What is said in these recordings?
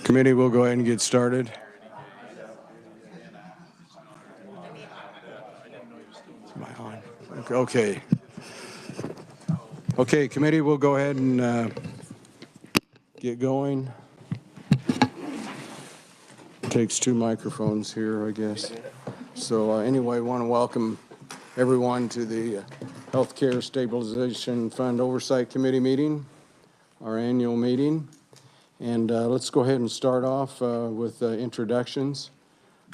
Committee, we'll go ahead and get started. Am I on? Okay. Okay, committee, we'll go ahead and get going. Takes two microphones here, I guess. So anyway, I want to welcome everyone to the Healthcare Stabilization Fund Oversight Committee meeting, our annual meeting. And let's go ahead and start off with introductions.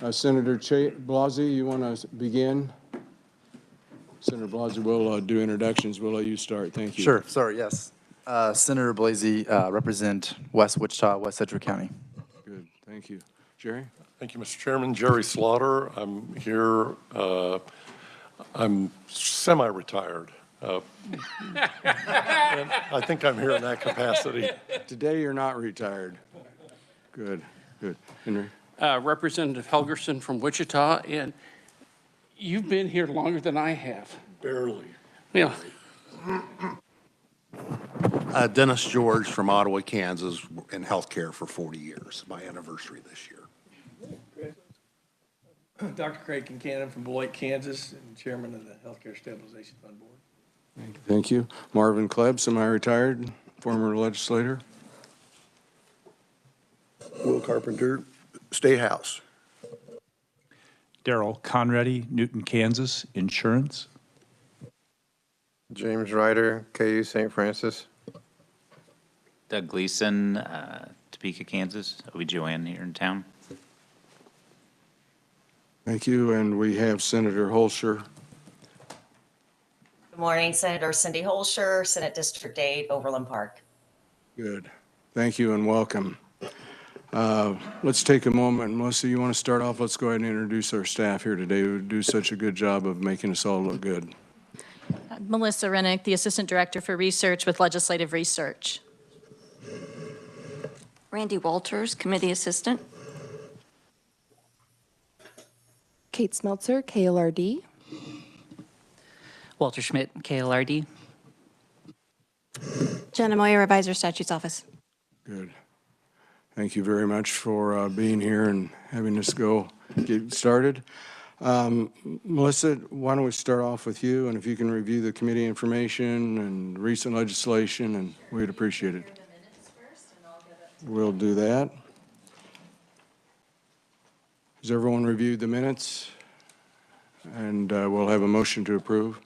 Senator Blasey, you want to begin? Senator Blasey will do introductions. We'll let you start. Thank you. Sure. Sorry. Yes. Senator Blasey, represent West Wichita, West Sedgwick County. Good. Thank you. Jerry? Thank you, Mr. Chairman. Jerry Slaughter. I'm here. I'm semi-retired. And I think I'm here in that capacity. Today you're not retired. Good. Good. Henry? Representative Helgerson from Wichita, and you've been here longer than I have. Barely. Yeah. Dennis George from Ottawa, Kansas, in healthcare for 40 years, my anniversary this year. Dr. Craig Kincannon from Beloit, Kansas, and chairman of the Healthcare Stabilization Fund Board. Thank you. Marvin Klebb, semi-retired, former legislator. Will Carpenter, State House. Daryl Conrady, Newton, Kansas, insurance. James Ryder, KU St. Francis. Doug Gleason, Topeka, Kansas, OB/GYN here in town. Thank you. And we have Senator Holscher. Good morning, Senator Cindy Holscher, Senate District 8, Overland Park. Good. Thank you and welcome. Let's take a moment. Melissa, you want to start off? Let's go ahead and introduce our staff here today who do such a good job of making us all look good. Melissa Rennick, the Assistant Director for Research with Legislative Research. Randy Walters, Committee Assistant. Kate Smeltzer, KLRD. Walter Schmidt, KLRD. Jenna Moyer, Reviser Statutes Office. Good. Thank you very much for being here and having us get started. Melissa, why don't we start off with you, and if you can review the committee information and recent legislation, and we'd appreciate it. We'll do that. Has everyone reviewed the minutes? And we'll have a motion to approve.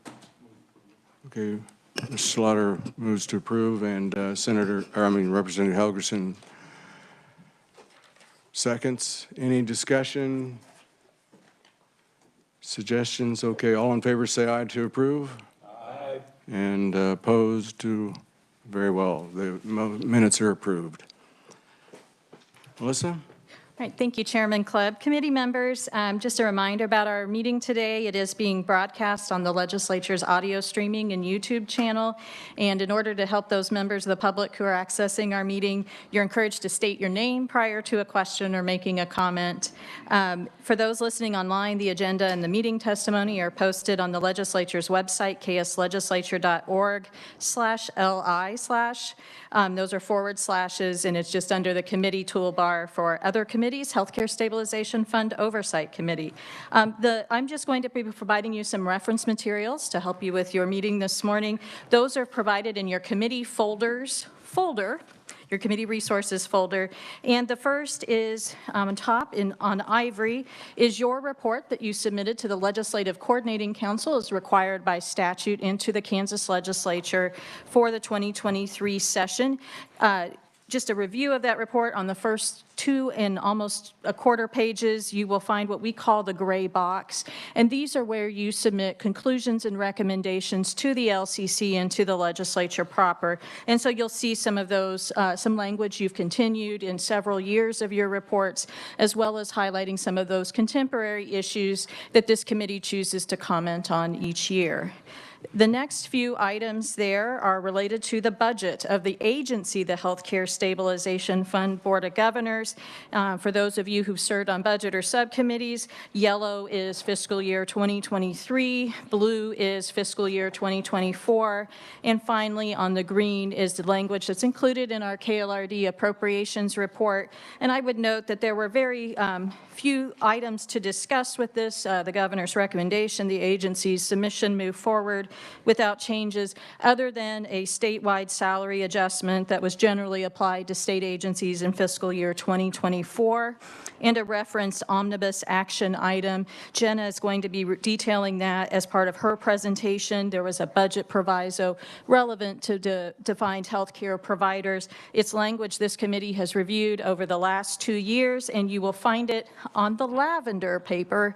Okay, Mr. Slaughter moves to approve, and Representative Helgerson seconds. Any discussion? Suggestions? Okay, all in favor say aye to approve. Aye. And opposed to, very well. The minutes are approved. Melissa? All right, thank you, Chairman Klebb. Committee members, just a reminder about our meeting today. It is being broadcast on the Legislature's audio streaming and YouTube channel. And in order to help those members of the public who are accessing our meeting, you're encouraged to state your name prior to a question or making a comment. For those listening online, the agenda and the meeting testimony are posted on the Legislature's website, kslegislature.org/li/. Those are forward slashes, and it's just under the committee toolbar for other committees, Healthcare Stabilization Fund Oversight Committee. I'm just going to be providing you some reference materials to help you with your meeting this morning. Those are provided in your committee folder, your committee resources folder. And the first is on top on ivory is your report that you submitted to the Legislative Coordinating Council as required by statute into the Kansas Legislature for the 2023 session. Just a review of that report. On the first 2 and almost a quarter pages, you will find what we call the gray box. And these are where you submit conclusions and recommendations to the LCC and to the legislature proper. And so you'll see some of those, some language you've continued in several years of your reports, as well as highlighting some of those contemporary issues that this committee chooses to comment on each year. The next few items there are related to the budget of the agency, the Healthcare Stabilization Fund Board of Governors. For those of you who've served on budget or subcommittees, yellow is fiscal year 2023, blue is fiscal year 2024, and finally on the green is the language that's included in our KLRD appropriations report. And I would note that there were very few items to discuss with this. The governor's recommendation, the agency's submission moved forward without changes other than a statewide salary adjustment that was generally applied to state agencies in fiscal year 2024 and a referenced omnibus action item. Jenna is going to be detailing that as part of her presentation. There was a budget proviso relevant to defined healthcare providers. It's language this committee has reviewed over the last 2 years, and you will find it on the lavender paper,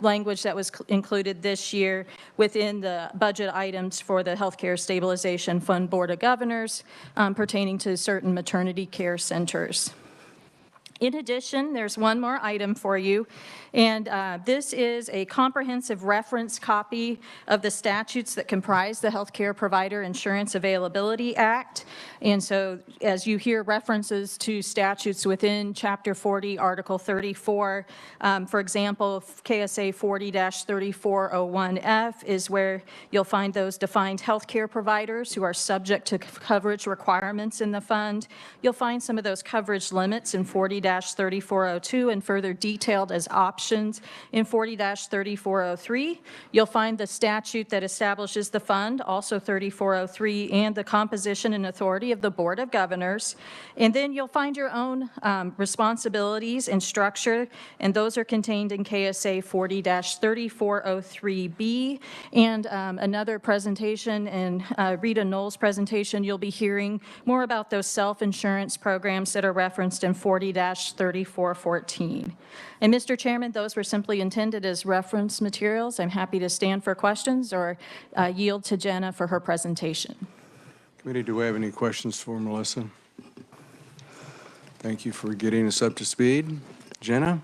language that was included this year within the budget items for the Healthcare Stabilization Fund Board of Governors pertaining to certain maternity care centers. In addition, there's one more item for you, and this is a comprehensive reference copy of the statutes that comprise the Healthcare Provider Insurance Availability Act. And so as you hear references to statutes within Chapter 40, Article 34, for example, KSA 40-3401F is where you'll find those defined healthcare providers who are subject to coverage requirements in the fund. You'll find some of those coverage limits in 40-3402 and further detailed as options in 40-3403. You'll find the statute that establishes the fund, also 3403, and the composition and authority of the Board of Governors. And then you'll find your own responsibilities and structure, and those are contained in KSA 40-3403B. And another presentation, and Rita Knoll's presentation, you'll be hearing more about those self-insurance programs that are referenced in 40-3414. And Mr. Chairman, those were simply intended as reference materials. I'm happy to stand for questions or yield to Jenna for her presentation. Committee, do we have any questions for Melissa? Thank you for getting us up to speed. Jenna?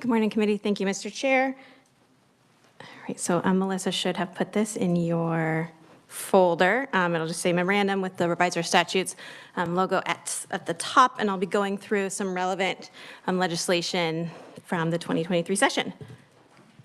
Good morning, committee. Thank you, Mr. Chair. All right, so Melissa should have put this in your folder. It'll just say memorandum with the revised statutes logo at the top, and I'll be going through some relevant legislation from the 2023 session.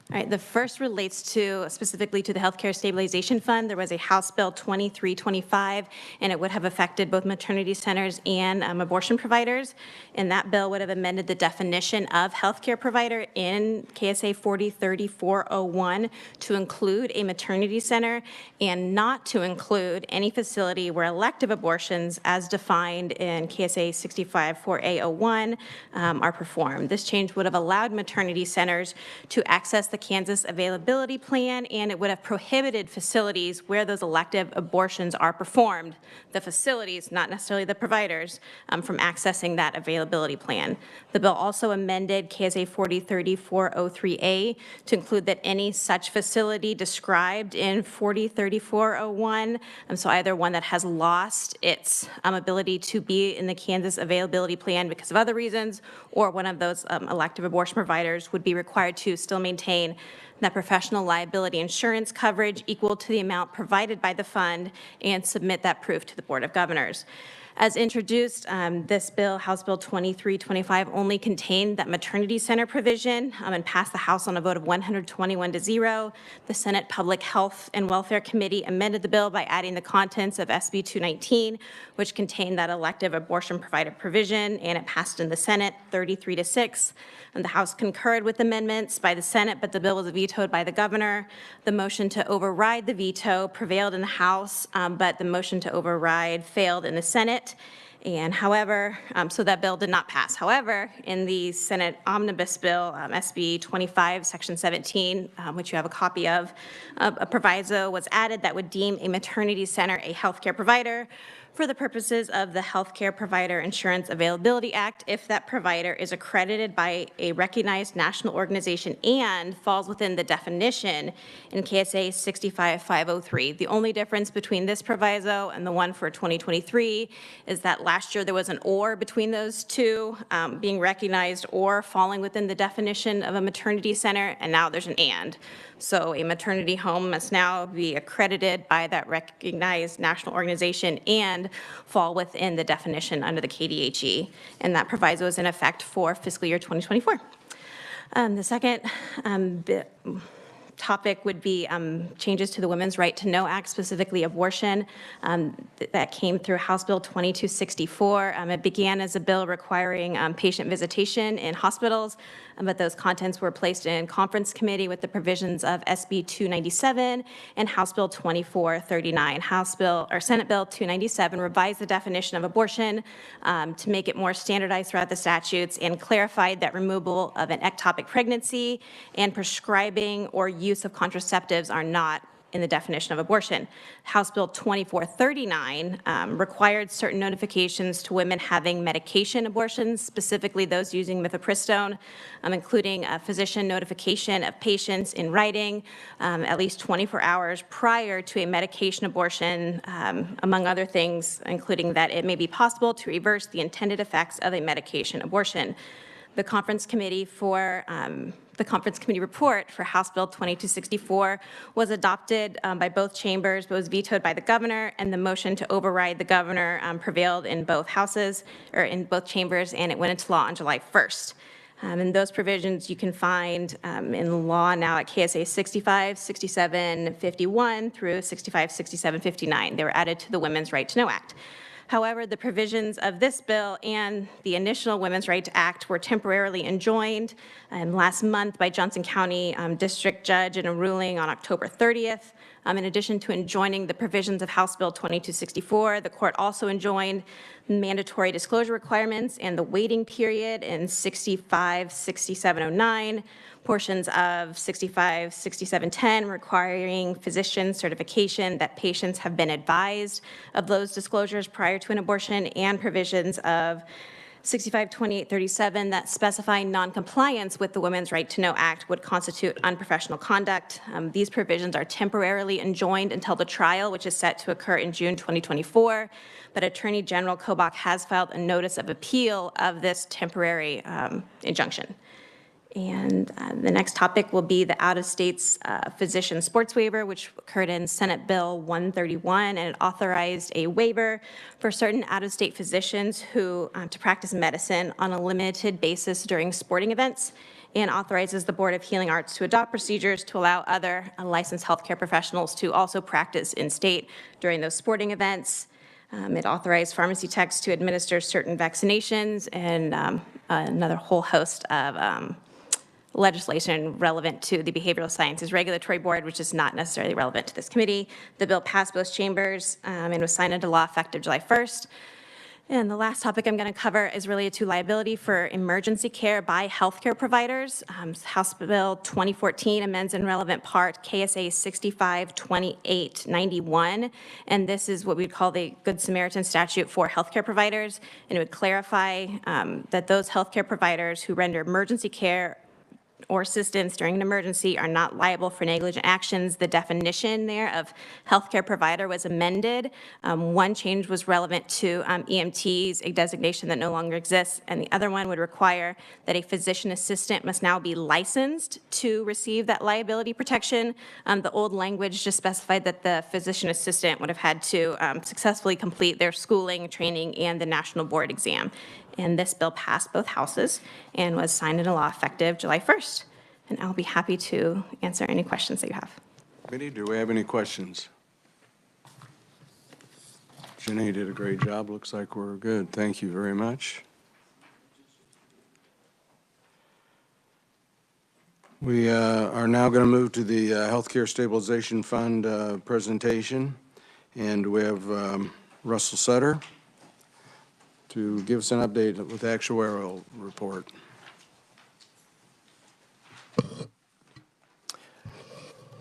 All right, the first relates specifically to the Healthcare Stabilization Fund. There was a House Bill 2325, and it would have affected both maternity centers and abortion providers. And that bill would have amended the definition of healthcare provider in KSA 40-3401 to include a maternity center and not to include any facility where elective abortions, as defined in KSA 65-4A01, are performed. This change would have allowed maternity centers to access the Kansas Availability Plan, and it would have prohibited facilities where those elective abortions are performed, the facilities, not necessarily the providers, from accessing that availability plan. The bill also amended KSA 40-3403A to include that any such facility described in 40-3401, so either one that has lost its ability to be in the Kansas Availability Plan because of other reasons, or one of those elective abortion providers would be required to still maintain that professional liability insurance coverage equal to the amount provided by the fund and submit that proof to the Board of Governors. As introduced, this bill, House Bill 2325, only contained that maternity center provision and passed the House on a vote of 121-0. The Senate Public Health and Welfare Committee amended the bill by adding the contents of SB 219, which contained that elective abortion provider provision, and it passed in the Senate 33-6. And the House concurred with amendments by the Senate, but the bill was vetoed by the governor. The motion to override the veto prevailed in the House, but the motion to override failed in the Senate. And however, so that bill did not pass. However, in the Senate Omnibus Bill, SB 25, Section 17, which you have a copy of, a proviso was added that would deem a maternity center a healthcare provider for the purposes of the Healthcare Provider Insurance Availability Act if that provider is accredited by a recognized national organization and falls within the definition in KSA 65503. The only difference between this proviso and the one for 2023 is that last year there was an or between those two, being recognized or falling within the definition of a maternity center, and now there's an and. So a maternity home must now be accredited by that recognized national organization and fall within the definition under the KDHE. And that proviso is in effect for fiscal year 2024. The second topic would be changes to the Women's Right to Know Act, specifically abortion, that came through House Bill 2264. It began as a bill requiring patient visitation in hospitals, but those contents were placed in conference committee with the provisions of SB 297 and House Bill 2439. Senate Bill 297 revised the definition of abortion to make it more standardized throughout the statutes and clarified that removal of an ectopic pregnancy and prescribing or use of contraceptives are not in the definition of abortion. House Bill 2439 required certain notifications to women having medication abortions, specifically those using mifepristone, including a physician notification of patients in writing at least 24 hours prior to a medication abortion, among other things, including that it may be possible to reverse the intended effects of a medication abortion. The conference committee report for House Bill 2264 was adopted by both chambers, but was vetoed by the governor, and the motion to override the governor prevailed in both houses, or in both chambers, and it went into law on July 1st. And those provisions you can find in law now at KSA 65, 6751 through 65, 6759. They were added to the Women's Right to Know Act. However, the provisions of this bill and the initial Women's Right to Act were temporarily enjoined last month by Johnson County District Judge in a ruling on October 30th. In addition to enjoining the provisions of House Bill 2264, the court also enjoined mandatory disclosure requirements and the waiting period in 65, 6709, portions of 65, 6710 requiring physician certification that patients have been advised of those disclosures prior to an abortion, and provisions of 65, 2837 that specify noncompliance with the Women's Right to Know Act would constitute unprofessional conduct. These provisions are temporarily enjoined until the trial, which is set to occur in June 2024, but Attorney General Kobach has filed a notice of appeal of this temporary injunction. And the next topic will be the out-of-states physician sports waiver, which occurred in Senate Bill 131, and it authorized a waiver for certain out-of-state physicians who to practice medicine on a limited basis during sporting events, and authorizes the Board of Healing Arts to adopt procedures to allow other licensed healthcare professionals to also practice in-state during those sporting events. It authorized pharmacy techs to administer certain vaccinations, and another whole host of legislation relevant to the Behavioral Sciences Regulatory Board, which is not necessarily relevant to this committee. The bill passed both chambers and was signed into law effective July 1st. And the last topic I'm going to cover is related to liability for emergency care by healthcare providers. House Bill 2014 amends in relevant part KSA 652891, and this is what we'd call the Good Samaritan statute for healthcare providers, and it would clarify that those healthcare providers who render emergency care or assistance during an emergency are not liable for negligent actions. The definition there of healthcare provider was amended. One change was relevant to EMTs, a designation that no longer exists, and the other one would require that a physician assistant must now be licensed to receive that liability protection. The old language just specified that the physician assistant would have had to successfully complete their schooling, training, and the national board exam. And this bill passed both houses and was signed into law effective July 1st. And I'll be happy to answer any questions that you have. Committee, do we have any questions? Jenny did a great job. Looks like we're good. Thank you very much. We are now going to move to the Healthcare Stabilization Fund presentation. And we have Russell Sutter to give us an update with the actuarial report.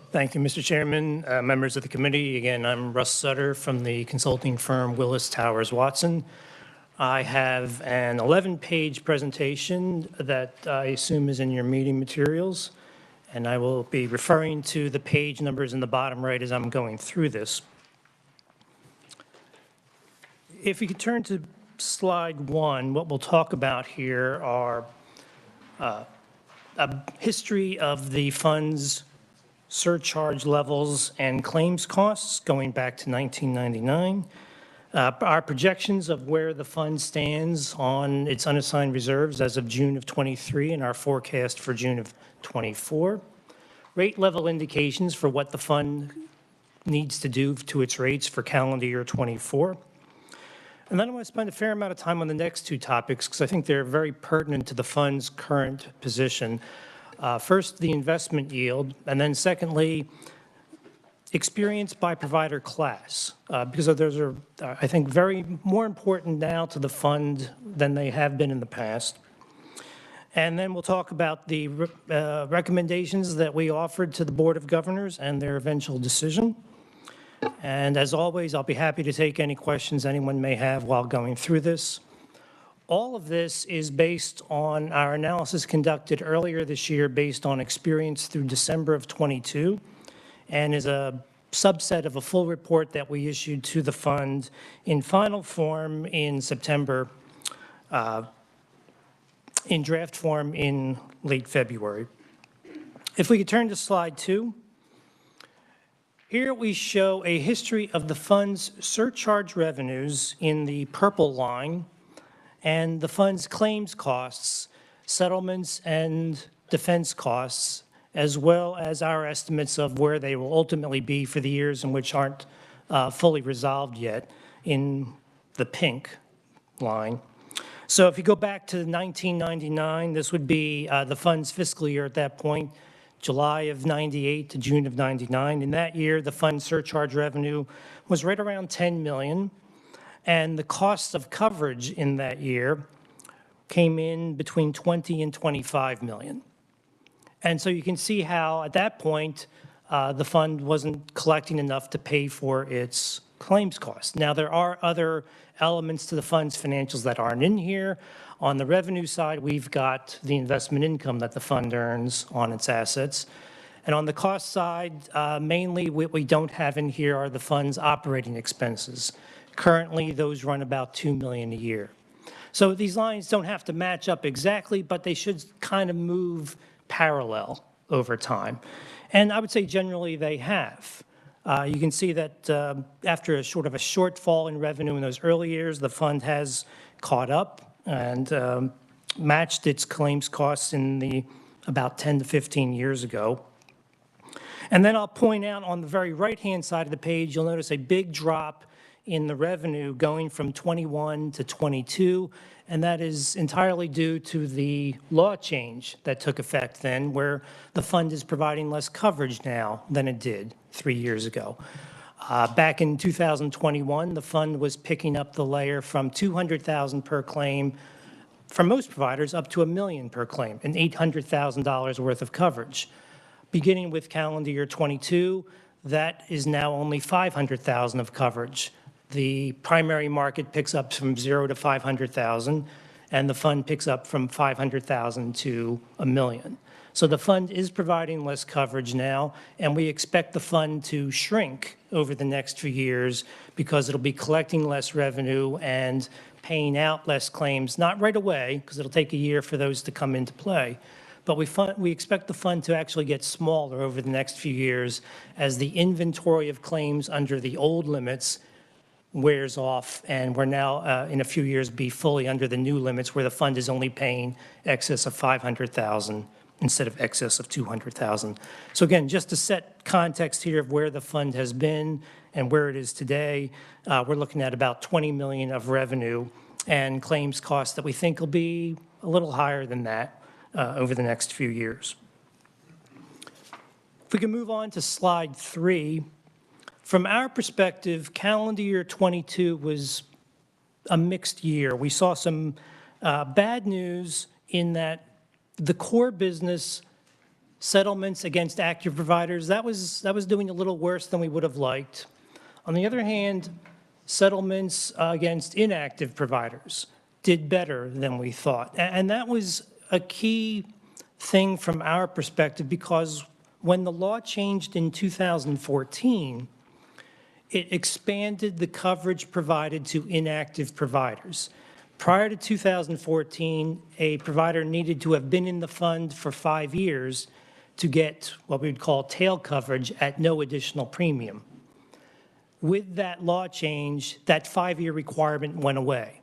Thank you, Mr. Chairman, members of the committee. Again, I'm Russ Sutter from the consulting firm Willis Towers Watson. I have an 11-page presentation that I assume is in your meeting materials, and I will be referring to the page numbers in the bottom right as I'm going through this. If you could turn to slide 1, what we'll talk about here are a history of the fund's surcharge levels and claims costs going back to 1999, our projections of where the fund stands on its unassigned reserves as of June of 23 and our forecast for June of 24, rate level indications for what the fund needs to do to its rates for calendar year 24. And then I want to spend a fair amount of time on the next two topics because I think they're very pertinent to the fund's current position. First, the investment yield, and then secondly, experience by provider class, because those are, I think, very more important now to the fund than they have been in the past. And then we'll talk about the recommendations that we offered to the Board of Governors and their eventual decision. And as always, I'll be happy to take any questions anyone may have while going through this. All of this is based on our analysis conducted earlier this year based on experience through December of 22 and is a subset of a full report that we issued to the fund in final form in September, in draft form in late February. If we could turn to slide 2. Here we show a history of the fund's surcharge revenues in the purple line and the fund's claims costs, settlements, and defense costs, as well as our estimates of where they will ultimately be for the years in which aren't fully resolved yet in the pink line. So if you go back to 1999, this would be the fund's fiscal year at that point, July of 98 to June of 99. In that year, the fund surcharge revenue was right around $10 million. And the cost of coverage in that year came in between 20 and 25 million. And so you can see how at that point, the fund wasn't collecting enough to pay for its claims costs. Now, there are other elements to the fund's financials that aren't in here. On the revenue side, we've got the investment income that the fund earns on its assets. And on the cost side, mainly what we don't have in here are the fund's operating expenses. Currently, those run about $2 million a year. So these lines don't have to match up exactly, but they should kind of move parallel over time. And I would say generally they have. You can see that after a sort of a shortfall in revenue in those early years, the fund has caught up and matched its claims costs in the about 10 to 15 years ago. And then I'll point out on the very right-hand side of the page, you'll notice a big drop in the revenue going from 21 to 22, and that is entirely due to the law change that took effect then, where the fund is providing less coverage now than it did 3 years ago. Back in 2021, the fund was picking up the layer from $200,000 per claim from most providers up to $1 million per claim, and $800,000 worth of coverage. Beginning with calendar year 22, that is now only $500,000 of coverage. The primary market picks up from 0 to 500,000, and the fund picks up from 500,000 to $1 million. So the fund is providing less coverage now, and we expect the fund to shrink over the next few years because it'll be collecting less revenue and paying out less claims, not right away, because it'll take a year for those to come into play. But we expect the fund to actually get smaller over the next few years as the inventory of claims under the old limits wears off, and we're now, in a few years, be fully under the new limits where the fund is only paying excess of 500,000 instead of excess of 200,000. So again, just to set context here of where the fund has been and where it is today, we're looking at about 20 million of revenue and claims costs that we think will be a little higher than that over the next few years. If we can move on to slide 3. From our perspective, calendar year 22 was a mixed year. We saw some bad news in that the core business settlements against active providers, that was doing a little worse than we would have liked. On the other hand, settlements against inactive providers did better than we thought. And that was a key thing from our perspective, because when the law changed in 2014, it expanded the coverage provided to inactive providers. Prior to 2014, a provider needed to have been in the fund for 5 years to get what we would call tail coverage at no additional premium. With that law change, that 5-year requirement went away.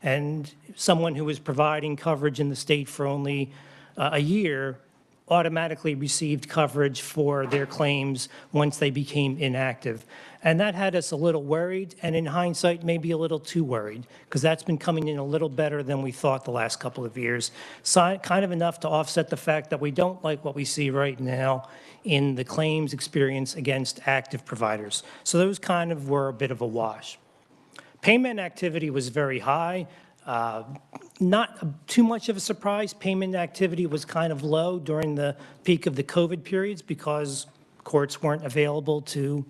And someone who was providing coverage in the state for only a year automatically received coverage for their claims once they became inactive. And that had us a little worried, and in hindsight, maybe a little too worried, because that's been coming in a little better than we thought the last couple of years. So, kind of enough to offset the fact that we don't like what we see right now in the claims experience against active providers. So those kind of were a bit of a wash. Payment activity was very high. Not too much of a surprise. Payment activity was kind of low during the peak of the COVID periods because courts weren't available to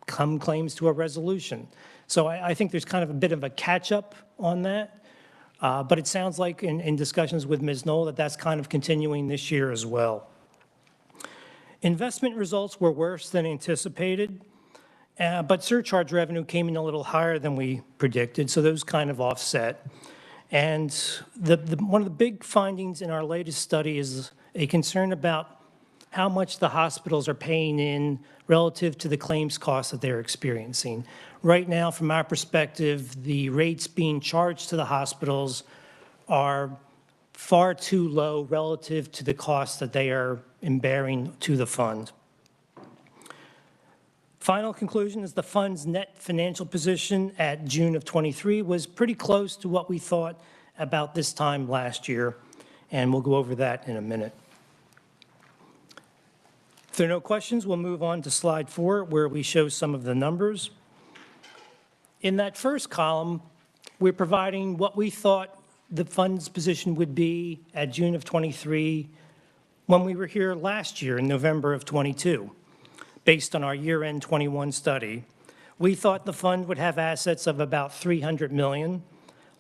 come claims to a resolution. So I think there's kind of a bit of a catch-up on that. But it sounds like in discussions with Ms. Knoll that that's kind of continuing this year as well. Investment results were worse than anticipated. But surcharge revenue came in a little higher than we predicted, so those kind of offset. And one of the big findings in our latest study is a concern about how much the hospitals are paying in relative to the claims costs that they're experiencing. Right now, from our perspective, the rates being charged to the hospitals are far too low relative to the costs that they are bearing to the fund. Final conclusion is the fund's net financial position at June of '23 was pretty close to what we thought about this time last year, and we'll go over that in a minute. If there are no questions, we'll move on to slide 4, where we show some of the numbers. In that first column, we're providing what we thought the fund's position would be at June of '23 when we were here last year in November of '22. Based on our year-end '21 study, we thought the fund would have assets of about $300 million,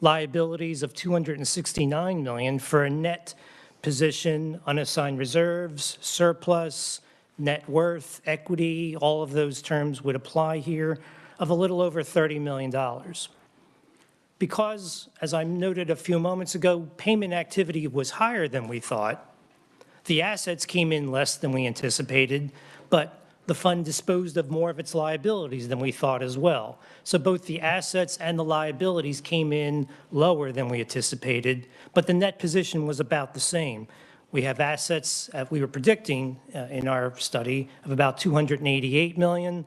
liabilities of $269 million, for a net position, unassigned reserves, surplus, net worth, equity, all of those terms would apply here, of a little over $30 million. Because, as I noted a few moments ago, payment activity was higher than we thought, the assets came in less than we anticipated, but the fund disposed of more of its liabilities than we thought as well. So both the assets and the liabilities came in lower than we anticipated, but the net position was about the same. We have assets, we were predicting in our study, of about $288 million,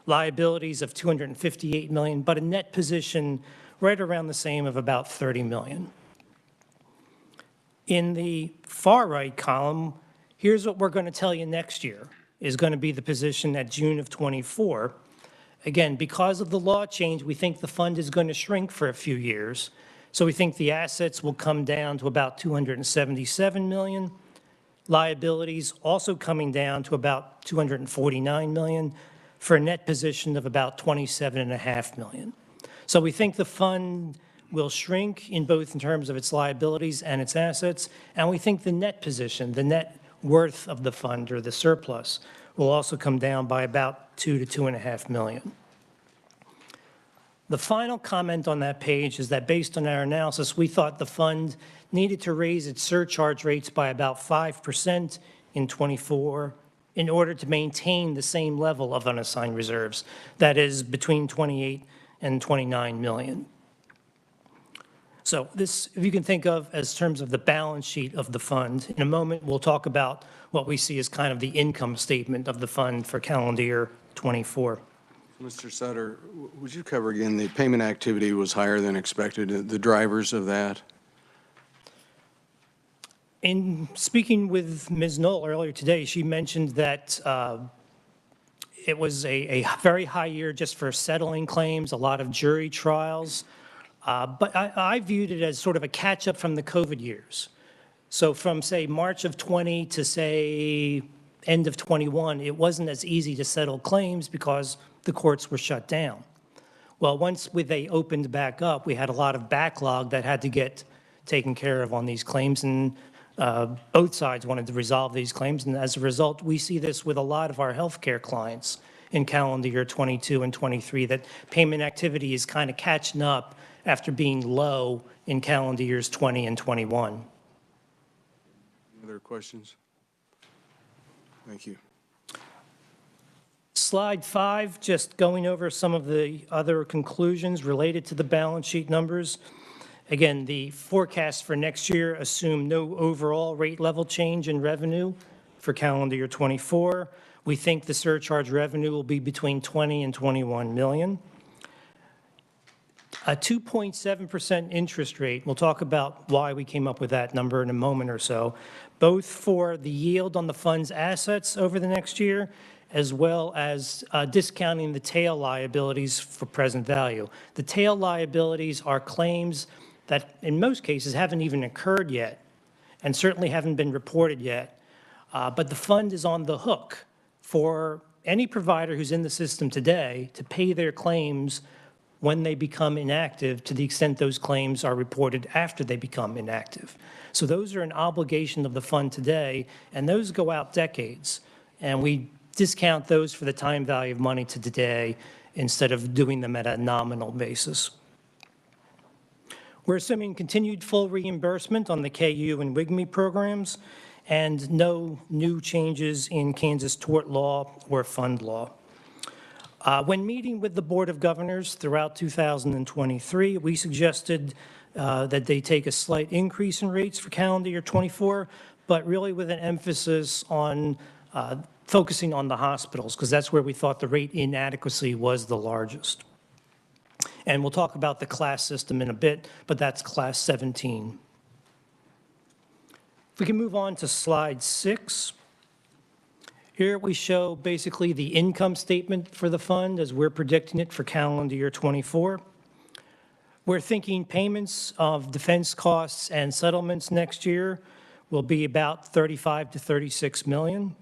liabilities of $258 million, but a net position right around the same of about $30 million. In the far right column, here's what we're going to tell you next year is going to be the position at June of '24. Again, because of the law change, we think the fund is going to shrink for a few years. So we think the assets will come down to about $277 million. Liabilities also coming down to about $249 million for a net position of about $27.5 million. So we think the fund will shrink in both in terms of its liabilities and its assets, and we think the net position, the net worth of the fund, or the surplus, will also come down by about $2 to $2.5 million. The final comment on that page is that based on our analysis, we thought the fund needed to raise its surcharge rates by about 5% in '24 in order to maintain the same level of unassigned reserves, that is between 28 and 29 million. So this, if you can think of as terms of the balance sheet of the fund, in a moment we'll talk about what we see as kind of the income statement of the fund for calendar year '24. Mr. Sutter, would you cover again, the payment activity was higher than expected, the drivers of that? In speaking with Ms. Knoll earlier today, she mentioned that it was a very high year just for settling claims, a lot of jury trials. But I viewed it as sort of a catch-up from the COVID years. So from, say, March of 20 to, say, end of 21, it wasn't as easy to settle claims because the courts were shut down. Well, once they opened back up, we had a lot of backlog that had to get taken care of on these claims, and both sides wanted to resolve these claims. And as a result, we see this with a lot of our healthcare clients in calendar year 22 and 23, that payment activity is kind of catching up after being low in calendar years 20 and 21. Other questions? Thank you. Slide 5, just going over some of the other conclusions related to the balance sheet numbers. Again, the forecasts for next year assume no overall rate level change in revenue for calendar year 24. We think the surcharge revenue will be between 20 and 21 million. A 2.7% interest rate, we'll talk about why we came up with that number in a moment or so, both for the yield on the fund's assets over the next year, as well as discounting the tail liabilities for present value. The tail liabilities are claims that in most cases haven't even occurred yet and certainly haven't been reported yet, but the fund is on the hook for any provider who's in the system today to pay their claims when they become inactive, to the extent those claims are reported after they become inactive. So those are an obligation of the fund today, and those go out decades. And we discount those for the time value of money to today instead of doing them at a nominal basis. We're assuming continued full reimbursement on the KU and WGMI programs, and no new changes in Kansas tort law or fund law. When meeting with the Board of Governors throughout 2023, we suggested that they take a slight increase in rates for calendar year 24, but really with an emphasis on focusing on the hospitals, because that's where we thought the rate inadequacy was the largest. And we'll talk about the class system in a bit, but that's class 17. If we can move on to slide 6. Here we show basically the income statement for the fund as we're predicting it for calendar year 24. We're thinking payments of defense costs and settlements next year will be about 35 to 36 million.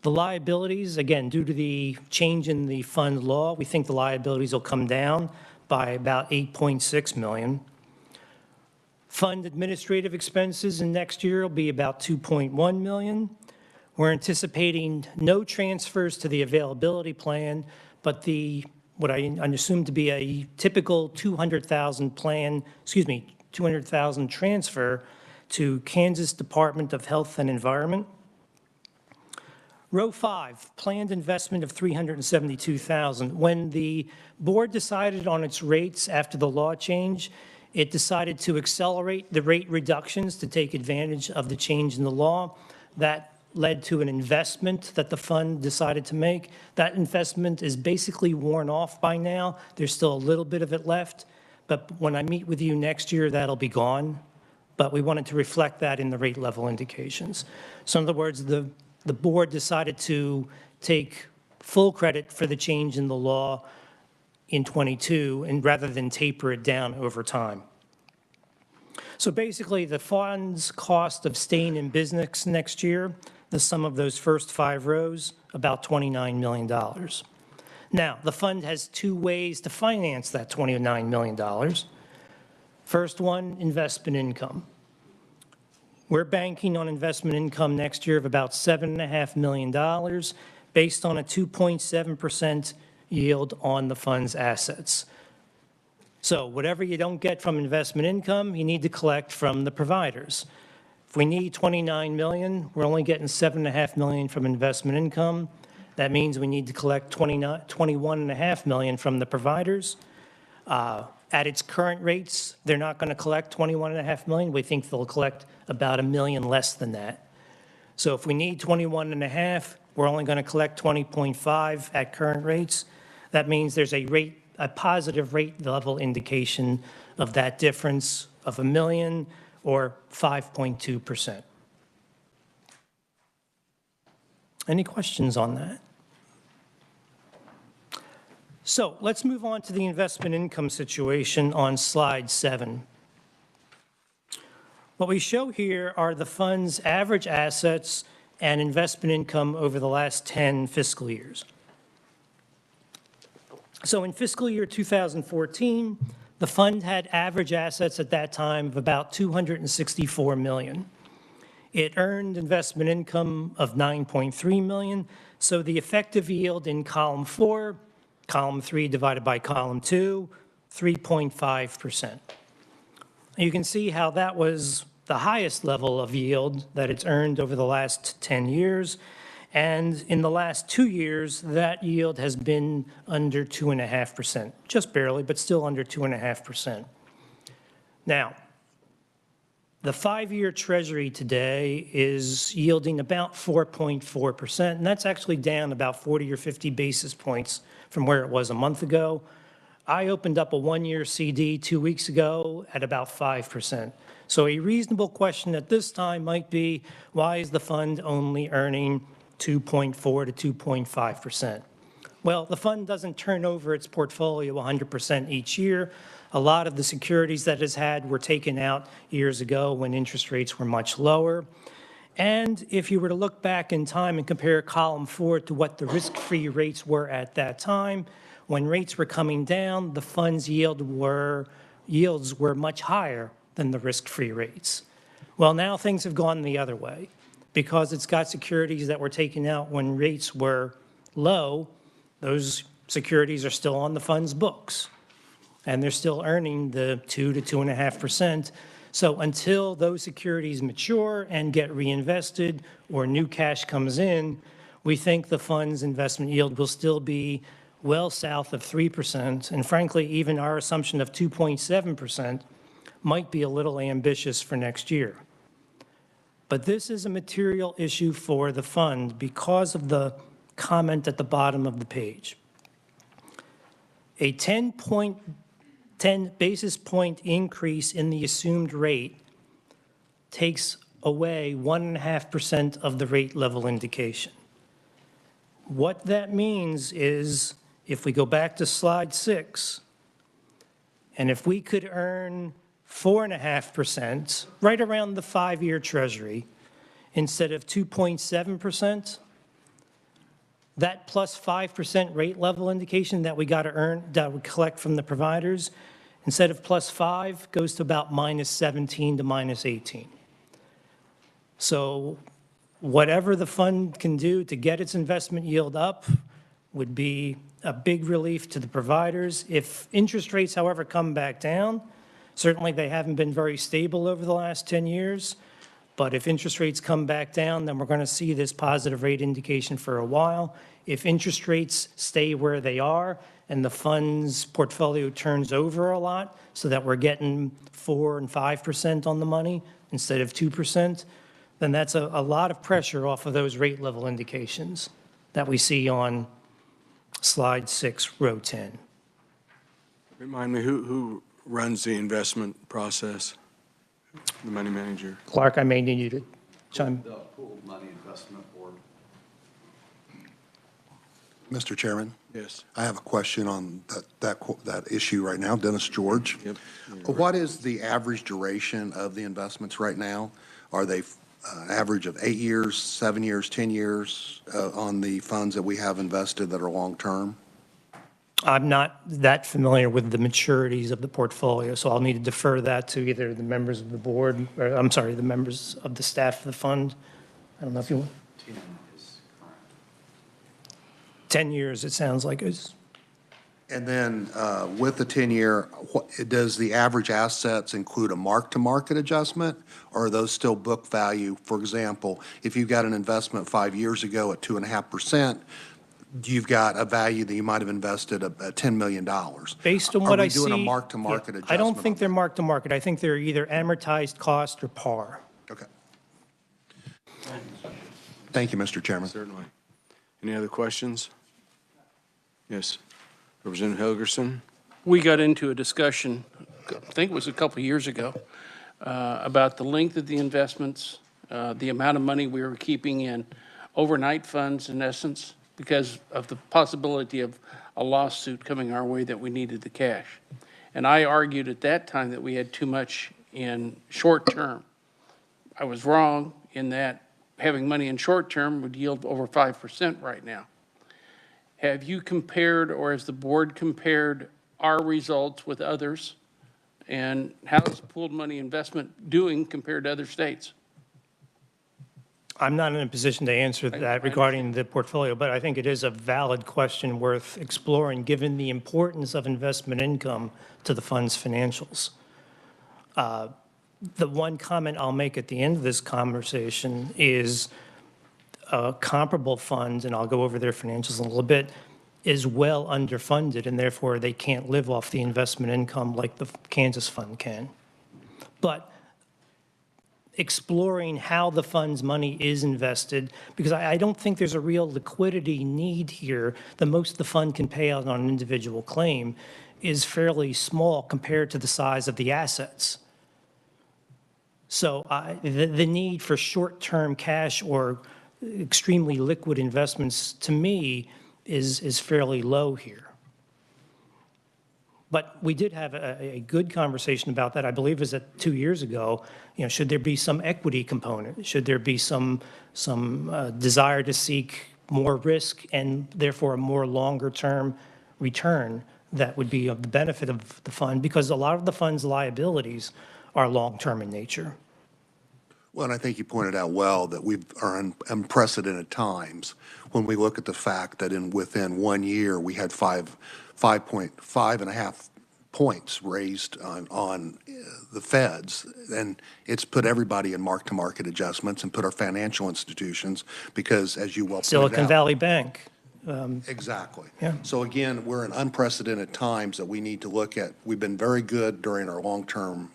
The liabilities, again, due to the change in the fund law, we think the liabilities will come down by about 8.6 million. Fund administrative expenses in next year will be about 2.1 million. We're anticipating no transfers to the availability plan, but what I assume to be a typical 200,000 200,000 transfer to Kansas Department of Health and Environment. Row 5, planned investment of 372,000. When the board decided on its rates after the law change, it decided to accelerate the rate reductions to take advantage of the change in the law. That led to an investment that the fund decided to make. That investment is basically worn off by now. There's still a little bit of it left, but when I meet with you next year, that'll be gone. But we wanted to reflect that in the rate level indications. So in other words, the board decided to take full credit for the change in the law in 22, and rather than taper it down over time. So basically, the fund's cost of staying in business next year, the sum of those first 5 rows, about $29 million. Now, the fund has 2 ways to finance that $29 million. First one, investment income. We're banking on investment income next year of about $7.5 million based on a 2.7% yield on the fund's assets. So whatever you don't get from investment income, you need to collect from the providers. If we need $29 million, we're only getting $7.5 million from investment income. That means we need to collect $21.5 million from the providers. At its current rates, they're not going to collect $21.5 million. We think they'll collect about $1 million less than that. So if we need $21.5, we're only going to collect $20.5 at current rates. That means there's a positive rate level indication of that difference of $1 million or 5.2%. Any questions on that? So let's move on to the investment income situation on slide 7. What we show here are the fund's average assets and investment income over the last 10 fiscal years. So in fiscal year 2014, the fund had average assets at that time of about $264 million. It earned investment income of $9.3 million, so the effective yield in column 4, column 3 divided by column 2, 3.5%. You can see how that was the highest level of yield that it's earned over the last 10 years. And in the last 2 years, that yield has been under 2.5%, just barely, but still under 2.5%. Now, the 5-year Treasury today is yielding about 4.4%, and that's actually down about 40 or 50 basis points from where it was a month ago. I opened up a 1-year CD 2 weeks ago at about 5%. So a reasonable question at this time might be, why is the fund only earning 2.4 to 2.5%? Well, the fund doesn't turn over its portfolio 100% each year. A lot of the securities that it's had were taken out years ago when interest rates were much lower. And if you were to look back in time and compare column 4 to what the risk-free rates were at that time, when rates were coming down, the fund's yields were much higher than the risk-free rates. Well, now things have gone the other way. Because it's got securities that were taken out when rates were low, those securities are still on the fund's books. And they're still earning the 2 to 2.5%. So until those securities mature and get reinvested or new cash comes in, we think the fund's investment yield will still be well south of 3%. And frankly, even our assumption of 2.7% might be a little ambitious for next year. But this is a material issue for the fund because of the comment at the bottom of the page. A 10 basis point increase in the assumed rate takes away 1.5% of the rate level indication. What that means is, if we go back to slide 6, and if we could earn 4.5%, right around the 5-year Treasury, instead of 2.7%, that plus 5% rate level indication that we got to earn, that we collect from the providers, instead of plus 5, goes to about minus 17 to minus 18. So whatever the fund can do to get its investment yield up would be a big relief to the providers. If interest rates, however, come back down, certainly they haven't been very stable over the last 10 years, but if interest rates come back down, then we're going to see this positive rate indication for a while. If interest rates stay where they are and the fund's portfolio turns over a lot so that we're getting 4 and 5% on the money instead of 2%, then that's a lot of pressure off of those rate level indications that we see on slide 6, row 10. Remind me, who runs the investment process? The money manager? Clark, I may need you to chime. The Pooled Money Investment Board. Mr. Chairman? Yes. I have a question on that issue right now. Dennis George. Yep. What is the average duration of the investments right now? Are they average of 8 years, 7 years, 10 years on the funds that we have invested that are long-term? I'm not that familiar with the maturities of the portfolio, so I'll need to defer that to either the members of the board, or I'm sorry, the members of the staff of the fund. I don't know if you want. 10 is current. 10 years, it sounds like it's. And then with the 10-year, does the average assets include a mark-to-market adjustment, or are those still book value? For example, if you got an investment 5 years ago at 2.5%, you've got a value that you might have invested at $10 million. Based on what I see. Are we doing a mark-to-market adjustment? I don't think they're mark-to-market. I think they're either amortized cost or par. Okay. Thank you, Mr. Chairman. Certainly. Any other questions? Yes. Representative Helgerson? We got into a discussion, I think it was a couple of years ago, about the length of the investments, the amount of money we were keeping in overnight funds, in essence, because of the possibility of a lawsuit coming our way that we needed the cash. And I argued at that time that we had too much in short term. I was wrong in that having money in short-term would yield over 5% right now. Have you compared, or has the board compared our results with others? And how is pooled money investment doing compared to other states? I'm not in a position to answer I that regarding the portfolio, but I think it is a valid question worth exploring, given the importance of investment income to the fund's financials. The one comment I'll make at the end of this conversation is comparable funds, and I'll go over their financials in a little bit, is well underfunded, and therefore they can't live off the investment income like the Kansas fund can. But exploring how the fund's money is invested, because I don't think there's a real liquidity need here. The most the fund can pay out on an individual claim is fairly small compared to the size of the assets. So the need for short-term cash or extremely liquid investments, to me, is fairly low here. But we did have a good conversation about that. I believe it was 2 years ago. You know, should there be some equity component? Should there be some desire to seek more risk and therefore a more longer-term return that would be of the benefit of the fund? Because a lot of the fund's liabilities are long-term in nature. Well, and I think you pointed out well that we are in unprecedented times when we look at the fact that within 1 year, we had 5.5 points raised on the feds, and it's put everybody in mark-to-market adjustments and put our financial institutions, because as you well pointed out. Silicon Valley Bank. Exactly. Yeah. So again, we're in unprecedented times that we need to look at. We've been very good during our long-term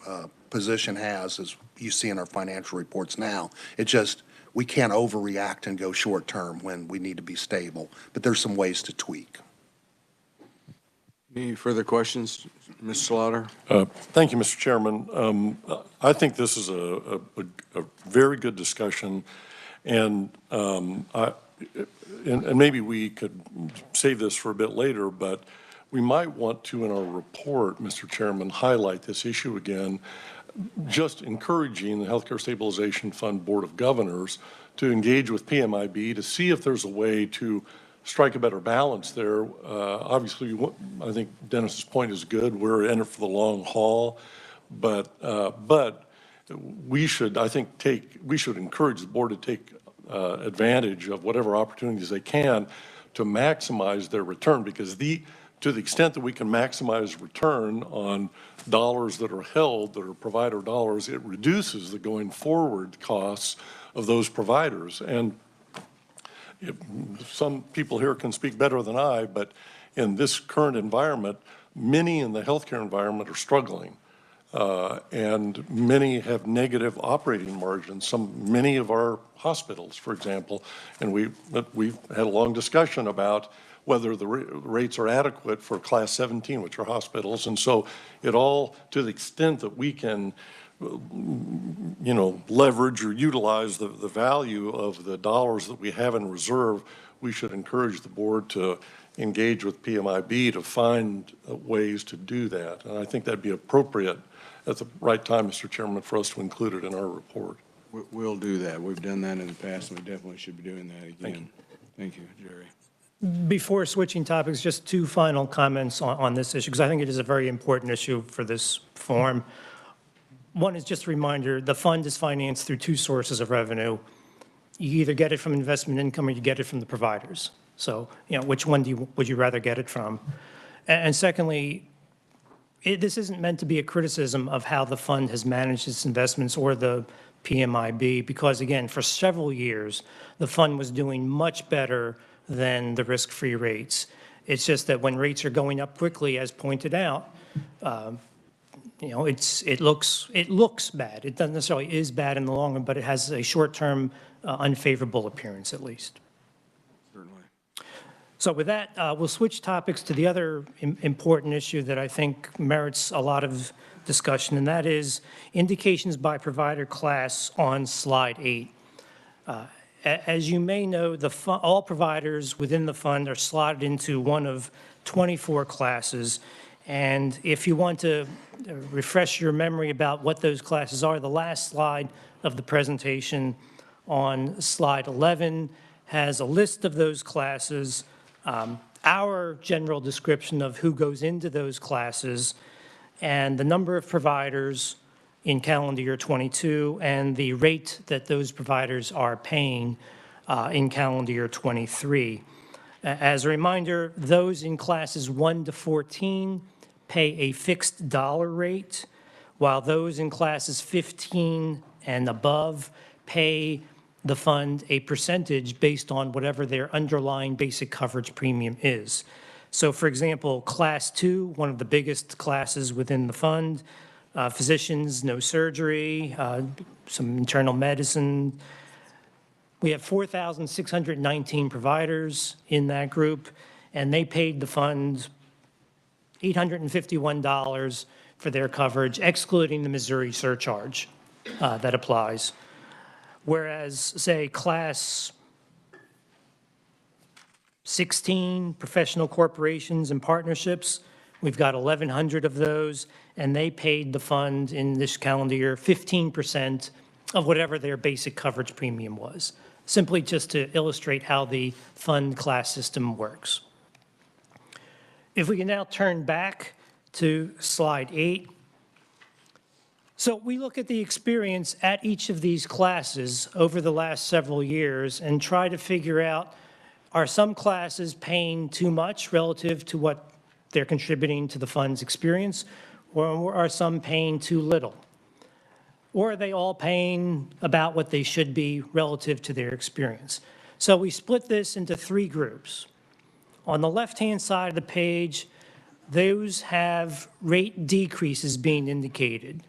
position as you see in our financial reports now. It just, we can't overreact and go short-term when we need to be stable, but there's some ways to tweak. Any further questions, Ms. Slaughter? Thank you, Mr. Chairman. I think this is a very good discussion, and maybe we could save this for a bit later, but we might want to, in our report, Mr. Chairman, highlight this issue again, just encouraging the Healthcare Stabilization Fund Board of Governors to engage with PMIB to see if there's a way to strike a better balance there. Obviously, I think Dennis's point is good. We're in it for the long haul, but we should, I think, we should encourage the board to take advantage of whatever opportunities they can to maximize their return, because to the extent that we can maximize return on dollars that are held, that are provider dollars, it reduces the going forward costs of those providers. And some people here can speak better than I, but in this current environment, many in the healthcare environment are struggling. And many have negative operating margins, many of our hospitals, for example, and we've had a long discussion about whether the rates are adequate for Class 17, which are hospitals. And so it all, to the extent that we can, leverage or utilize the value of the dollars that we have in reserve, we should encourage the board to engage with PMIB to find ways to do that. And I think that'd be appropriate at the right time, Mr. Chairman, for us to include it in our report. We'll do that. We've done that in the past, and we definitely should be doing that again. Thank you. Thank you, Jerry. Before switching topics, just two final comments on this issue, because I think it is a very important issue for this forum. One is just a reminder, the fund is financed through two sources of revenue. You either get it from investment income or you get it from the providers. So, which one would you rather get it from? And secondly, this isn't meant to be a criticism of how the fund has managed its investments or the PMIB, because again, for several years, the fund was doing much better than the risk-free rates. It's just that when rates are going up quickly, as pointed out, it looks bad. It doesn't necessarily is bad in the long run, but it has a short-term unfavorable appearance at least. Certainly. So with that, we'll switch topics to the other important issue that I think merits a lot of discussion, and that is indications by provider class on slide 8. As you may know, all providers within the fund are slotted into one of 24 classes, And if you want to refresh your memory about what those classes are, the last slide of the presentation on slide 11 has a list of those classes, our general description of who goes into those classes, and the number of providers in calendar year 22, and the rate that those providers are paying in calendar year 23. As a reminder, those in classes 1 to 14 pay a fixed dollar rate, while those in classes 15 and above pay the fund a percentage based on whatever their underlying basic coverage premium is. So for example, class 2, one of the biggest classes within the fund, physicians, no surgery, some internal medicine. We have 4,619 providers in that group, and they paid the fund $851 for their coverage, excluding the Missouri surcharge that applies. Whereas, say, class 16, professional corporations and partnerships, we've got 1,100 of those, and they paid the fund in this calendar year 15% of whatever their basic coverage premium was, simply just to illustrate how the fund class system works. If we can now turn back to slide 8. So we look at the experience at each of these classes over the last several years and try to figure out, are some classes paying too much relative to what they're contributing to the fund's experience, or are some paying too little? Or are they all paying about what they should be relative to their experience? So we split this into 3 groups. On the left-hand side of the page, those have rate decreases being indicated,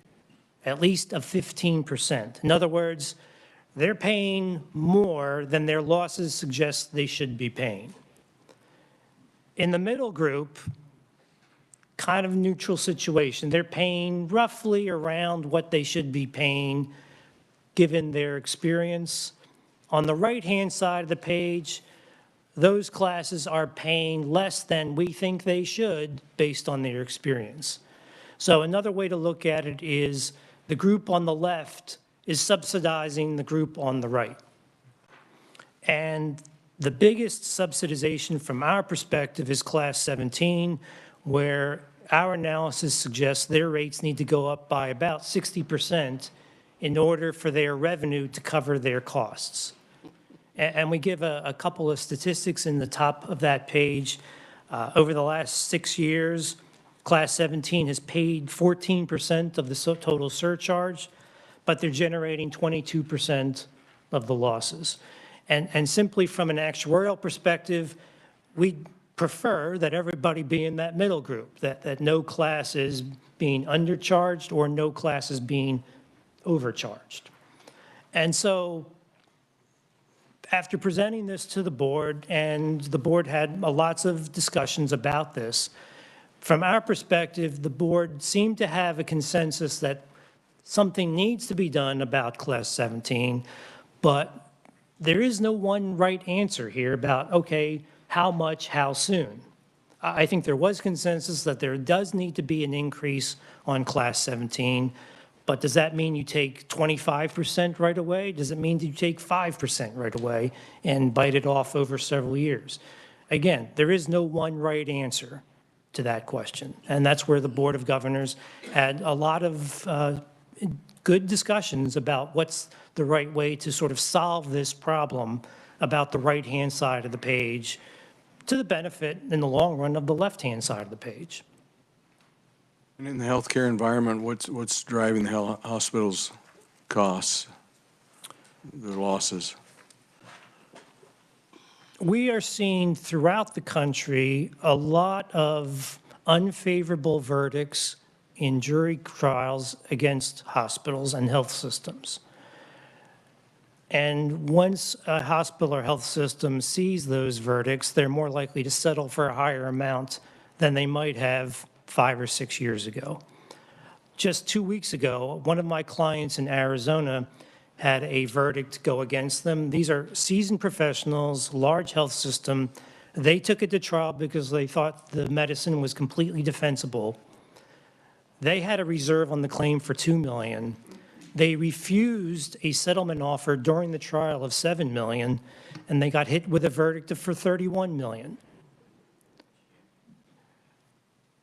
at least of 15%. In other words, they're paying more than their losses suggest they should be paying. In the middle group, kind of neutral situation. They're paying roughly around what they should be paying given their experience. On the right-hand side of the page, those classes are paying less than we think they should based on their experience. So another way to look at it is the group on the left is subsidizing the group on the right. And the biggest subsidization from our perspective is class 17, where our analysis suggests their rates need to go up by about 60% in order for their revenue to cover their costs. And we give a couple of statistics in the top of that page. Over the last 6 years, class 17 has paid 14% of the total surcharge, but they're generating 22% of the losses. And simply from an actuarial perspective, we prefer that everybody be in that middle group, that no class is being undercharged or no class is being overcharged. And so after presenting this to the board, and the board had lots of discussions about this, from our perspective, the board seemed to have a consensus that something needs to be done about class 17, but there is no one right answer here about, okay, how much, how soon? I think there was consensus that there does need to be an increase on class 17, but does that mean you take 25% right away? Does it mean that you take 5% right away and bite it off over several years? Again, there is no one right answer to that question, and that's where the Board of Governors had a lot of good discussions about what's the right way to sort of solve this problem about the right-hand side of the page to the benefit in the long run of the left-hand side of the page. And in the healthcare environment, what's driving the hospital's costs, the losses? We are seeing throughout the country a lot of unfavorable verdicts in jury trials against hospitals and health systems. And once a hospital or health system sees those verdicts, they're more likely to settle for a higher amount than they might have 5 or 6 years ago. Just 2 weeks ago, one of my clients in Arizona had a verdict go against them. These are seasoned professionals, large health system, They took it to trial because they thought the medicine was completely defensible. They had a reserve on the claim for $2 million. They refused a settlement offer during the trial of $7 million, and they got hit with a verdict for $31 million.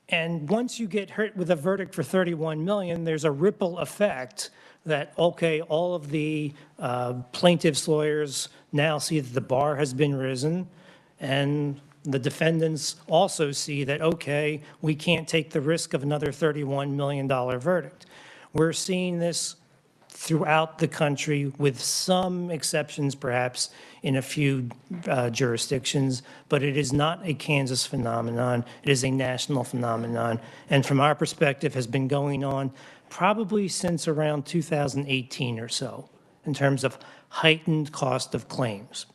And once you get hit with a verdict for $31 million, there's a ripple effect that, okay, all of the plaintiffs' lawyers now see that the bar has been risen, and the defendants also see that, okay, we can't take the risk of another $31 million verdict. We're seeing this throughout the country, with some exceptions perhaps in a few jurisdictions, but it is not a Kansas phenomenon. It is a national phenomenon, and from our perspective has been going on probably since around 2018 or so in terms of heightened cost of claims.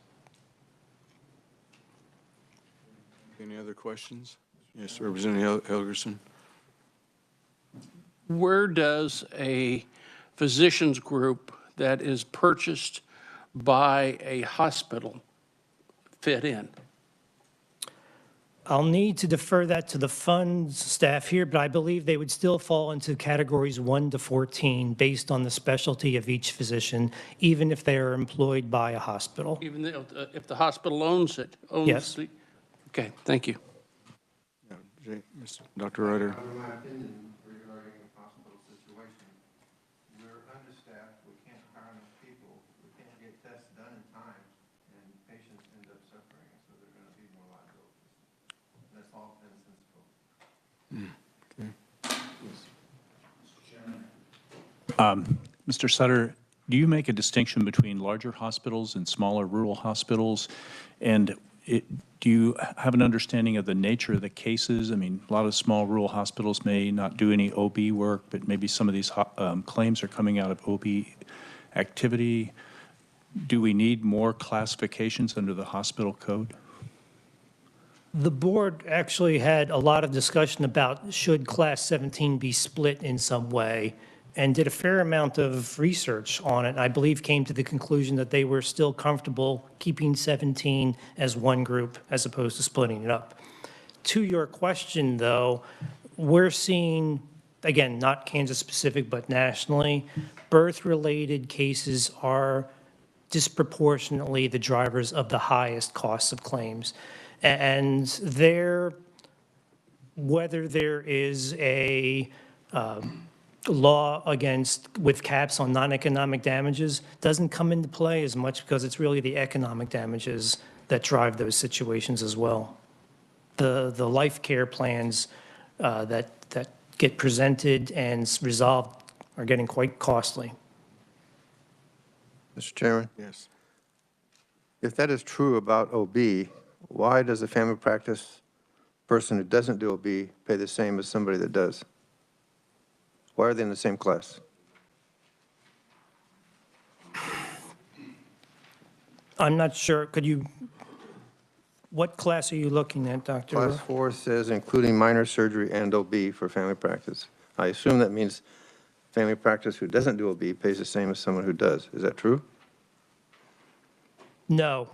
Any other questions? Yes, Representative Helgerson. Where does a physicians group that is purchased by a hospital fit in? I'll need to defer that to the fund staff here, but I believe they would still fall into categories 1 to 14 based on the specialty of each physician, even if they are employed by a hospital. Even if the hospital owns it? Yes. Okay, thank you. Dr. Ryder. My opinion regarding the hospital situation, we're understaffed, we can't hire enough people, we can't get tests done in time, and patients end up suffering, so there are going to be more liabilities. That's all nonsensical. Mr. Sutter, do you make a distinction between larger hospitals and smaller rural hospitals? And do you have an understanding of the nature of the cases? I mean, a lot of small rural hospitals may not do any OB work, but maybe some of these claims are coming out of OB activity. Do we need more classifications under the hospital code? The board actually had a lot of discussion about should Class 17 be split in some way, and did a fair amount of research on it. I believe came to the conclusion that they were still comfortable keeping 17 as one group as opposed to splitting it up. To your question, though, we're seeing, again, not Kansas specific, but nationally, birth-related cases are disproportionately the drivers of the highest costs of claims. And whether there is a law with caps on non-economic damages doesn't come into play as much because it's really the economic damages that drive those situations as well. The life care plans that get presented and resolved are getting quite costly. Mr. Chairman? Yes. If that is true about OB, why does a family practice person who doesn't do OB pay the same as somebody that does? Why are they in the same class? I'm not sure. What class are you looking at, Dr.? Class 4 says including minor surgery and OB for family practice. I assume that means family practice who doesn't do OB pays the same as someone who does. Is that true? No.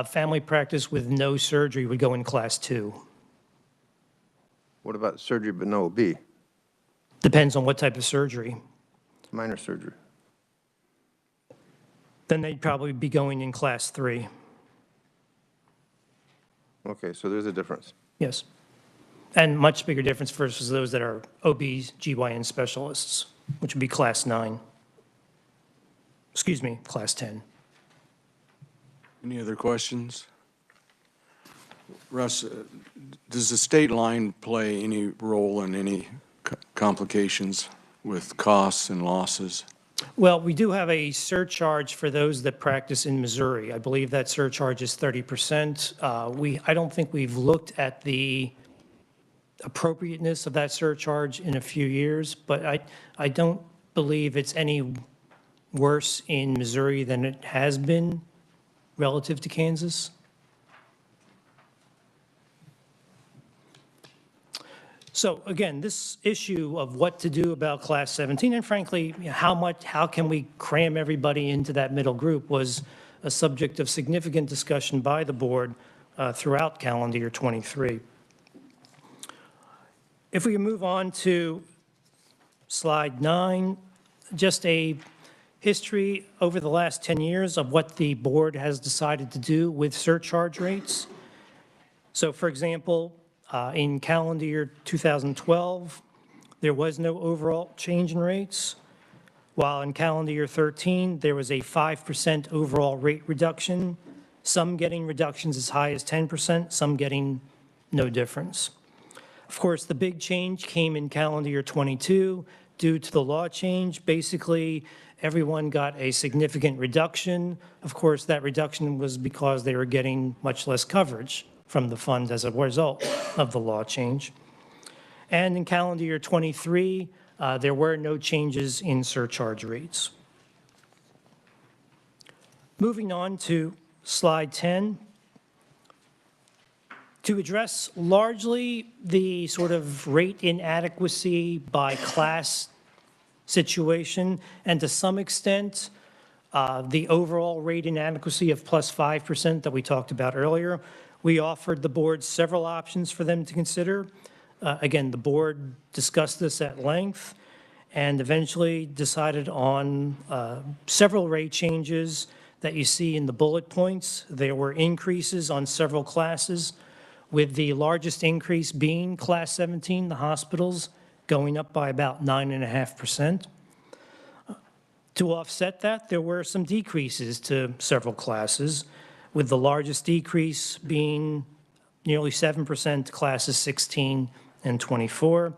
Family practice with no surgery would go in Class 2. What about surgery but no OB? Depends on what type of surgery. Minor surgery. Then they'd probably be going in Class 3. Okay, so there's a difference. Yes. And much bigger difference versus those that are OBs, GYN specialists, which would be Class 9. Excuse me, Class 10. Any other questions? Russ, does the state line play any role in any complications with costs and losses? Well, we do have a surcharge for those that practice in Missouri. I believe that surcharge is 30%. I don't think we've looked at the appropriateness of that surcharge in a few years, but I don't believe it's any worse in Missouri than it has been relative to Kansas. So again, this issue of what to do about Class 17, and frankly, how can we cram everybody into that middle group was a subject of significant discussion by the board throughout calendar year '23. If we can move on to slide 9, just a history over the last 10 years of what the board has decided to do with surcharge rates. So for example, in calendar year 2012, there was no overall change in rates, while in calendar year 13, there was a 5% overall rate reduction, some getting reductions as high as 10%, some getting no difference. Of course, the big change came in calendar year 22 due to the law change. Basically, everyone got a significant reduction. Of course, that reduction was because they were getting much less coverage from the fund as a result of the law change. And in calendar year 23, there were no changes in surcharge rates. Moving on to slide 10. To address largely the sort of rate inadequacy by class situation, and to some extent, the overall rate inadequacy of plus 5% that we talked about earlier, we offered the board several options for them to consider. Again, the board discussed this at length and eventually decided on several rate changes that you see in the bullet points. There were increases on several classes, with the largest increase being Class 17, the hospitals, going up by about 9.5%. To offset that, there were some decreases to several classes, with the largest decrease being nearly 7%, classes 16 and 24,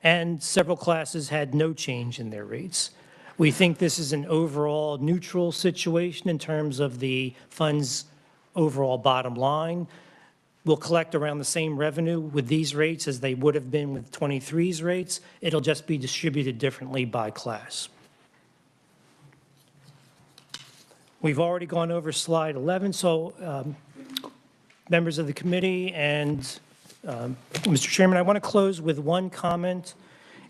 and several classes had no change in their rates. We think this is an overall neutral situation in terms of the fund's overall bottom line. We'll collect around the same revenue with these rates as they would have been with 23's rates. It'll just be distributed differently by class. We've already gone over slide 11, so members of the committee and Mr. Chairman, I want to close with one comment.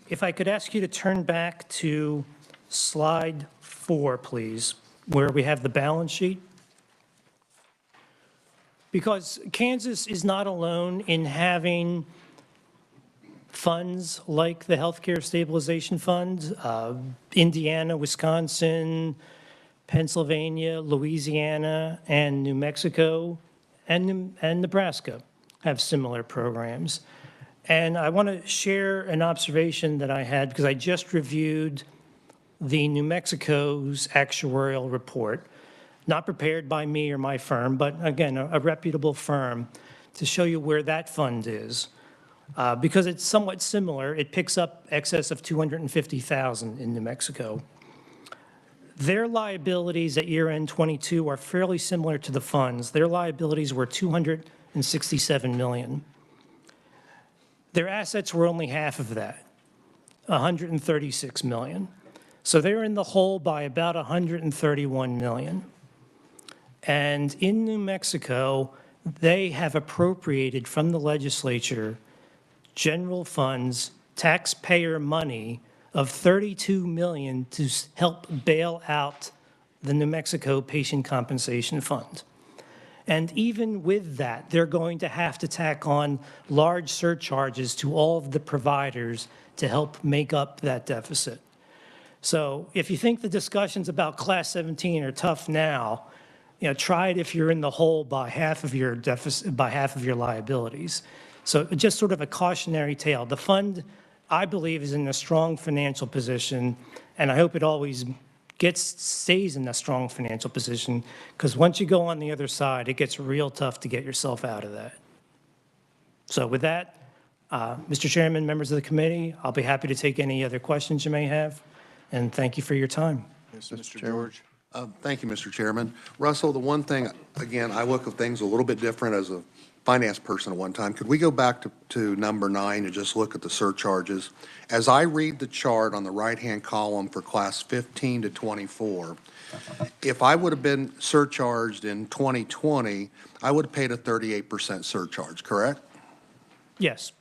If I could ask you to turn back to slide 4, please, where we have the balance sheet. Because Kansas is not alone in having funds like the Healthcare Stabilization Fund. Indiana, Wisconsin, Pennsylvania, Louisiana, and New Mexico, and Nebraska have similar programs. And I want to share an observation that I had because I just reviewed the New Mexico's actuarial report. Not prepared by me or my firm, but again, a reputable firm, to show you where that fund is. Because it's somewhat similar, it picks up excess of $250,000 in New Mexico. Their liabilities at year-end 22 are fairly similar to the funds. Their liabilities were $267 million. Their assets were only half of that, $136 million. So they're in the hole by about $131 million. And in New Mexico, they have appropriated from the legislature general funds, taxpayer money of $32 million to help bail out the New Mexico Patient Compensation Fund. And even with that, they're going to have to tack on large surcharges to all of the providers to help make up that deficit. So if you think the discussions about Class 17 are tough now, try it if you're in the hole by half of your deficit, by half of your liabilities. So just sort of a cautionary tale. The fund, I believe, is in a strong financial position, and I hope it always stays in a strong financial position, because once you go on the other side, it gets real tough to get yourself out of that. So with that, Mr. Chairman, members of the committee, I'll be happy to take any other questions you may have, and thank you for your time. Yes, Mr. George. Thank you, Mr. Chairman. Russell, the one thing, again, I look at things a little bit different as a finance person at one time. Could we go back to number 9 and just look at the surcharges? As I read the chart on the right-hand column for class 15 to 24, if I would have been surcharged in 2020, I would have paid a 38% surcharge, correct? Yes.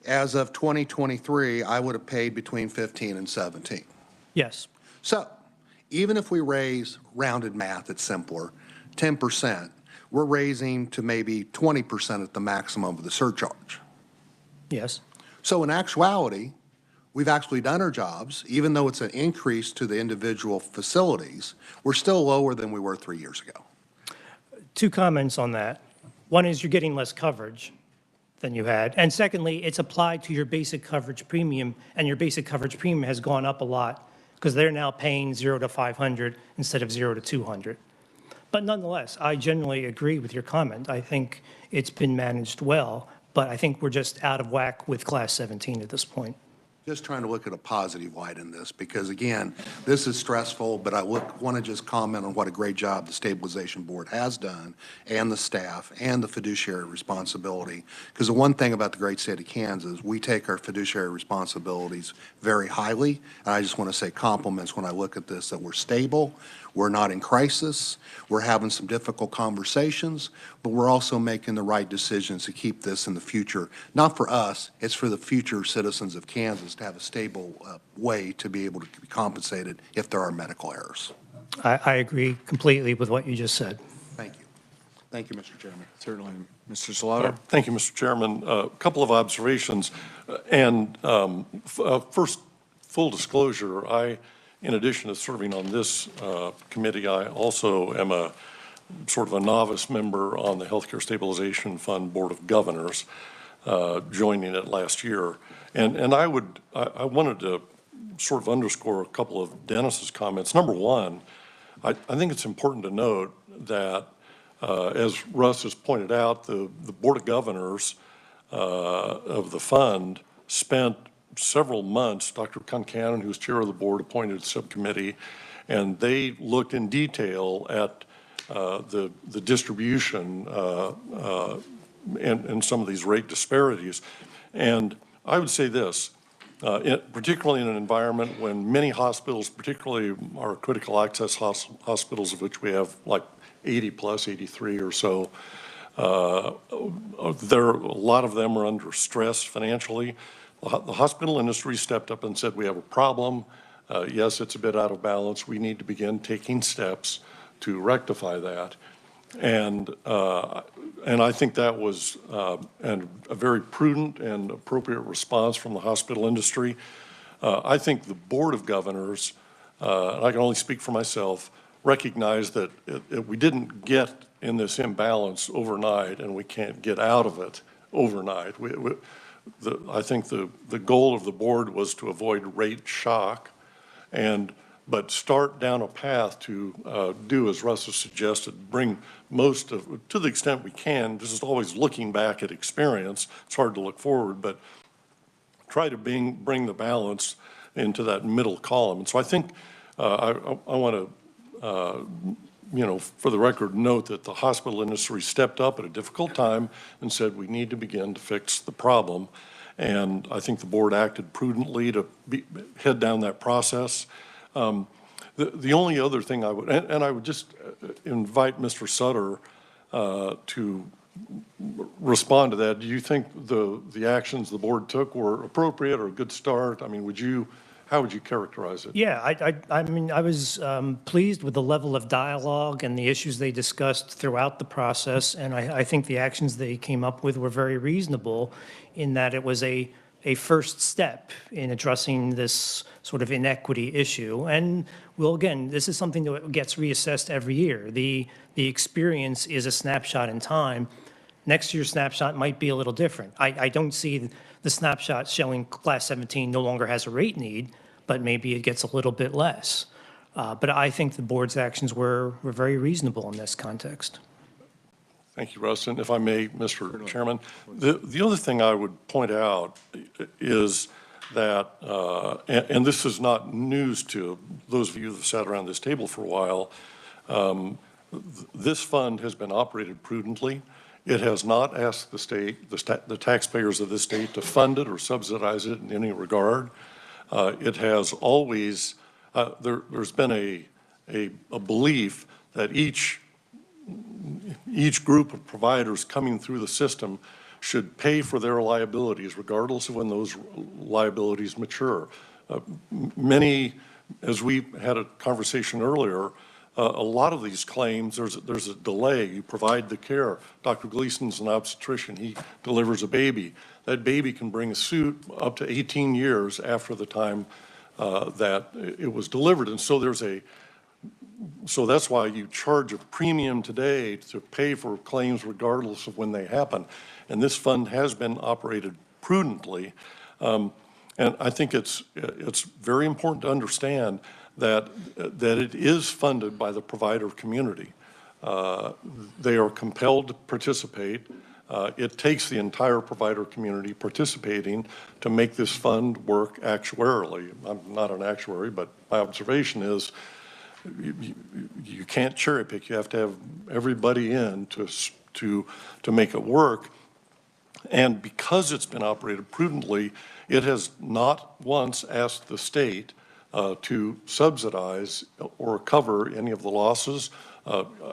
As of 2023, I would have paid between 15 and 17. Yes. So even if we raise rounded math, it's simpler, 10%, we're raising to maybe 20% at the maximum of the surcharge. Yes. So in actuality, we've actually done our jobs. Even though it's an increase to the individual facilities, we're still lower than we were 3 years ago. Two comments on that. One is you're getting less coverage than you had. And secondly, it's applied to your basic coverage premium, and your basic coverage premium has gone up a lot because they're now paying 0 to 500 instead of 0 to 200. But nonetheless, I generally agree with your comment. I think it's been managed well, but I think we're just out of whack with Class 17 at this point. Just trying to look at a positive light in this, because again, this is stressful, but I want to just comment on what a great job the Stabilization Board has done, and the staff, and the fiduciary responsibility. Because the one thing about the great state of Kansas, we take our fiduciary responsibilities very highly, and I just want to say compliments when I look at this, that we're stable, we're not in crisis, we're having some difficult conversations, but we're also making the right decisions to keep this in the future. Not for us, it's for the future citizens of Kansas to have a stable way to be able to be compensated if there are medical errors. I agree completely with what you just said. Thank you. Thank you, Mr. Chairman. Certainly. Mr. Slaughter? Thank you, Mr. Chairman. A couple of observations. First, full disclosure, in addition to serving on this committee, I also am a sort of a novice member on the Healthcare Stabilization Fund Board of Governors, joining it last year. And I wanted to sort of underscore a couple of Dennis's comments. Number one, I think it's important to note that, as Russ has pointed out, the Board of Governors of the fund spent several months. Dr. Concannon, who's chair of the board, appointed a subcommittee, and they looked in detail at the distribution and some of these rate disparities. And I would say this, particularly in an environment when many hospitals, particularly our critical access hospitals, of which we have like 80 plus, 83 or so, a lot of them are under stress financially. The hospital industry stepped up and said, we have a problem. Yes, it's a bit out of balance. We need to begin taking steps to rectify that. And I think that was a very prudent and appropriate response from the hospital industry. I think the Board of Governors, and I can only speak for myself, recognized that we didn't get in this imbalance overnight, and we can't get out of it overnight. I think the goal of the board was to avoid rate shock, but start down a path to do, as Russ has suggested, bring most of, to the extent we can, this is always looking back at experience, it's hard to look forward, but try to bring the balance into that middle column. And so I think I want to, for the record, note that the hospital industry stepped up at a difficult time and said we need to begin to fix the problem. And I think the board acted prudently to head down that process. The only other thing I would, and I would just invite Mr. Sutter to respond to that. Do you think the actions the board took were appropriate or a good start? I mean, how would you characterize it? Yeah, I mean, I was pleased with the level of dialogue and the issues they discussed throughout the process, and I think the actions they came up with were very reasonable in that it was a first step in addressing this sort of inequity issue. And, well, again, this is something that gets reassessed every year. The experience is a snapshot in time. Next year's snapshot might be a little different. I don't see the snapshot showing Class 17 no longer has a rate need, but maybe it gets a little bit less. But I think the board's actions were very reasonable in this context. Thank you, Russ. And if I may, Mr. Chairman, the other thing I would point out is that, and this is not news to those of you that have sat around this table for a while, this fund has been operated prudently. It has not asked the state, the taxpayers of this state, to fund it or subsidize it in any regard. It has always, there's been a belief that each group of providers coming through the system should pay for their liabilities regardless of when those liabilities mature. Many, as we had a conversation earlier, a lot of these claims, there's a delay. You provide the care. Dr. Gleason's an obstetrician. He delivers a baby. That baby can bring a suit up to 18 years after the time that it was delivered. And so so that's why you charge a premium today to pay for claims regardless of when they happen. And this fund has been operated prudently. And I think it's very important to understand that it is funded by the provider community. They are compelled to participate. It takes the entire provider community participating to make this fund work actuarially. I'm not an actuary, but my observation is you can't cherry pick. You have to have everybody in to make it work. And because it's been operated prudently, it has not once asked the state to subsidize or cover any of the losses,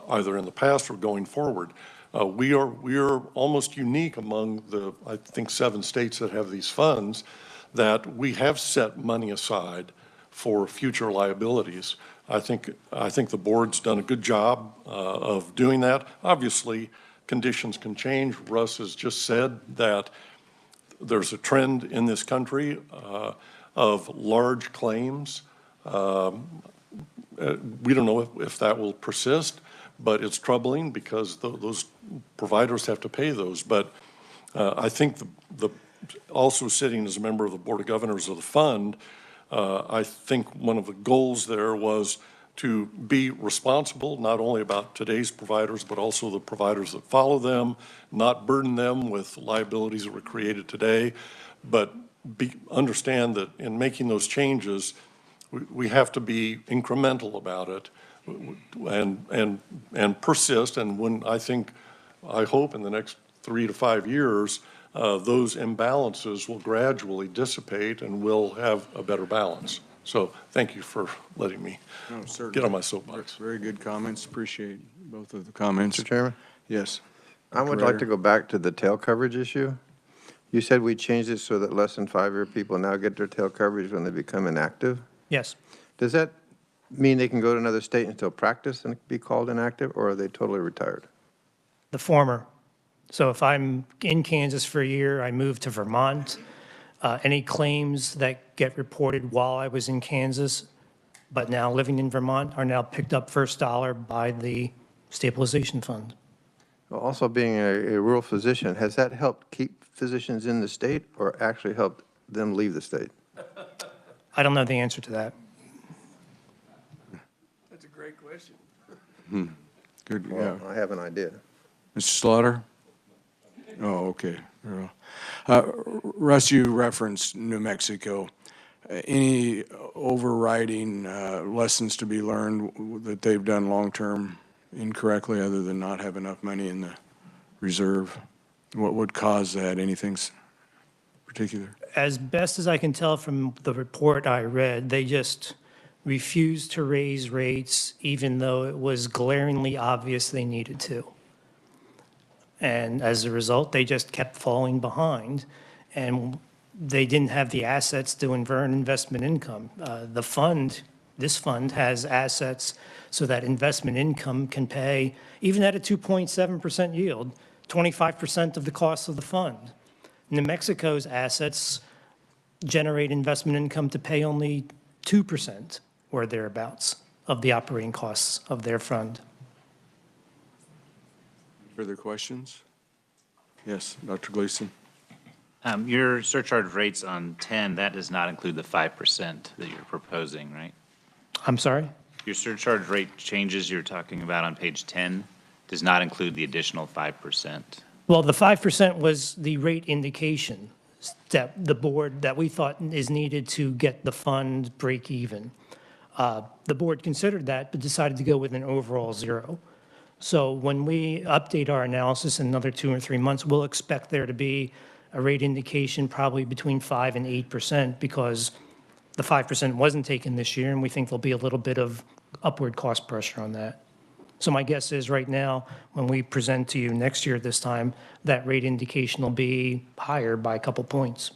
either in the past or going forward. We are almost unique among the, I think, 7 states that have these funds, that we have set money aside for future liabilities. I think the board's done a good job of doing that. Obviously, conditions can change. Russ has just said that there's a trend in this country of large claims. We don't know if that will persist, but it's troubling because those providers have to pay those. But I think also sitting as a member of the Board of Governors of the fund, I think one of the goals there was to be responsible, not only about today's providers, but also the providers that follow them, not burden them with liabilities that were created today, but understand that in making those changes, we have to be incremental about it and persist. And when I hope in the next 3 to 5 years, those imbalances will gradually dissipate and we'll have a better balance. So thank you for letting me get on my soapbox. Very good comments. Appreciate both of the comments. Mr. Chairman? Yes. I would like to go back to the tail coverage issue. You said we changed it so that less than 5-year people now get their tail coverage when they become inactive. Yes. Does that mean they can go to another state and still practice and be called inactive, or are they totally retired? The former. So if I'm in Kansas for a year, I move to Vermont, any claims that get reported while I was in Kansas, but now living in Vermont, are now picked up first dollar by the stabilization fund. Well, also being a rural physician, has that helped keep physicians in the state or actually helped them leave the state? I don't know the answer to that. That's a great question. Good, Well, yeah. I have an idea. Mr. Slaughter? Oh, okay. Russ, you referenced New Mexico. Any overriding lessons to be learned that they've done long-term incorrectly other than not have enough money in the reserve? What would cause that? Anything particular? As best as I can tell from the report I read, they just refused to raise rates even though it was glaringly obvious they needed to. And as a result, they just kept falling behind, and they didn't have the assets to earn investment income. This fund has assets so that investment income can pay, even at a 2.7% yield, 25% of the cost of the fund. New Mexico's assets generate investment income to pay only 2% or thereabouts of the operating costs of their fund. Further questions? Yes, Dr. Gleason. Your surcharge rates on 10, that does not include the 5% that you're proposing, right? I'm sorry? Your surcharge rate changes you're talking about on page 10 does not include the additional 5%. Well, the 5% was the rate indication that the board, that we thought is needed to get the fund break even. The board considered that, but decided to go with an overall 0. So when we update our analysis in another 2 or 3 months, we'll expect there to be a rate indication probably between 5 and 8% because the 5% wasn't taken this year, and we think there'll be a little bit of upward cost pressure on that. So my guess is right now, when we present to you next year at this time, that rate indication will be higher by a couple points.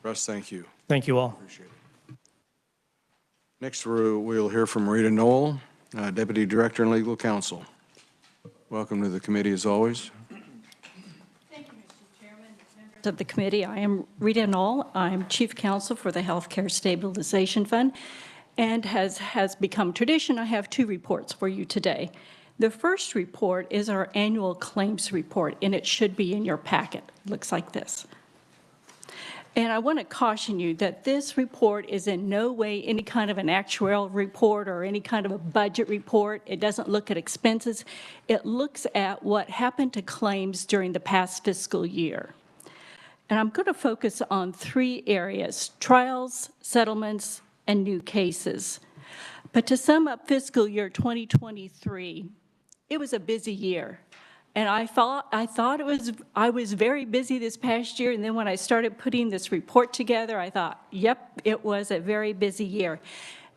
Russ, thank you. Thank you all. Appreciate it. Next, we'll hear from Rita Knoll, Deputy Director and Legal Counsel. Welcome to the committee as always. Thank you, Mr. Chairman. Members of the committee, I am Rita Knoll. I'm Chief Counsel for the Healthcare Stabilization Fund, and has become tradition, I have two reports for you today. The first report is our annual claims report, and it should be in your packet. It looks like this. And I want to caution you that this report is in no way any kind of an actuarial report or any kind of a budget report. It doesn't look at expenses. It looks at what happened to claims during the past fiscal year. And I'm going to focus on three areas: trials, settlements, and new cases. But to sum up fiscal year 2023, it was a busy year. And I was very busy this past year, and then when I started putting this report together, I thought, yep, it was a very busy year.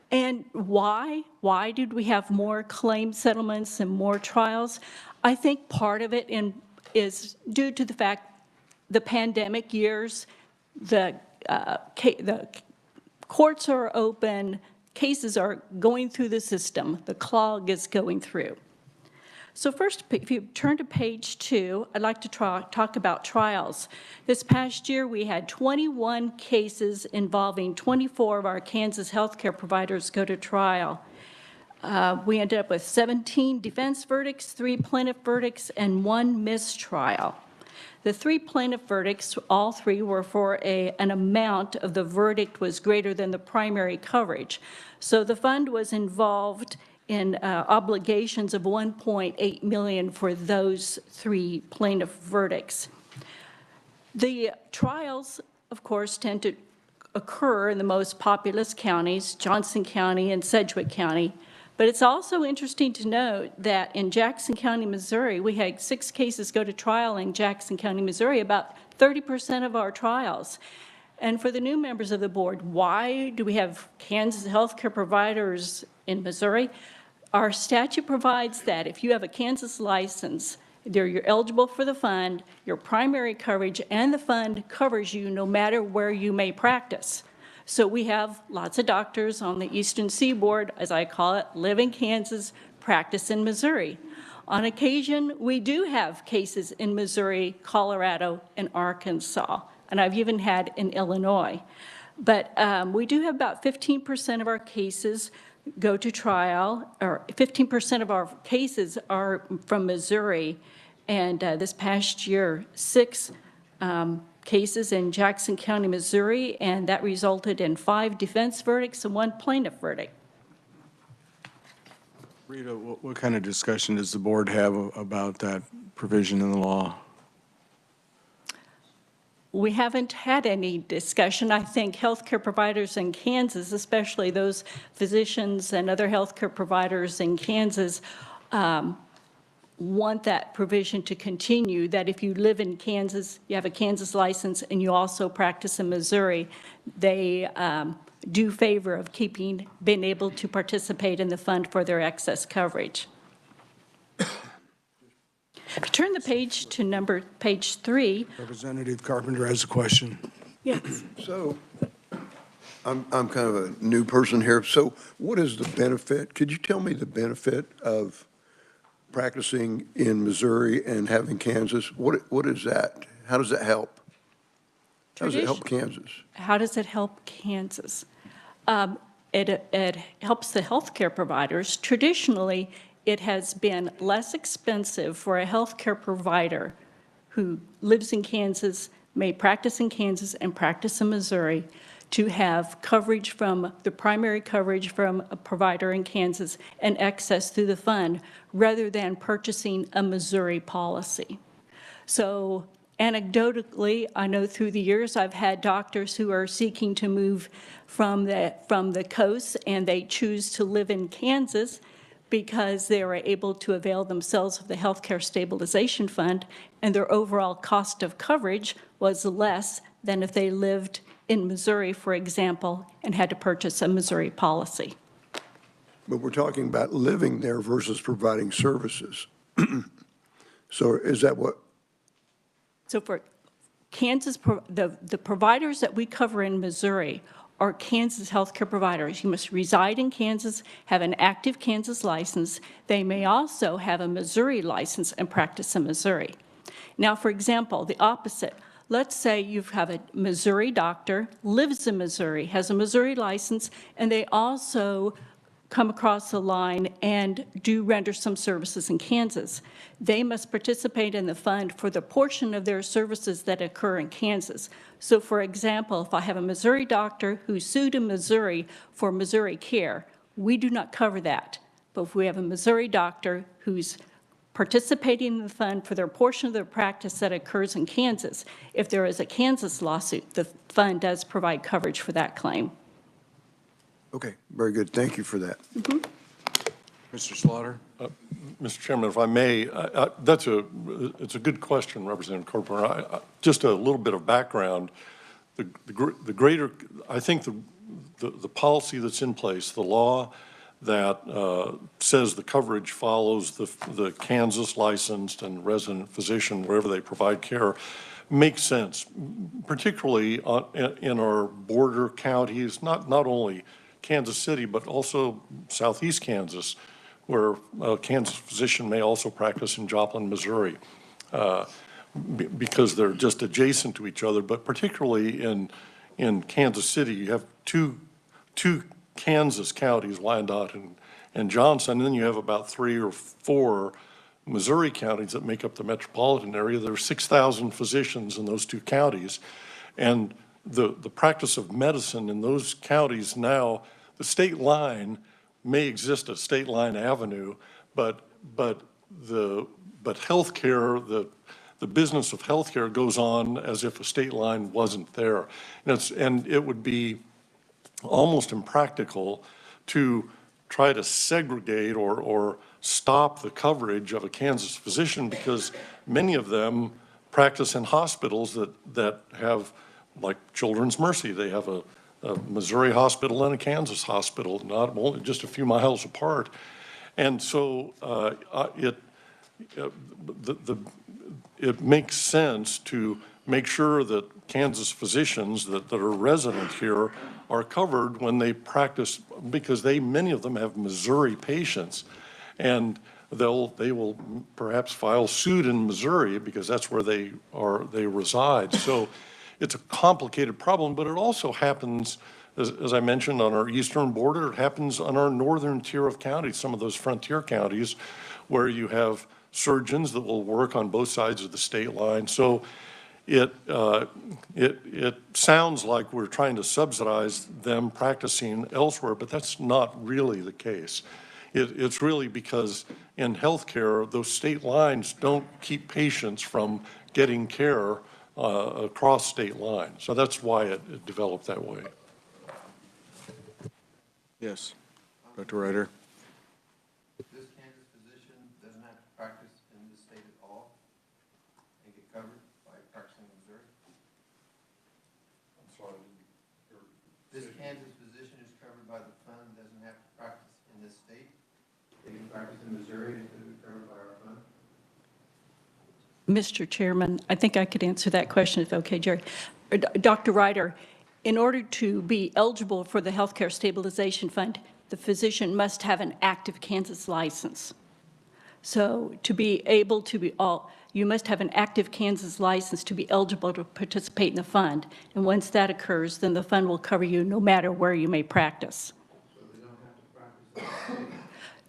And why? Why did we have more claim settlements and more trials? I think part of it is due to the fact the pandemic years, the courts are open, cases are going through the system, the clog is going through. So first, if you turn to page 2, I'd like to talk about trials. This past year, we had 21 cases involving 24 of our Kansas healthcare providers go to trial. We ended up with 17 defense verdicts, 3 plaintiff verdicts, and 1 mistrial. The 3 plaintiff verdicts, all 3 were for an amount of the verdict was greater than the primary coverage. So the fund was involved in obligations of $1.8 million for those 3 plaintiff verdicts. The trials, of course, tend to occur in the most populous counties, Johnson County and Sedgwick County. But it's also interesting to note that in Jackson County, Missouri, we had 6 cases go to trial in Jackson County, Missouri, about 30% of our trials. And for the new members of the board, why do we have Kansas healthcare providers in Missouri? Our statute provides that if you have a Kansas license, you're eligible for the fund, your primary coverage, and the fund covers you no matter where you may practice. So we have lots of doctors on the Eastern Seaboard, as I call it, live in Kansas, practice in Missouri. On occasion, we do have cases in Missouri, Colorado, and Arkansas, and I've even had in Illinois. But we do have about 15% of our cases go to trial, or 15% of our cases are from Missouri. And this past year, 6 cases in Jackson County, Missouri, and that resulted in 5 defense verdicts and 1 plaintiff verdict. Rita, what kind of discussion does the board have about that provision in the law? We haven't had any discussion. I think healthcare providers in Kansas, especially those physicians and other healthcare providers in Kansas, want that provision to continue, that if you live in Kansas, you have a Kansas license, and you also practice in Missouri, they do favor of being able to participate in the fund for their excess coverage. If you turn the page to page 3. Representative Carpenter has a question. Yes. So I'm kind of a new person here. So what is the benefit? Could you tell me the benefit of practicing in Missouri and having Kansas? What is that? How does that help? How does it help Kansas? How does it help Kansas? It helps the healthcare providers. Traditionally, it has been less expensive for a healthcare provider who lives in Kansas, may practice in Kansas and practice in Missouri, to have coverage from the primary coverage from a provider in Kansas and excess through the fund, rather than purchasing a Missouri policy. So anecdotally, I know through the years I've had doctors who are seeking to move from the coast, and they choose to live in Kansas because they were able to avail themselves of the Healthcare Stabilization Fund, and their overall cost of coverage was less than if they lived in Missouri, for example, and had to purchase a Missouri policy. But we're talking about living there versus providing services. So is that what? So for Kansas, the providers that we cover in Missouri are Kansas healthcare providers. You must reside in Kansas, have an active Kansas license. They may also have a Missouri license and practice in Missouri. Now, for example, the opposite. Let's say you have a Missouri doctor, lives in Missouri, has a Missouri license, and they also come across the line and do render some services in Kansas. They must participate in the fund for the portion of their services that occur in Kansas. So for example, if I have a Missouri doctor who sued in Missouri for Missouri care, we do not cover that. But if we have a Missouri doctor who's participating in the fund for their portion of their practice that occurs in Kansas, if there is a Kansas lawsuit, the fund does provide coverage for that claim. Okay, very good. Thank you for that. Mr. Slaughter? Mr. Chairman, if I may, it's a good question, Representative Carpenter. Just a little bit of background. The greater, I think the policy that's in place, the law that says the coverage follows the Kansas licensed and resident physician wherever they provide care, makes sense, particularly in our border counties, not only Kansas City, but also southeast Kansas, where a Kansas physician may also practice in Joplin, Missouri, because they're just adjacent to each other. But particularly in Kansas City, you have two Kansas counties, Wyandotte and Johnson, and then you have about 3 or 4 Missouri counties that make up the metropolitan area. There are 6,000 physicians in those 2 counties, and the practice of medicine in those counties now, the state line may exist at State Line Avenue, but healthcare, the business of healthcare goes on as if a state line wasn't there, and it would be almost impractical to try to segregate or stop the coverage of a Kansas physician, because many of them practice in hospitals that have, like Children's Mercy, they have a Missouri hospital and a Kansas hospital, not only just a few miles apart. And so it makes sense to make sure that Kansas physicians that are resident here are covered when they practice, because many of them have Missouri patients, and they will perhaps file suit in Missouri because that's where they reside. So it's a complicated problem, but it also happens, as I mentioned, on our eastern border. It happens on our northern tier of counties, some of those frontier counties where you have surgeons that will work on both sides of the state line. So it sounds like we're trying to subsidize them practicing elsewhere, but that's not really the case. It's really because in healthcare, those state lines don't keep patients from getting care across state lines. So that's why it developed that way. Yes, Dr. Ryder. This Kansas physician doesn't have to practice in this state at all and get covered by practicing in Missouri? I'm sorry. This Kansas physician is covered by the fund, doesn't have to practice in this state? They can practice in Missouri and it could be covered by our fund? Mr. Chairman, I think I could answer that question if okay, Jerry. Dr. Ryder, in order to be eligible for the Healthcare Stabilization Fund, the physician must have an active Kansas license. So to be able to be you must have an active Kansas license to be eligible to participate in the fund. And once that occurs, then the fund will cover you no matter where you may practice. So they don't have to practice in the state?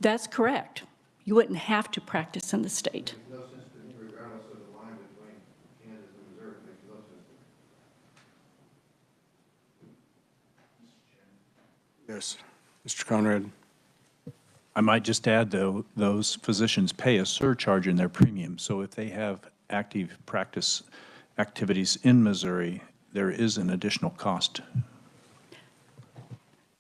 That's correct. You wouldn't have to practice in the state. There's no sense to me, regardless of the line between Kansas and Missouri, it makes no sense to me. Yes, Mr. Conrad. I might just add, though, those physicians pay a surcharge in their premium. So if they have active practice activities in Missouri, there is an additional cost.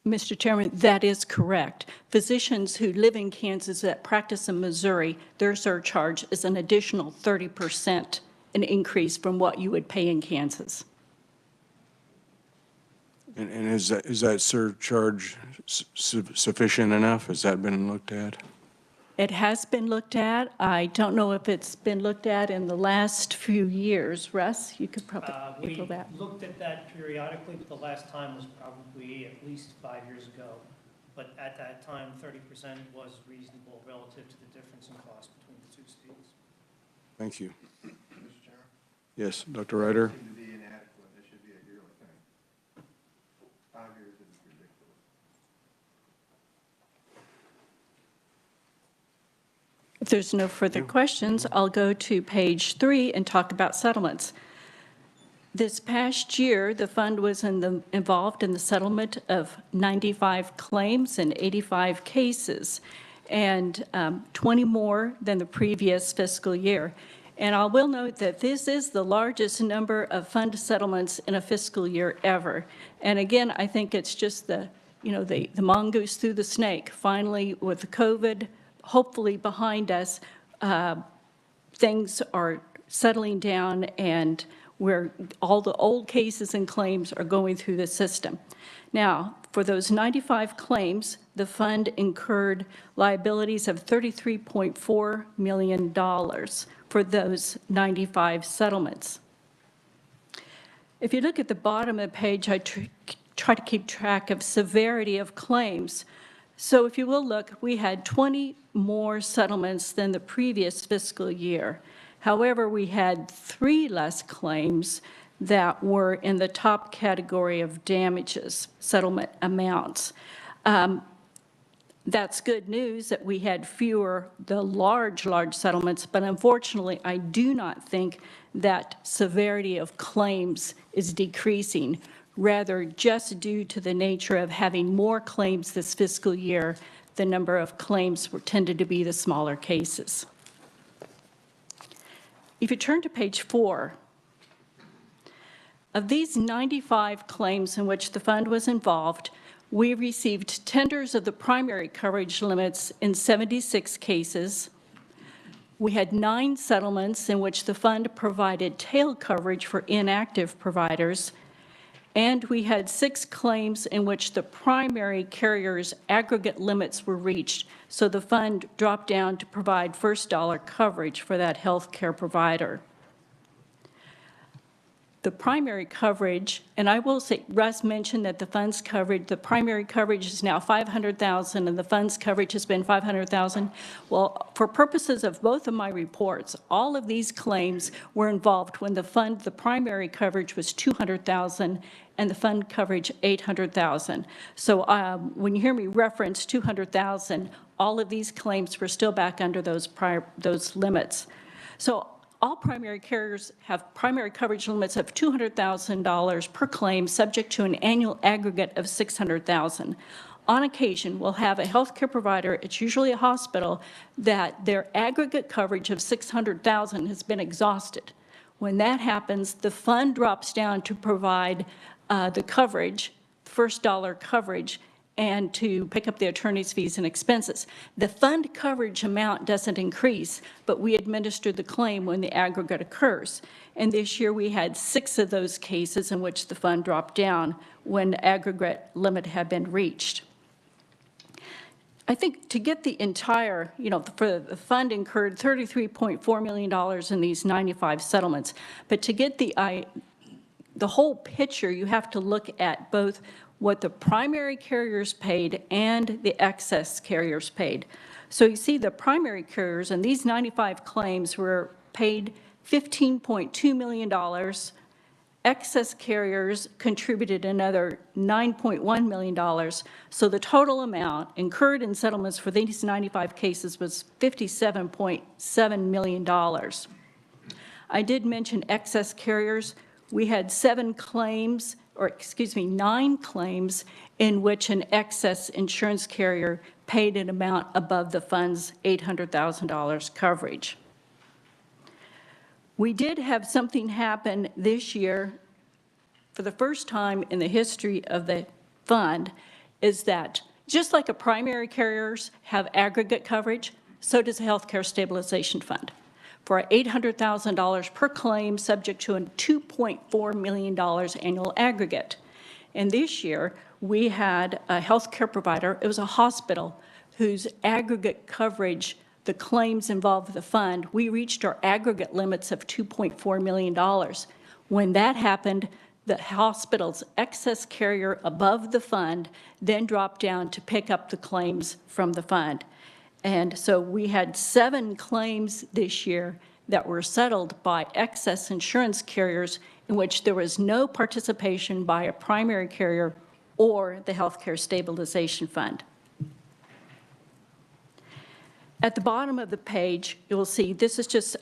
Mr. Chairman, that is correct. Physicians who live in Kansas that practice in Missouri, their surcharge is an additional 30%, an increase from what you would pay in Kansas. And is that surcharge sufficient enough? Has that been looked at? It has been looked at. I don't know if it's been looked at in the last few years. Russ, you could probably handle that. We looked at that periodically, but the last time was probably at least 5 years ago. But at that time, 30% was reasonable relative to the difference in cost between the two speeds. Thank you. Mr. Chairman? Yes, Dr. Ryder? Seem to be inadequate. It should be a yearly thing. 5 years is ridiculous. If there's no further questions, I'll go to page 3 and talk about settlements. This past year, the fund was involved in the settlement of 95 claims and 85 cases, and 20 more than the previous fiscal year. And I will note that this is the largest number of fund settlements in a fiscal year ever. And again, I think it's just the mongoose through the snake. Finally, with the COVID hopefully behind us, things are settling down, and where all the old cases and claims are going through the system. Now, for those 95 claims, the fund incurred liabilities of $33.4 million for those 95 settlements. If you look at the bottom of the page, I try to keep track of severity of claims. So if you will look, we had 20 more settlements than the previous fiscal year. However, we had 3 less claims that were in the top category of damages, settlement amounts. That's good news that we had fewer, the large settlements, but unfortunately, I do not think that severity of claims is decreasing, rather just due to the nature of having more claims this fiscal year. The number of claims tended to be the smaller cases. If you turn to page 4, of these 95 claims in which the fund was involved, we received tenders of the primary coverage limits in 76 cases. We had 9 settlements in which the fund provided tail coverage for inactive providers, and we had 6 claims in which the primary carrier's aggregate limits were reached, so the fund dropped down to provide first dollar coverage for that health care provider. The primary coverage, and I will say, Russ mentioned that the fund's coverage, the primary coverage is now $500,000 and the fund's coverage has been $500,000. Well, for purposes of both of my reports, all of these claims were involved when the primary coverage was $200,000 and the fund coverage $800,000. So when you hear me reference $200,000, all of these claims were still back under those limits. So all primary carriers have primary coverage limits of $200,000 per claim, subject to an annual aggregate of $600,000. On occasion, we'll have a healthcare provider, it's usually a hospital, that their aggregate coverage of $600,000 has been exhausted. When that happens, the fund drops down to provide the coverage, first dollar coverage, and to pick up the attorney's fees and expenses. The fund coverage amount doesn't increase, but we administer the claim when the aggregate occurs. And this year we had 6 of those cases in which the fund dropped down when the aggregate limit had been reached. I think to get the entire, for the fund incurred $33.4 million in these 95 settlements, but to get the whole picture, you have to look at both what the primary carriers paid and the excess carriers paid. So you see the primary carriers, and these 95 claims were paid $15.2 million. Excess carriers contributed another $9.1 million. So the total amount incurred in settlements for these 95 cases was $57.7 million. I did mention excess carriers. We had 9 claims in which an excess insurance carrier paid an amount above the fund's $800,000 coverage. We did have something happen this year for the first time in the history of the fund, is that just like a primary carriers have aggregate coverage, so does a healthcare stabilization fund for $800,000 per claim, subject to a $2.4 million annual aggregate. And this year, we had a healthcare provider, it was a hospital, whose aggregate coverage the claims involved with the fund, we reached our aggregate limits of $2.4 million. When that happened, the hospital's excess carrier above the fund then dropped down to pick up the claims from the fund. And so we had 7 claims this year that were settled by excess insurance carriers in which there was no participation by a primary carrier or the Healthcare Stabilization Fund. At the bottom of the page, you'll see this is just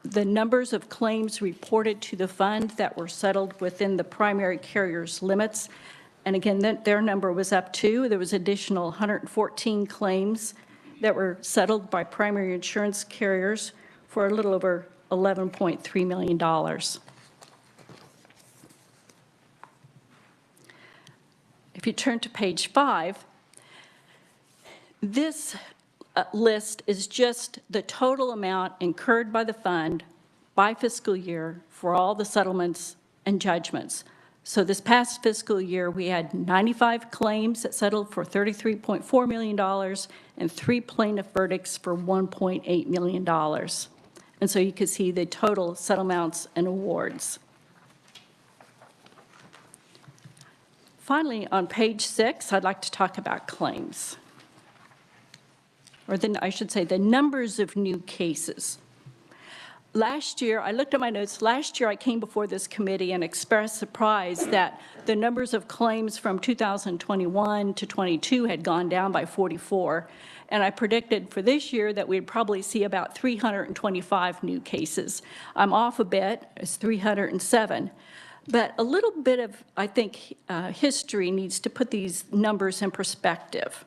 the numbers of claims reported to the fund that were settled within the primary carrier's limits. And again, their number was up too. There was additional 114 claims that were settled by primary insurance carriers for a little over $11.3 million. If you turn to page 5, this list is just the total amount incurred by the fund by fiscal year for all the settlements and judgments. So this past fiscal year, we had 95 claims that settled for $33.4 million and 3 plaintiff verdicts for $1.8 million. And so you can see the total settlements and awards. Finally, on page 6, I'd like to talk about claims. Or then I should say the numbers of new cases. Last year, I looked at my notes, last year I came before this committee and expressed surprise that the numbers of claims from 2021 to 22 had gone down by 44. And I predicted for this year that we'd probably see about 325 new cases. I'm off a bit, it's 307. But a little bit of, I think, history needs to put these numbers in perspective.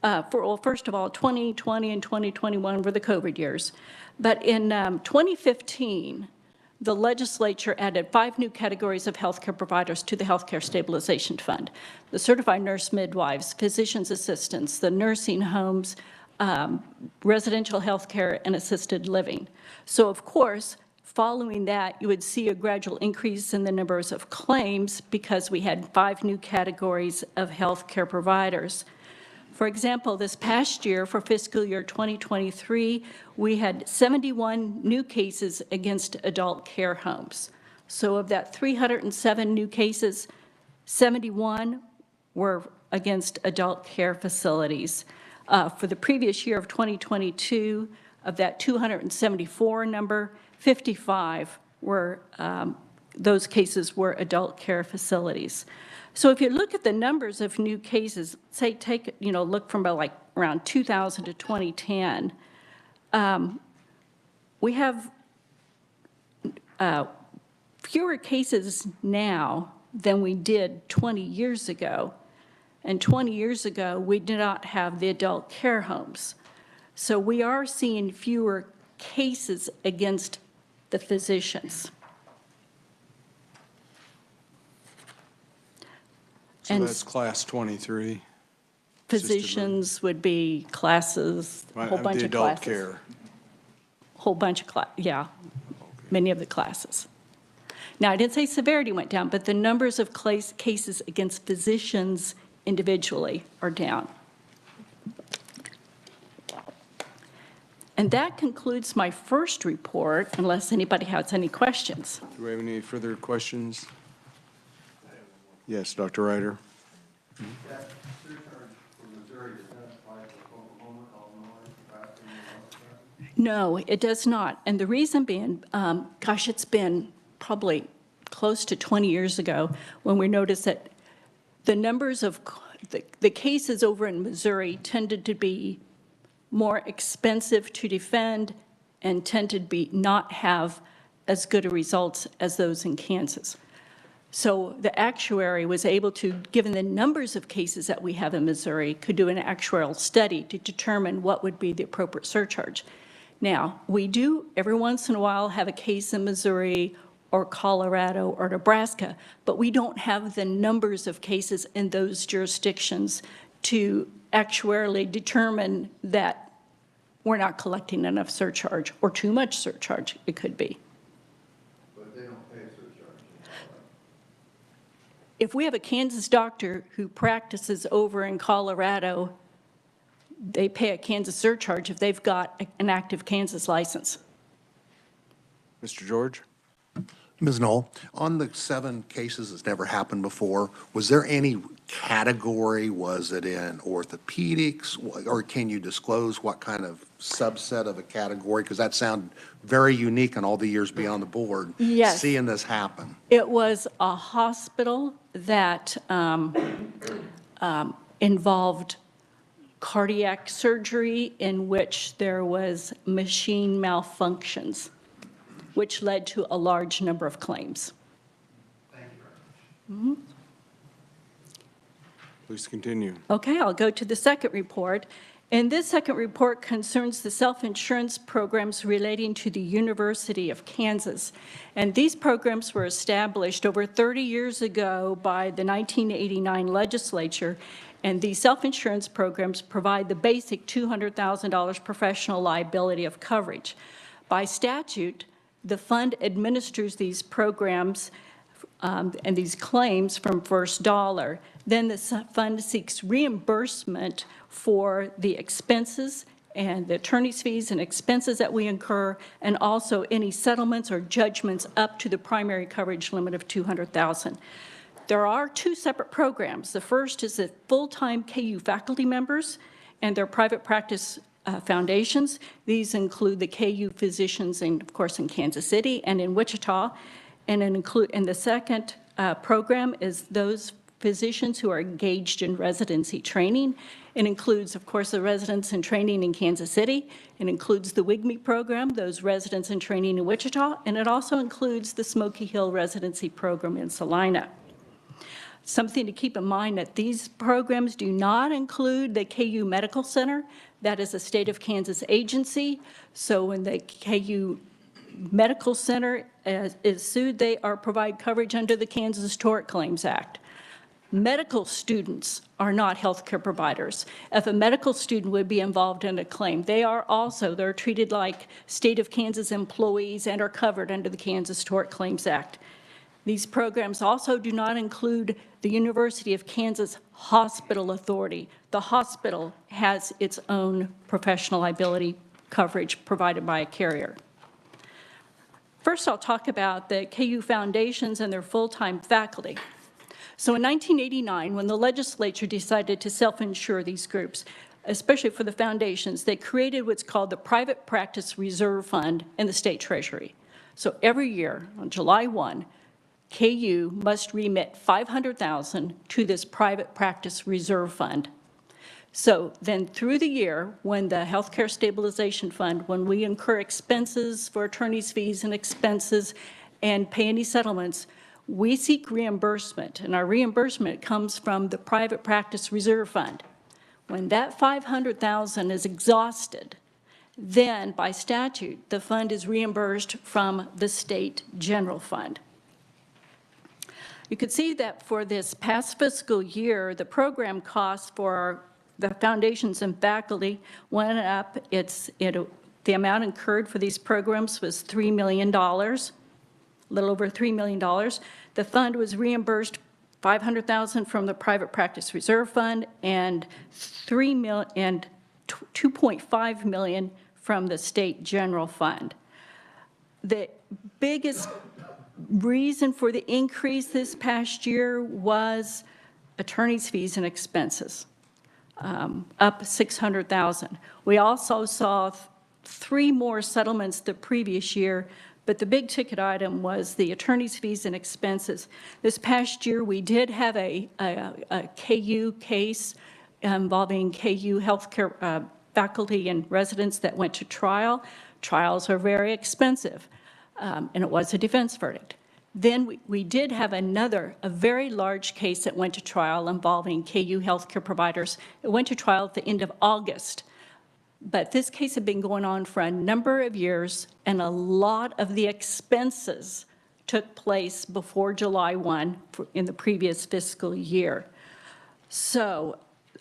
Well, first of all, 2020 and 2021 were the COVID years. But in 2015, the legislature added 5 new categories of healthcare providers to the Healthcare Stabilization Fund: the certified nurse midwives, physician's assistants, the nursing homes, residential healthcare, and assisted living. So, of course, following that, you would see a gradual increase in the numbers of claims because we had 5 new categories of healthcare providers. For example, this past year, for fiscal year 2023, we had 71 new cases against adult care homes. So of that 307 new cases, 71 were against adult care facilities. For the previous year of 2022, of that 274 number, 55 were, those cases were adult care facilities. So if you look at the numbers of new cases, say look from like around 2000 to 2010, we have fewer cases now than we did 20 years ago. And 20 years ago, we did not have the adult care homes. So we are seeing fewer cases against the physicians. So that's class 23. Physicians would be classes, a whole bunch of classes. The adult care. Whole bunch of yeah, many of the classes. Now, I didn't say severity went down, but the numbers of cases against physicians individually are down. And that concludes my first report, unless anybody has any questions. Do we have any further questions? Yes, Dr. Ryder. That surcharge for Missouri, does that apply to Oklahoma, Illinois, Nebraska, and Alaska? No, it does not. And the reason being, gosh, it's been probably close to 20 years ago when we noticed that the numbers of the cases over in Missouri tended to be more expensive to defend and tended to not have as good a results as those in Kansas. So the actuary was able to, given the numbers of cases that we have in Missouri, could do an actuarial study to determine what would be the appropriate surcharge. Now, we do every once in a while have a case in Missouri or Colorado or Nebraska, but we don't have the numbers of cases in those jurisdictions to actuarially determine that we're not collecting enough surcharge or too much surcharge, it could be. But they don't pay surcharge. If we have a Kansas doctor who practices over in Colorado, they pay a Kansas surcharge if they've got an active Kansas license. Mr. George? Ms. Knoll, on the 7 cases that's never happened before, was there any category? Was it in orthopedics? Or can you disclose what kind of subset of a category? Because that sounded very unique in all the years beyond the board. Yes. Seeing this happen. It was a hospital that involved cardiac surgery in which there was machine malfunctions, which led to a large number of claims. Thank you very much. Please continue. Okay, I'll go to the second report. And this second report concerns the self-insurance programs relating to the University of Kansas. And these programs were established over 30 years ago by the 1989 legislature. And these self-insurance programs provide the basic $200,000 professional liability of coverage. By statute, the fund administers these programs and these claims from first dollar. Then the fund seeks reimbursement for the expenses and the attorney's fees and expenses that we incur, and also any settlements or judgments up to the primary coverage limit of $200,000. There are 2 separate programs. The first is the full-time KU faculty members and their private practice foundations. These include the KU physicians, of course, in Kansas City and in Wichita. And the second program is those physicians who are engaged in residency training. It includes, of course, the residents in training in Kansas City. It includes the WIGME program, those residents in training in Wichita. And it also includes the Smoky Hill residency program in Salina. Something to keep in mind that these programs do not include the KU Medical Center. That is a state of Kansas agency. So when the KU Medical Center is sued, they provide coverage under the Kansas Tort Claims Act. Medical students are not healthcare providers. If a medical student would be involved in a claim, they're treated like state of Kansas employees and are covered under the Kansas Tort Claims Act. These programs also do not include the University of Kansas Hospital Authority. The hospital has its own professional liability coverage provided by a carrier. First, I'll talk about the KU foundations and their full-time faculty. So in 1989, when the legislature decided to self-insure these groups, especially for the foundations, they created what's called the Private Practice Reserve Fund in the state treasury. So every year on July 1, KU must remit $500,000 to this Private Practice Reserve Fund. So then through the year, when the Healthcare Stabilization Fund, when we incur expenses for attorney's fees and expenses and pay any settlements, we seek reimbursement, and our reimbursement comes from the Private Practice Reserve Fund. When that $500,000 is exhausted, then by statute, the fund is reimbursed from the state general fund. You can see that for this past fiscal year, the program costs for the foundations and faculty went up. The amount incurred for these programs was $3 million, a little over $3 million. The fund was reimbursed $500,000 from the Private Practice Reserve Fund and $2.5 million from the state general fund. The biggest reason for the increase this past year was attorney's fees and expenses, up $600,000. We also saw 3 more settlements the previous year, but the big ticket item was the attorney's fees and expenses. This past year, we did have a KU case involving KU healthcare faculty and residents that went to trial. Trials are very expensive, and it was a defense verdict. Then we did have a very large case that went to trial involving KU healthcare providers. It went to trial at the end of August. But this case had been going on for a number of years, and a lot of the expenses took place before July 1 in the previous fiscal year. So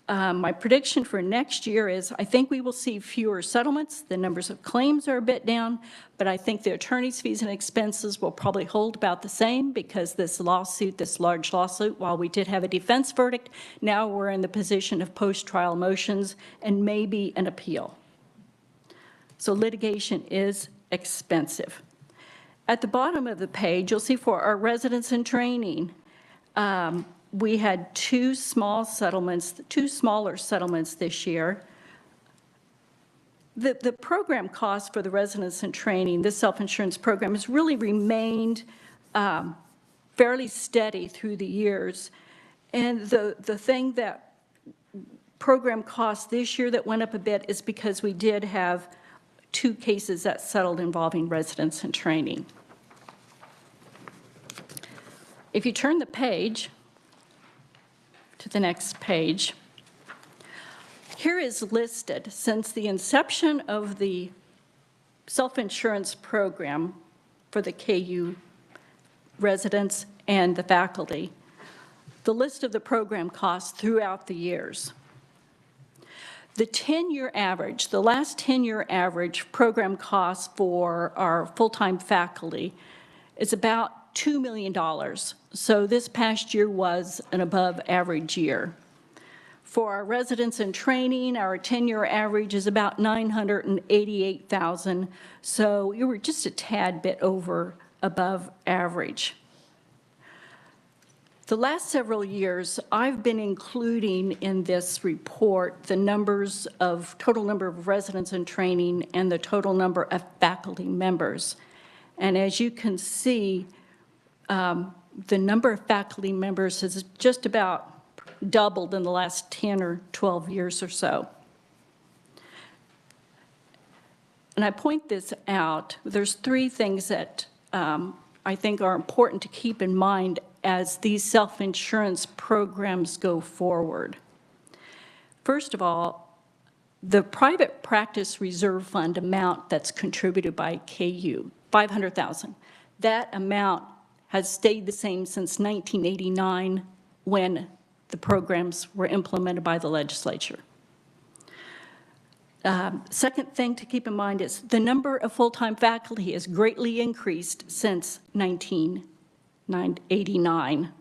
My prediction for next year is I think we will see fewer settlements. The numbers of claims are a bit down, but I think the attorney's fees and expenses will probably hold about the same because this lawsuit, this large lawsuit, while we did have a defense verdict, now we're in the position of post-trial motions and maybe an appeal. So litigation is expensive. At the bottom of the page, you'll see for our residents in training, we had two smaller settlements this year. The program cost for the residents in training, this self-insurance program, has really remained fairly steady through the years. And the thing that program cost this year that went up a bit is because we did have 2 cases that settled involving residents in training. If you turn the page to the next page, here is listed since the inception of the self-insurance program for the KU residents and the faculty, the list of the program costs throughout the years. The 10-year average, the last 10-year average program cost for our full-time faculty is about $2 million. So this past year was an above average year. For our residents in training, our 10-year average is about $988,000. So we were just a tad bit above average. The last several years, I've been including in this report the total number of residents in training and the total number of faculty members. And as you can see, the number of faculty members has just about doubled in the last 10 or 12 years or so. And I point this out. There's 3 things that I think are important to keep in mind as these self-insurance programs go forward. First of all, the private practice reserve fund amount that's contributed by KU, $500,000, that amount has stayed the same since 1989 when the programs were implemented by the legislature. Second thing to keep in mind is the number of full-time faculty has greatly increased since 1989.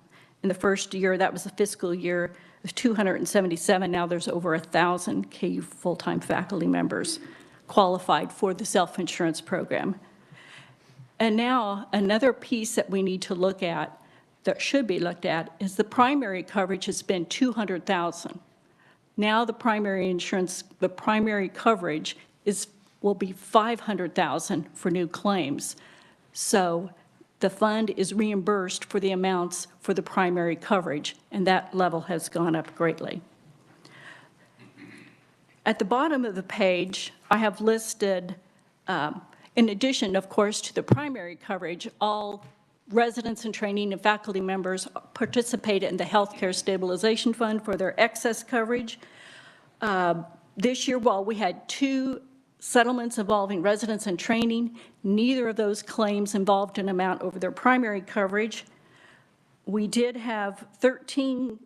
In the first year, that was the fiscal year, of 277. Now there's over 1,000 KU full-time faculty members qualified for the self-insurance program. And now another piece that we need to look at, that should be looked at, is the primary coverage has been 200,000. Now the primary coverage will be 500,000 for new claims. So the fund is reimbursed for the amounts for the primary coverage, and that level has gone up greatly. At the bottom of the page, I have listed, in addition, of course, to the primary coverage, all residents in training and faculty members participate in the Healthcare Stabilization Fund for their excess coverage. This year, while we had 2 settlements involving residents in training, neither of those claims involved an amount over their primary coverage. We did have 13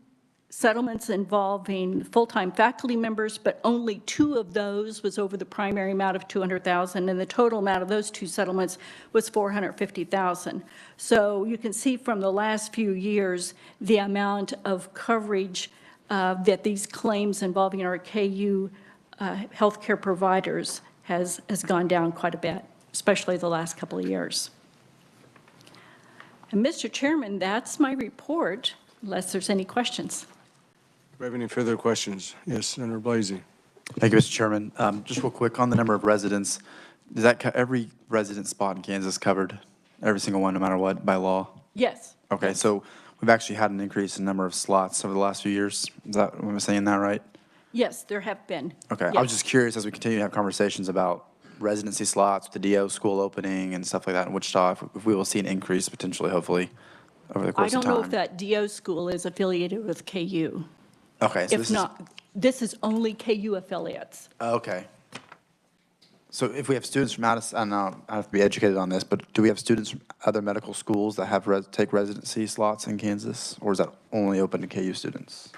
settlements involving full-time faculty members, but only 2 of those was over the primary amount of $200,000, and the total amount of those 2 settlements was $450,000. So you can see from the last few years the amount of coverage that these claims involving our KU healthcare providers has gone down quite a bit, especially the last couple of years. And Mr. Chairman, that's my report, unless there's any questions. Do we have any further questions? Yes, Senator Blasey. Thank you, Mr. Chairman. Just real quick on the number of residents, does that every resident spot in Kansas covered? Every single one, no matter what, by law? Yes. Okay, so we've actually had an increase in number of slots over the last few years. Is that, am I saying that right? Yes, there have been. Okay, Yes. I was just curious as we continue to have conversations about residency slots, the DO school opening and stuff like that in Wichita, if we will see an increase potentially, hopefully, over the course of I time. don't know if that DO school is affiliated with KU. Okay, so If not, this is only KU affiliates. Okay. So if we have students from I know I have to be educated on this, but do we have students from other medical schools that have take residency slots in Kansas, or is that only open to KU students?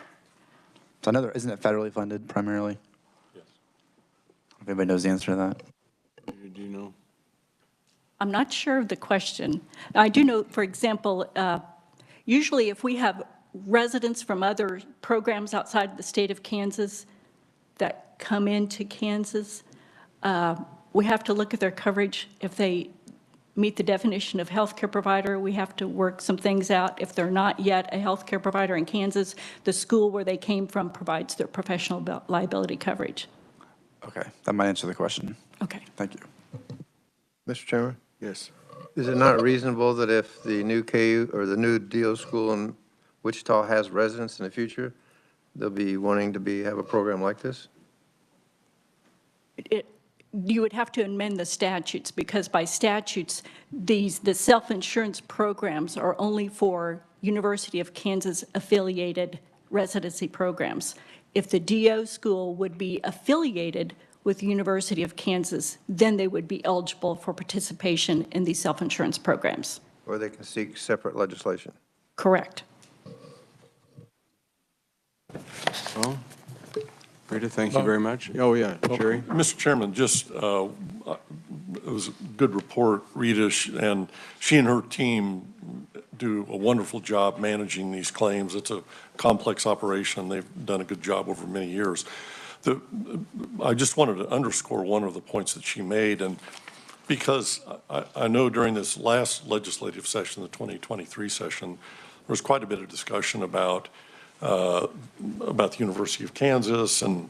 So I know isn't it federally funded primarily? Yes. If anybody knows the answer to that. Do you know? I'm not sure of the question. I do know, for example, usually if we have residents from other programs outside the state of Kansas that come into Kansas, we have to look at their coverage. If they meet the definition of healthcare provider, we have to work some things out. If they're not yet a healthcare provider in Kansas, the school where they came from provides their professional liability coverage. Okay, that might answer the question. Okay. Thank you. Mr. Chairman? Yes. Is it not reasonable that if the new KU or the new DO school in Wichita has residents in the future, they'll be wanting to have a program like this? You would have to amend the statutes, because by statutes, the self-insurance programs are only for University of Kansas affiliated residency programs. If the DO school would be affiliated with the University of Kansas, then they would be eligible for participation in these self-insurance programs. Or they can seek separate legislation? Correct. Well, Rita, thank you very much. Oh, yeah, Jerry? Mr. Chairman, just, it was a good report, Rita, and she and her team do a wonderful job managing these claims. It's a complex operation. They've done a good job over many years. I just wanted to underscore one of the points that she made, and because I know during this last legislative session, the 2023 session, there was quite a bit of discussion about the University of Kansas and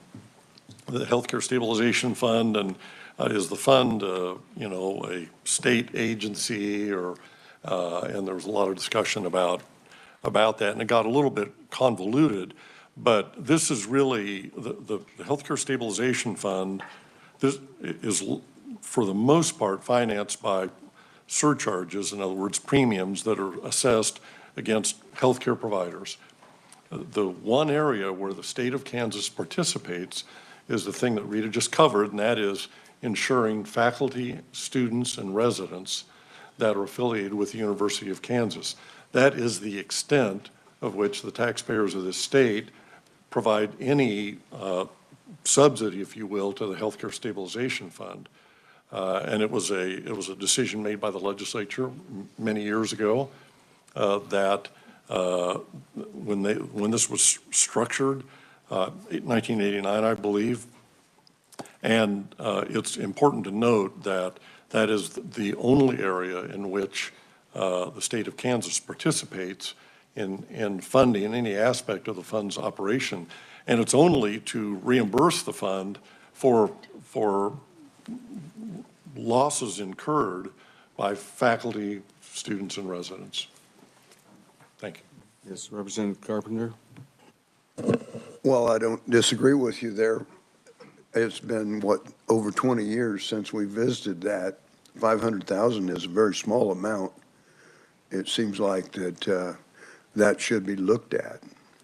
the Healthcare Stabilization Fund, and is the fund, you know, a state agency, or and there was a lot of discussion about that, and it got a little bit convoluted. But this is really the Healthcare Stabilization Fund. This is, for the most part, financed by surcharges, in other words, premiums that are assessed against healthcare providers. The one area where the state of Kansas participates is the thing that Rita just covered, and that is ensuring faculty, students, and residents that are affiliated with the University of Kansas. That is the extent of which the taxpayers of this state provide any subsidy, if you will, to the Healthcare Stabilization Fund. And it was a decision made by the legislature many years ago that when this was structured, 1989, I believe. And it's important to note that that is the only area in which the state of Kansas participates in funding any aspect of the fund's operation. And it's only to reimburse the fund for losses incurred by faculty, students, and residents. Thank you. Yes, Representative Carpenter? Well, I don't disagree with you there. It's been, over 20 years since we visited that. 500,000 is a very small amount. It seems like that should be looked at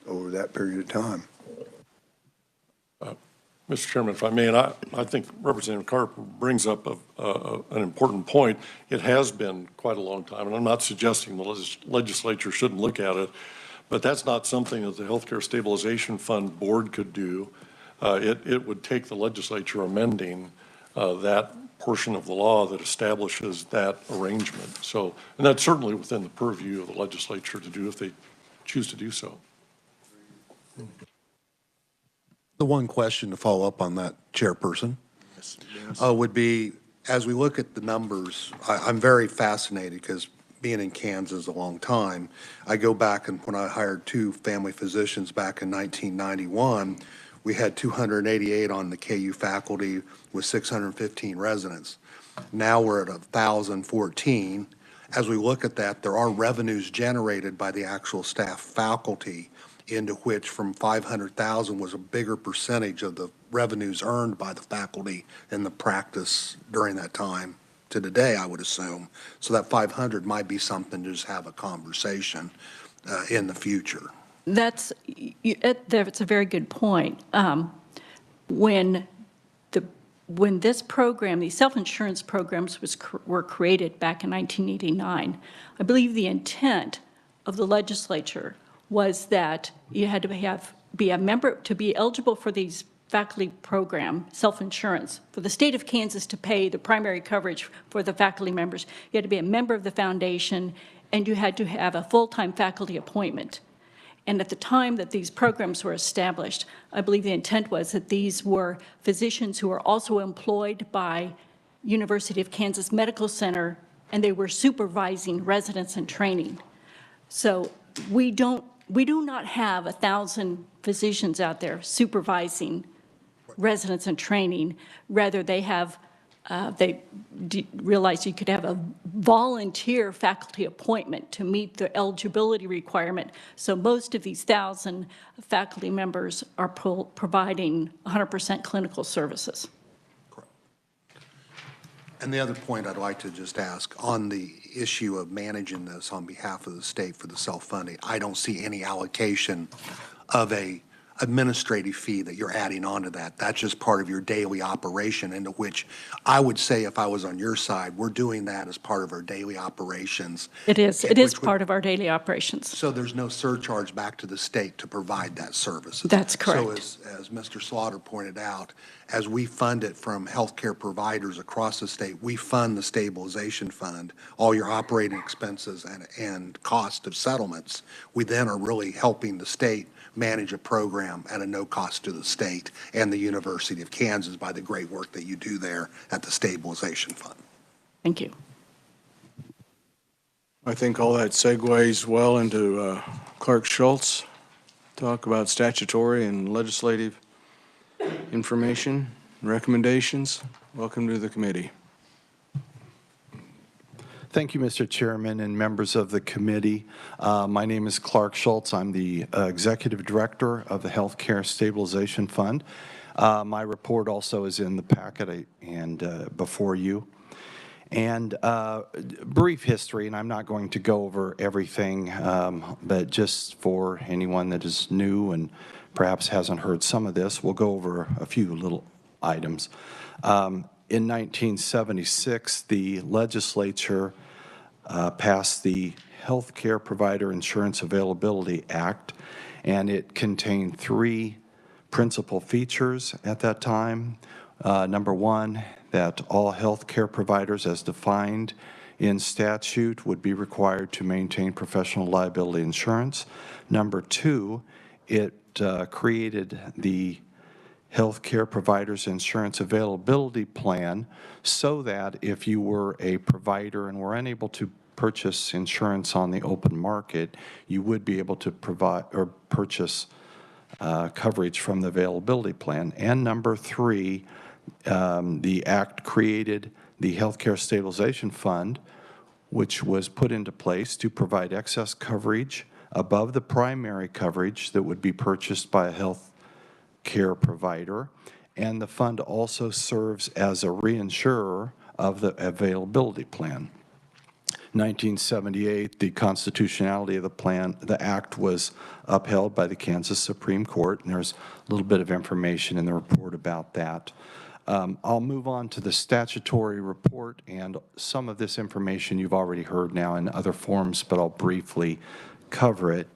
over that period of time. Mr. Chairman, if I may, and I think Representative Carper brings up an important point. It has been quite a long time, and I'm not suggesting the legislature shouldn't look at it, but that's not something that the Healthcare Stabilization Fund Board could do. It would take the legislature amending that portion of the law that establishes that arrangement. So, and that's certainly within the purview of the legislature to do if they choose to do so. The one question to follow up on that, Chairperson, would be, as we look at the numbers, I'm very fascinated because being in Kansas a long time, I go back and when I hired 2 family physicians back in 1991, we had 288 on the KU faculty with 615 residents. Now we're at 1,014. As we look at that, there are revenues generated by the actual staff faculty, into which from 500,000 was a bigger percentage of the revenues earned by the faculty in the practice during that time to today, I would assume. So that 500 might be something to just have a conversation in the future. That's a very good point. When this program, these self-insurance programs were created back in 1989, I believe the intent of the legislature was that you had to have be a member, to be eligible for these faculty program, self-insurance, for the state of Kansas to pay the primary coverage for the faculty members, you had to be a member of the foundation, and you had to have a full-time faculty appointment. And at the time that these programs were established, I believe the intent was that these were physicians who were also employed by University of Kansas Medical Center, and they were supervising residents in training. So we do not have 1,000 physicians out there supervising residents in training. Rather, they have, they realized you could have a volunteer faculty appointment to meet the eligibility requirement. So most of these 1,000 faculty members are providing 100% clinical services. And the other point I'd like to just ask, on the issue of managing this on behalf of the state for the self-funding, I don't see any allocation of a administrative fee that you're adding on to that. That's just part of your daily operation, into which I would say, if I was on your side, we're doing that as part of our daily operations. It is part of our daily operations. So there's no surcharge back to the state to provide that service. That's correct. So as Mr. Slaughter pointed out, as we fund it from healthcare providers across the state, we fund the stabilization fund, all your operating expenses and cost of settlements. We then are really helping the state manage a program at a no cost to the state and the University of Kansas by the great work that you do there at the stabilization fund. Thank you. I think all that segues well into Clerk Schultz, talk about statutory and legislative information, recommendations. Welcome to the committee. Thank you, Mr. Chairman and members of the committee. My name is Clark Schultz. I'm the Executive Director of the Healthcare Stabilization Fund. My report also is in the packet and before you. And brief history, and I'm not going to go over everything, but just for anyone that is new and perhaps hasn't heard some of this, we'll go over a few little items. In 1976, the legislature passed the Healthcare Provider Insurance Availability Act, and it contained three principal features at that time. Number one, that all healthcare providers as defined in statute would be required to maintain professional liability insurance. Number two, it created the Healthcare Providers Insurance Availability Plan so that if you were a provider and were unable to purchase insurance on the open market, you would be able to provide or purchase coverage from the availability plan. And number three, the Act created the Healthcare Stabilization Fund, which was put into place to provide excess coverage above the primary coverage that would be purchased by a health care provider, and the fund also serves as a reinsurer of the availability plan. 1978, the constitutionality of the plan, the act was upheld by the Kansas Supreme Court, and there's a little bit of information in the report about that. I'll move on to the statutory report, and some of this information you've already heard now in other forms, but I'll briefly cover it.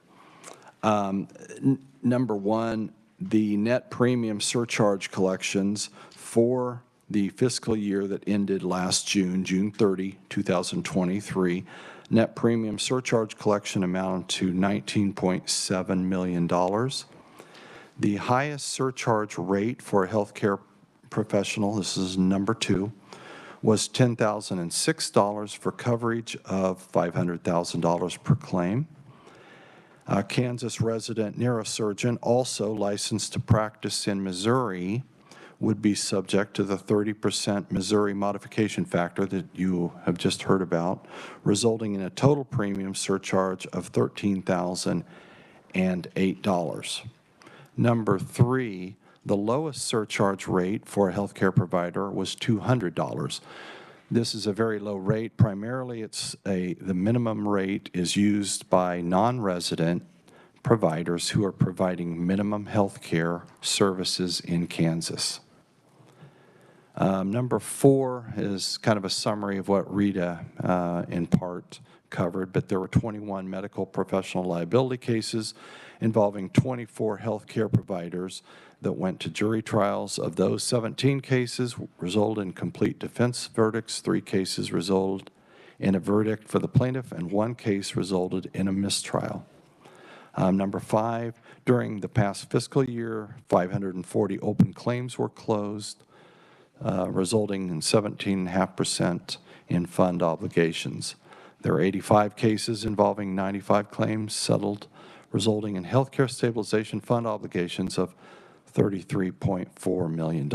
Number one, the net premium surcharge collections for the fiscal year that ended last June 30, 2023, net premium surcharge collection amounted to $19.7 million. The highest surcharge rate for a healthcare professional, this is number two, was $10,006 for coverage of $500,000 per claim. A Kansas resident neurosurgeon, also licensed to practice in Missouri, would be subject to the 30% Missouri modification factor that you have just heard about, resulting in a total premium surcharge of $13,008. Number three, the lowest surcharge rate for a healthcare provider was $200. This is a very low rate. Primarily, the minimum rate is used by non-resident providers who are providing minimum health care services in Kansas. Number four is kind of a summary of what Rita in part covered, but there were 21 medical professional liability cases involving 24 healthcare providers that went to jury trials. Of those, 17 cases resulted in complete defense verdicts, 3 cases resulted in a verdict for the plaintiff, and 1 case resulted in a mistrial. Number 5, during the past fiscal year, 540 open claims were closed, resulting in 17.5% in fund obligations. There are 85 cases involving 95 claims settled, resulting in healthcare stabilization fund obligations of $33.4 million.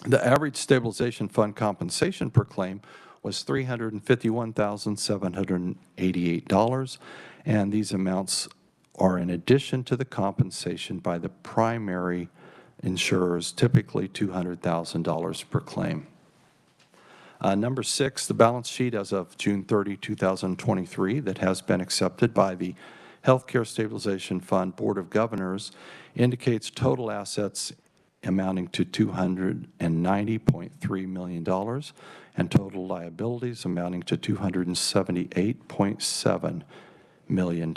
The average stabilization fund compensation per claim was $351,788, and these amounts are in addition to the compensation by the primary insurers, typically $200,000 per claim. Number 6, the balance sheet as of June 30, 2023, that has been accepted by the Healthcare Stabilization Fund Board of Governors indicates total assets amounting to $290.3 million and total liabilities amounting to $278.7 million.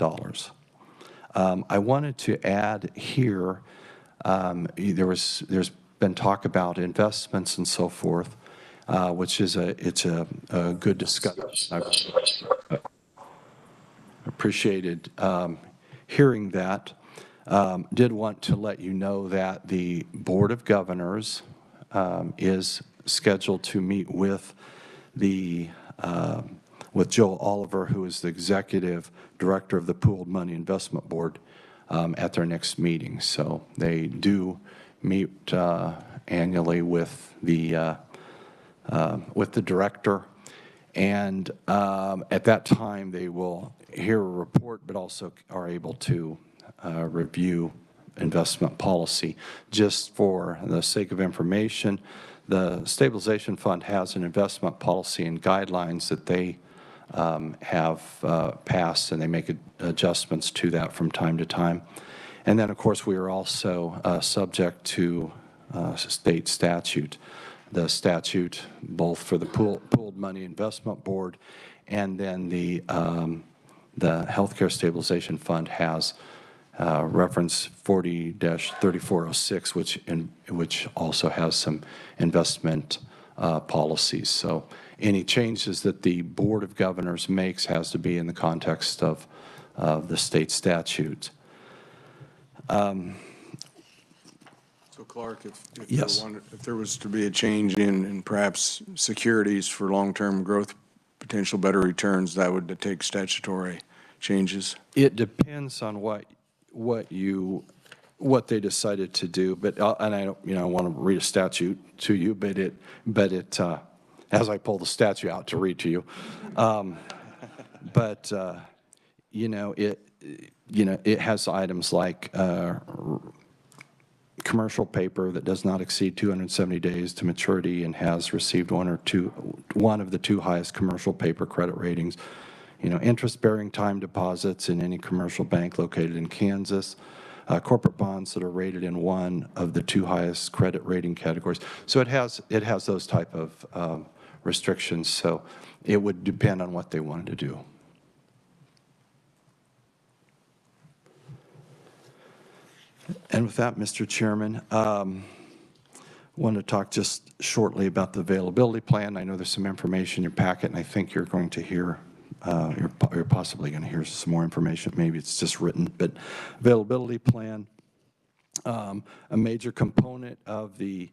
I wanted to add here, there's been talk about investments and so forth, which is a good discussion. I appreciated hearing that. Did want to let you know that the Board of Governors is scheduled to meet with Joe Oliver, who is the Executive Director of the Pooled Money Investment Board, at their next meeting. So they do meet annually with the director, and at that time they will hear a report, but also are able to review investment policy. Just for the sake of information, the Stabilization Fund has an investment policy and guidelines that they have passed, and they make adjustments to that from time to time. And then, of course, we are also subject to state statute. The statute, both for the Pooled Money Investment Board and then the Healthcare Stabilization Fund has reference 40-3406, which also has some investment policies. So any changes that the Board of Governors makes has to be in the context of the state statute. So Clark, if Yes. there was to be a change in perhaps securities for long-term growth, potential better returns, that would take statutory changes? It depends on what they decided to do, but and I don't want to read a statute to you, but it as I pull the statute out to read to you, but it has items like commercial paper that does not exceed 270 days to maturity and has received one of the 2 highest commercial paper credit ratings. Interest-bearing time deposits in any commercial bank located in Kansas, corporate bonds that are rated in one of the 2 highest credit rating categories. So it has those type of restrictions. So it would depend on what they wanted to do. And with that, Mr. Chairman, wanted to talk just shortly about the availability plan. I know there's some information in your packet, and I think you're going to hear, you're possibly going to hear some more information. Maybe it's just written, but availability plan, a major component of the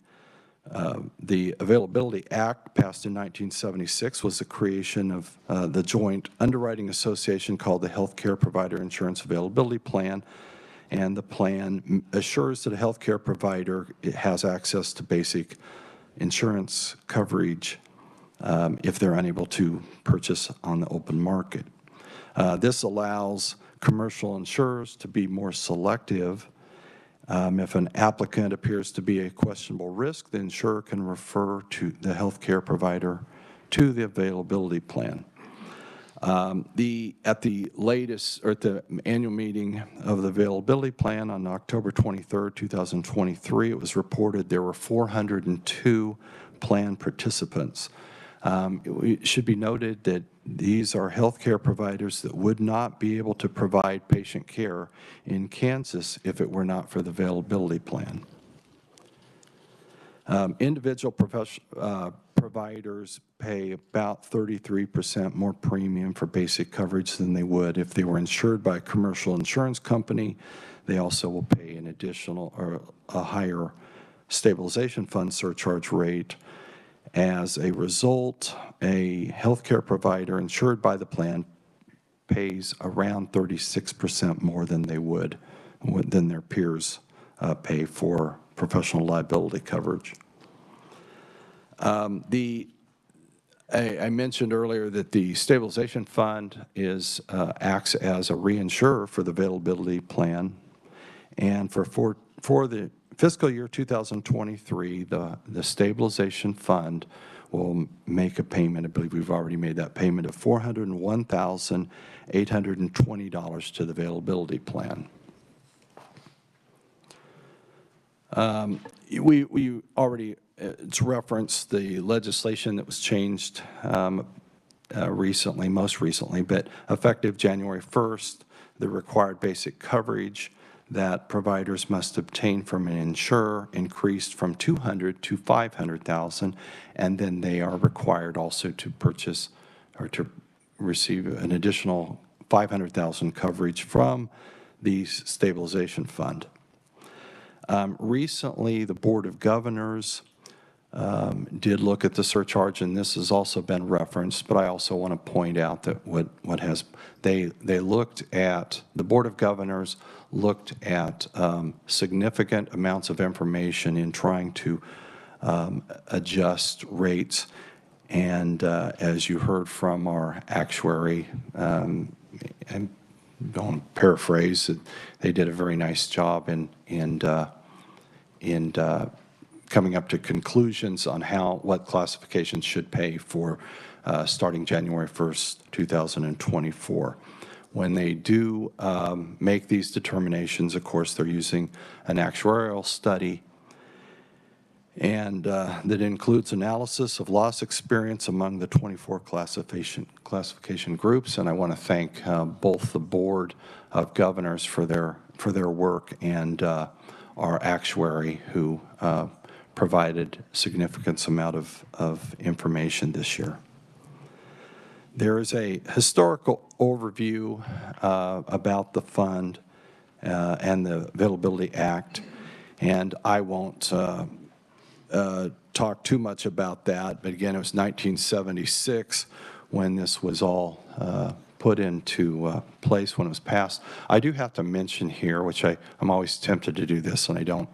Availability Act passed in 1976 was the creation of the joint underwriting association called the Healthcare Provider Insurance Availability Plan. And the plan assures that a healthcare provider has access to basic insurance coverage if they're unable to purchase on the open market. This allows commercial insurers to be more selective. If an applicant appears to be a questionable risk, the insurer can refer to the healthcare provider to the availability plan. At the annual meeting of the availability plan on October 23rd, 2023, it was reported there were 402 plan participants. It should be noted that These are healthcare providers that would not be able to provide patient care in Kansas if it were not for the availability plan. Individual providers pay about 33% more premium for basic coverage than they would if they were insured by a commercial insurance company. They also will pay an additional or a higher stabilization fund surcharge rate. As a result, a healthcare provider insured by the plan pays around 36% more than they would, than their peers pay for professional liability coverage. I mentioned earlier that the stabilization fund acts as a reinsurer for the availability plan, and for the fiscal year 2023, the stabilization fund will make a payment. I believe we've already made that payment of $401,820 to the availability plan. We already, it's referenced the legislation that was changed recently, most recently, but effective January 1st, the required basic coverage that providers must obtain from an insurer increased from $200,000 to $500,000, and then they are required also to purchase or to receive an additional $500,000 coverage from the stabilization fund. Recently, the Board of Governors did look at the surcharge, and this has also been referenced, but I also want to point out that they looked at, the Board of Governors looked at significant amounts of information in trying to adjust rates, and as you heard from our actuary, and don't paraphrase, they did a very nice job in coming up to conclusions on what classifications should pay for starting January 1st, 2024. When they do make these determinations, of course, they're using an actuarial study, and that includes analysis of loss experience among the 24 classification groups. And I want to thank both the Board of Governors for their work and our actuary who provided significant amount of information this year. There is a historical overview about the fund and the Availability Act, and I won't talk too much about that, but again, it was 1976 when this was all put into place, when it was passed. I do have to mention here, which I'm always tempted to do this and I don't,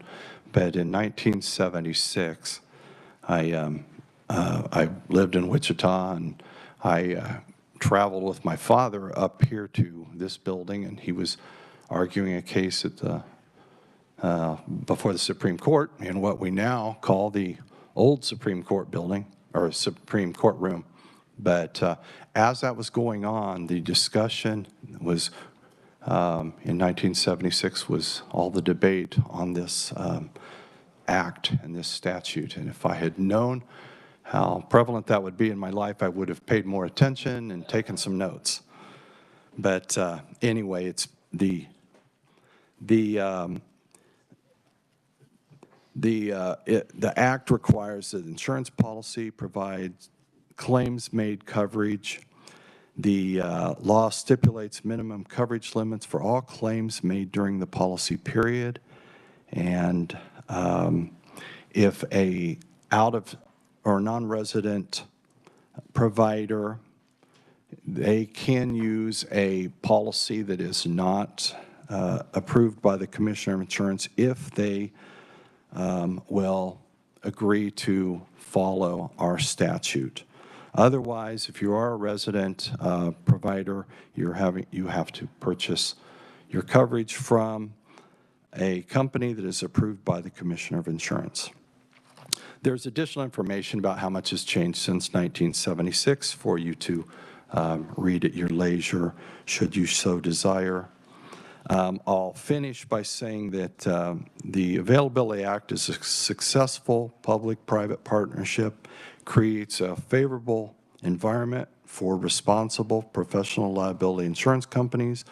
but in 1976, I lived in Wichita, and I traveled with my father up here to this building, and he was arguing a case at the before the Supreme Court in what we now call the old Supreme Court building, or Supreme Court room. But as that was going on, the discussion was, in 1976, was all the debate on this act and this statute. And if I had known how prevalent that would be in my life, I would have paid more attention and taken some notes. But anyway, it's the act requires that insurance policy provides claims-made coverage. The law stipulates minimum coverage limits for all claims made during the policy period. And if a out of or non-resident provider, they can use a policy that is not approved by the Commissioner of Insurance if they will agree to follow our statute. Otherwise, if you are a resident provider, you have to purchase your coverage from a company that is approved by the Commissioner of Insurance. There's additional information about how much has changed since 1976 for you to read at your leisure, should you so desire. I'll finish by saying that the Availability Act is a successful public-private partnership, creates a favorable environment for responsible professional liability insurance companies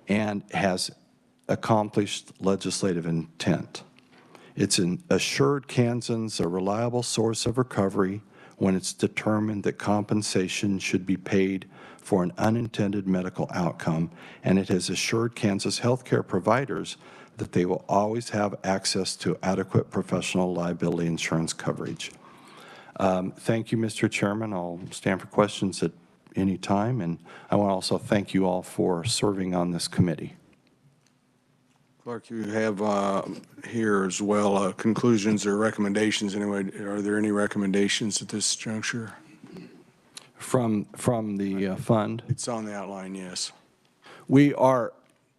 and has accomplished legislative intent. It's assured Kansans a reliable source of recovery when it's determined that compensation should be paid for an unintended medical outcome, and it has assured Kansas healthcare providers that they will always have access to adequate professional liability insurance coverage. Thank you, Mr. Chairman. I'll stand for questions at any time, and I want to also thank you all for serving on this committee. Clark, you have here as well conclusions or recommendations. Anyway, are there any recommendations at this juncture? From the fund? It's on the outline, yes. We are,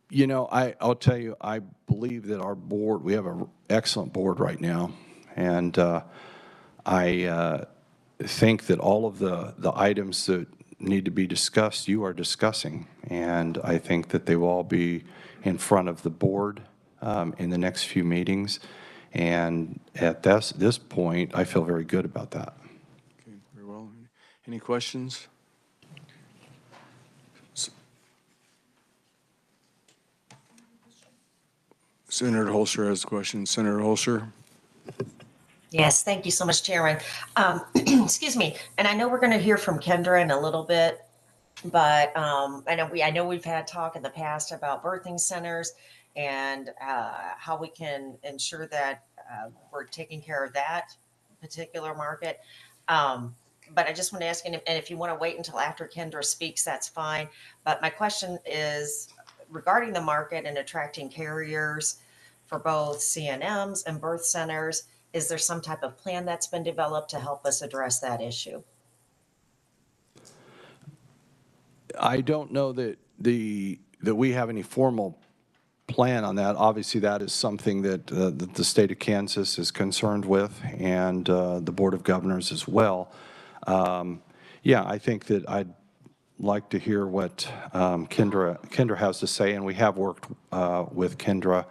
you know, I'll tell you, I believe that our board, we have an excellent board right now, and I think that all of the items that need to be discussed, you are discussing, and I think that they will all be in front of the board in the next few meetings, and at this point, I feel very good about that. Okay, very well. Any questions? Senator Holscher has a question. Senator Holscher. Yes, thank you so much, Chairman. Excuse me. And I know we're going to hear from Kendra in a little bit, but I know we've had talk in the past about birthing centers and how we can ensure that we're taking care of that particular market. But I just want to ask, and if you want to wait until after Kendra speaks, that's fine. But my question is regarding the market and attracting carriers for both CNMs and birth centers. Is there some type of plan that's been developed to help us address that issue? I don't know that we have any formal plan on that. Obviously, that is something that the state of Kansas is concerned with, and the Board of Governors as well. Yeah, I think that I'd like to hear what Kendra has to say, and we have worked with Kendra,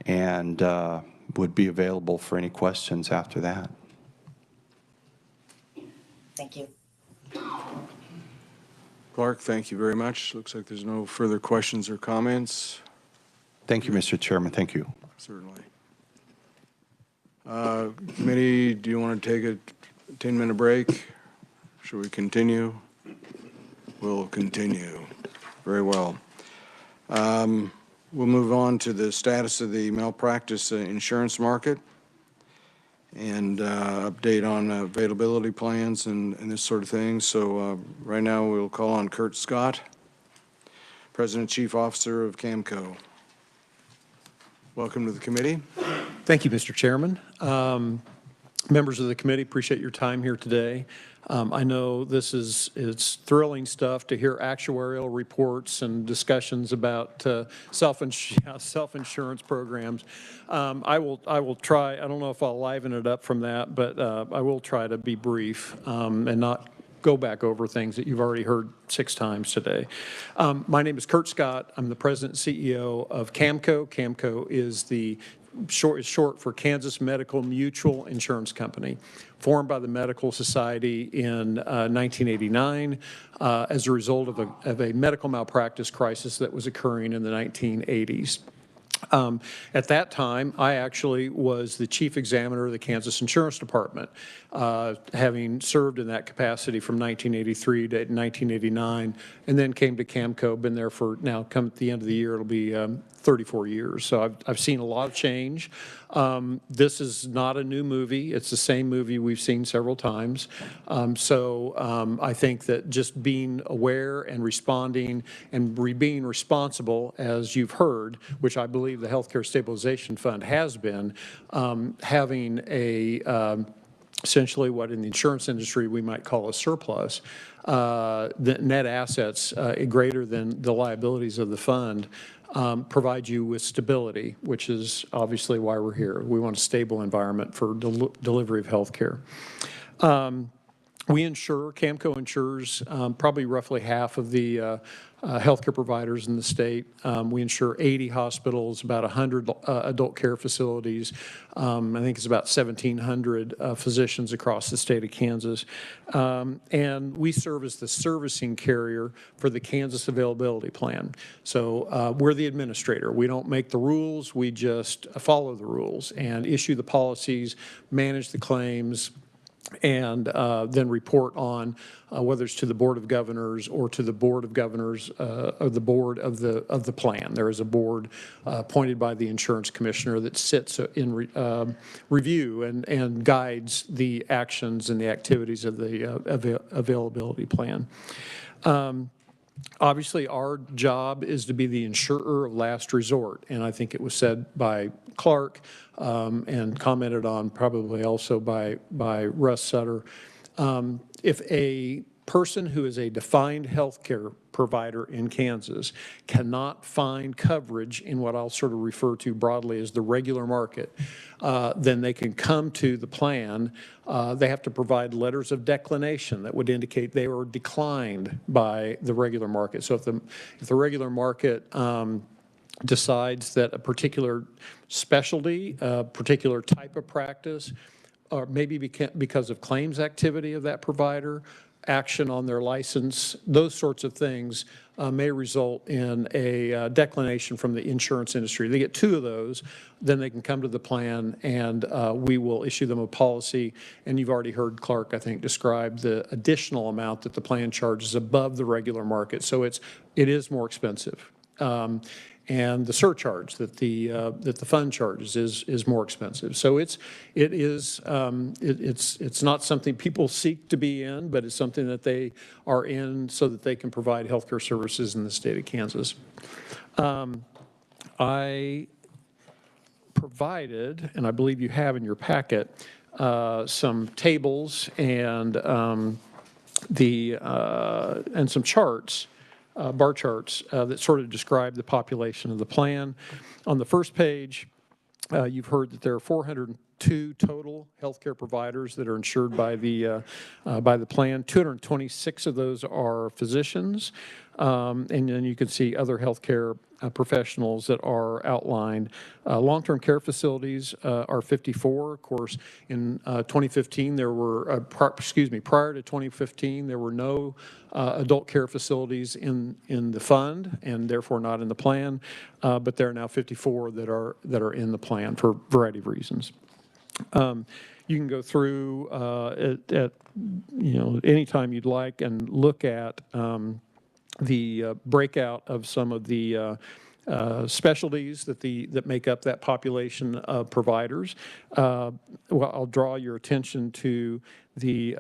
and would be available for any questions after that. Thank you. Clark, thank you very much. Looks like there's no further questions or comments. Thank you, Mr. Chairman. Thank you. Certainly. Committee, do you want to take a 10-minute break? Should we continue? We'll continue. Very well. We'll move on to the status of the malpractice insurance market and update on availability plans and this sort of thing. So right now we'll call on Kurt Scott, President Chief Officer of CAMCO. Welcome to the committee. Thank you, Mr. Chairman. Members of the committee, appreciate your time here today. I know it's thrilling stuff to hear actuarial reports and discussions about self-insurance programs. I will try. I don't know if I'll liven it up from that, but I will try to be brief and not go back over things that you've already heard 6 times today. My name is Kurt Scott. I'm the President and CEO of CAMCO. CAMCO is short for Kansas Medical Mutual Insurance Company, formed by the Medical Society in 1989 as a result of a medical malpractice crisis that was occurring in the 1980s. At that time, I actually was the chief examiner of the Kansas Insurance Department, having served in that capacity from 1983 to 1989, and then came to CAMCO, been there for now, come at the end of the year, it'll be 34 years. So I've seen a lot of change. This is not a new movie. It's the same movie we've seen several times. I think that just being aware and responding and being responsible, as you've heard, which I believe the Healthcare Stabilization Fund has been, having essentially what in the insurance industry we might call a surplus, the net assets greater than the liabilities of the fund, provide you with stability, which is obviously why we're here. We want a stable environment for delivery of health care. We insure, Camco insures probably roughly half of the healthcare providers in the state. We insure 80 hospitals, about 100 adult care facilities. I think it's about 1,700 physicians across the state of Kansas. And we serve as the servicing carrier for the Kansas Availability Plan. So we're the administrator. We don't make the rules. We just follow the rules and issue the policies, manage the claims, and then report on whether it's to the Board of Governors or to the Board of Governors or the board of the plan. There is a board appointed by the insurance commissioner that sits in review and guides the actions and the activities of the availability plan. Obviously, our job is to be the insurer of last resort, and I think it was said by Clark and commented on probably also by Russ Sutter. If a person who is a defined health care provider in Kansas cannot find coverage in what I'll sort of refer to broadly as the regular market, then they can come to the plan. They have to provide letters of declination that would indicate they were declined by the regular market. So if the regular market decides that a particular specialty, a particular type of practice, or maybe because of claims activity of that provider, action on their license, those sorts of things may result in a declination from the insurance industry. They get 2 of those, then they can come to the plan and we will issue them a policy. And you've already heard Clark, I think, describe the additional amount that the plan charges above the regular market. So it is more expensive. And the surcharge that the fund charges is more expensive. So it's not something people seek to be in, but it's something that they are in so that they can provide healthcare services in the state of Kansas. I provided, and I believe you have in your packet, some tables and some charts. Bar charts that sort of describe the population of the plan. On the first page, you've heard that there are 402 total healthcare providers that are insured by the plan. 226 of those are physicians, and then you can see other healthcare professionals that are outlined. Long-term care facilities are 54. Of course, in 2015, there were, prior to 2015, there were no adult care facilities in the fund and therefore not in the plan, but there are now 54 that are in the plan for a variety of reasons. You can go through at any time you'd like and look at the breakout of some of the specialties that make up that population of providers. Well, I'll draw your attention to the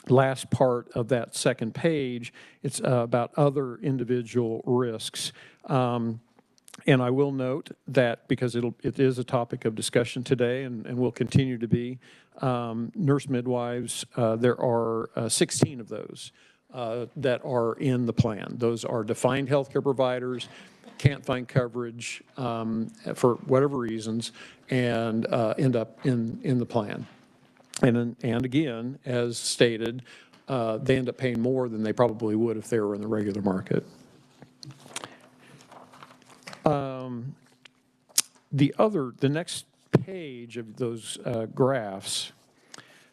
last part of that second page. It's about other individual risks. And I will note that because it is a topic of discussion today and will continue to be, nurse midwives, there are 16 of those that are in the plan. Those are defined healthcare providers, can't find coverage for whatever reasons, and end up in the plan. And again, as stated, they end up paying more than they probably would if they were in the regular market. The next page of those graphs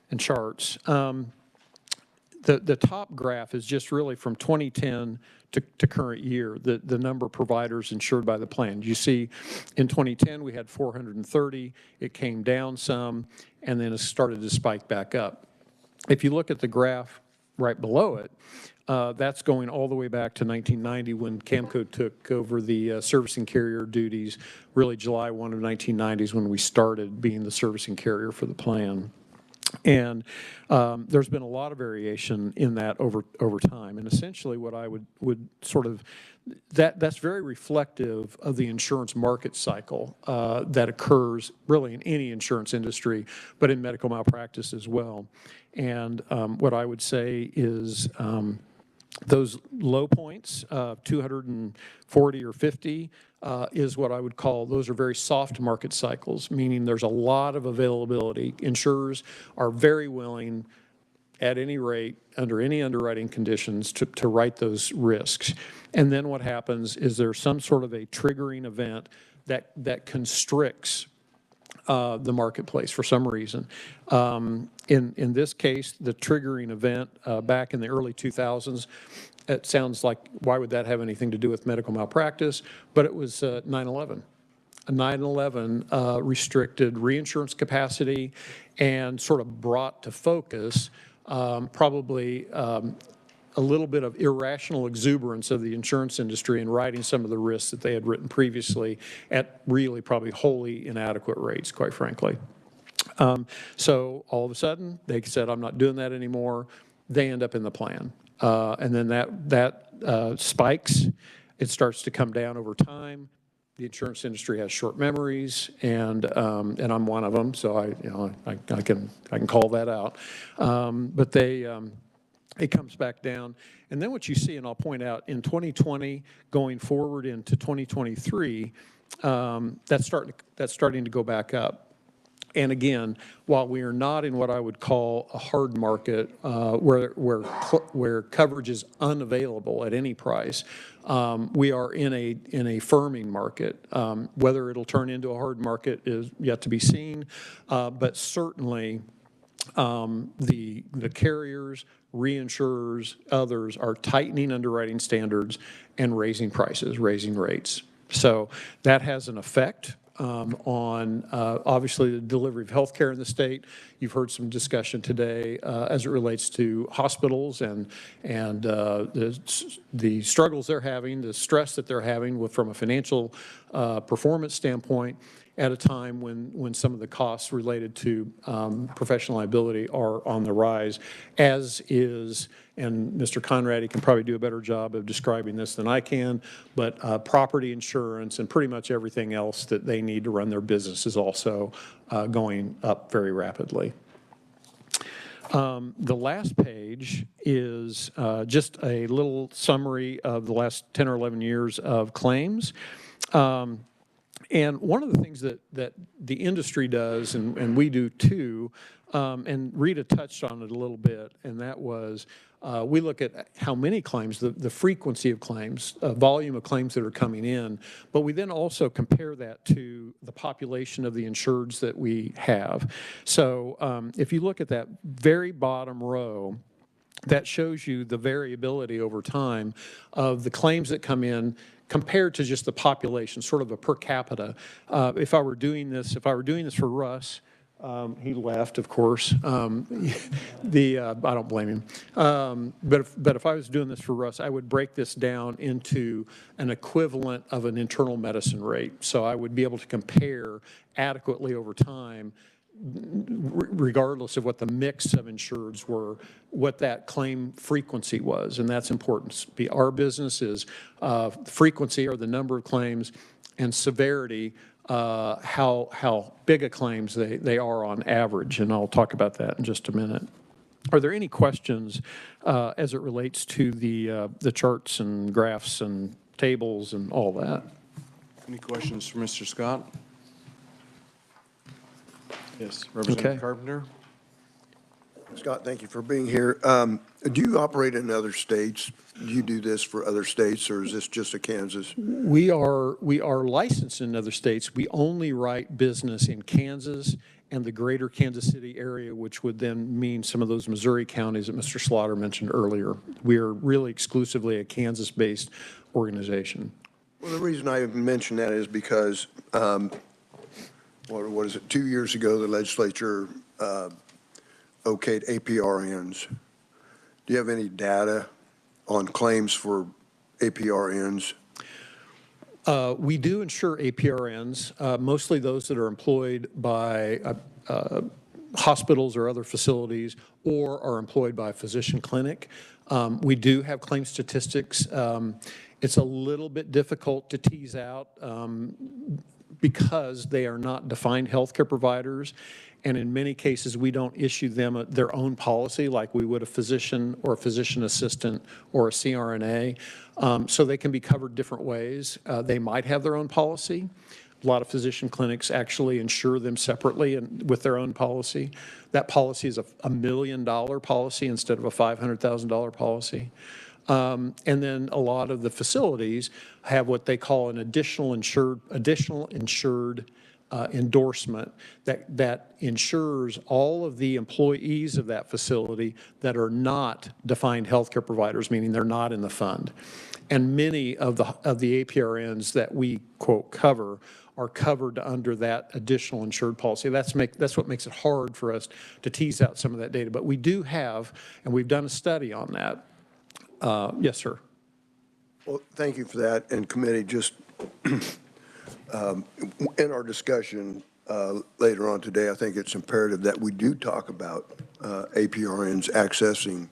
and charts, the top graph is just really from 2010 to current year, the number of providers insured by the plan. You see, in 2010, we had 430. It came down some, and then it started to spike back up. If you look at the graph right below it, that's going all the way back to 1990 when Camco took over the servicing carrier duties. Really, July 1 of 1990 is when we started being the servicing carrier for the plan. And there's been a lot of variation in that over time. And essentially what I would sort of, that's very reflective of the insurance market cycle that occurs really in any insurance industry, but in medical malpractice as well. And what I would say is those low points, 240 or 50, is what I would call, those are very soft market cycles, meaning there's a lot of availability. Insurers are very willing at any rate, under any underwriting conditions, to write those risks. And then what happens is there's some sort of a triggering event that constricts the marketplace for some reason. In this case, the triggering event back in the early 2000s, it sounds like, why would that have anything to do with medical malpractice? But it was 9/11. 9/11 restricted reinsurance capacity and sort of brought to focus probably a little bit of irrational exuberance of the insurance industry in writing some of the risks that they had written previously at really probably wholly inadequate rates, quite frankly. So all of a sudden, they said, I'm not doing that anymore. They end up in the plan. And then that spikes. It starts to come down over time. The insurance industry has short memories, and I'm one of them, so I can call that out. But it comes back down. And then what you see, and I'll point out, in 2020, going forward into 2023, that's starting to go back up. And again, while we are not in what I would call a hard market where coverage is unavailable at any price, we are in a firming market. Whether it'll turn into a hard market is yet to be seen, but certainly the carriers, reinsurers, others are tightening underwriting standards and raising prices, raising rates. So that has an effect on obviously the delivery of health care in the state. You've heard some discussion today as it relates to hospitals and the struggles they're having, the stress that they're having from a financial performance standpoint at a time when some of the costs related to professional liability are on the rise, as is, and Mr. Conradi can probably do a better job of describing this than I can, but property insurance and pretty much everything else that they need to run their business is also going up very rapidly. The last page is just a little summary of the last 10 or 11 years of claims. And one of the things that the industry does, and we do too, and Rita touched on it a little bit, and that was we look at how many claims, the frequency of claims, volume of claims that are coming in, but we then also compare that to the population of the insureds that we have. So if you look at that very bottom row, that shows you the variability over time of the claims that come in compared to just the population, sort of a per capita. If I were doing this for Russ, he left, of course. I don't blame him. But if I was doing this for Russ, I would break this down into an equivalent of an internal medicine rate. So I would be able to compare adequately over time, regardless of what the mix of insureds were, what that claim frequency was, and that's important. Our business is frequency, or the number of claims, and severity, how big a claims they are on average, and I'll talk about that in just a minute. Are there any questions as it relates to the charts and graphs and tables and all that? Any questions for Mr. Scott? Yes, Representative Carpenter. Scott, thank you for being here. Do you operate in other states? Do you do this for other states, or is this just a Kansas? We are licensed in other states. We only write business in Kansas and the greater Kansas City area, which would then mean some of those Missouri counties that Mr. Slaughter mentioned earlier. We are really exclusively a Kansas-based organization. Well, the reason I mention that is because what is it, 2 years ago, the legislature okayed APRNs. Do you have any data on claims for APRNs? We do insure APRNs, mostly those that are employed by hospitals or other facilities, or are employed by a physician clinic. We do have claim statistics. It's a little bit difficult to tease out because they are not defined healthcare providers, and in many cases we don't issue them their own policy like we would a physician or a physician assistant or a CRNA. So they can be covered different ways. They might have their own policy. A lot of physician clinics actually insure them separately and with their own policy. That policy is a $1 million policy instead of a $500,000 policy. And then a lot of the facilities have what they call an additional insured endorsement that insures all of the employees of that facility that are not defined healthcare providers, meaning they're not in the fund. And many of the APRNs that we, quote, cover are covered under that additional insured policy. That's what makes it hard for us to tease out some of that data. But we do have, and we've done a study on that. Yes, sir. Well, thank you for that. And committee, just in our discussion later on today, I think it's imperative that we do talk about APRNs accessing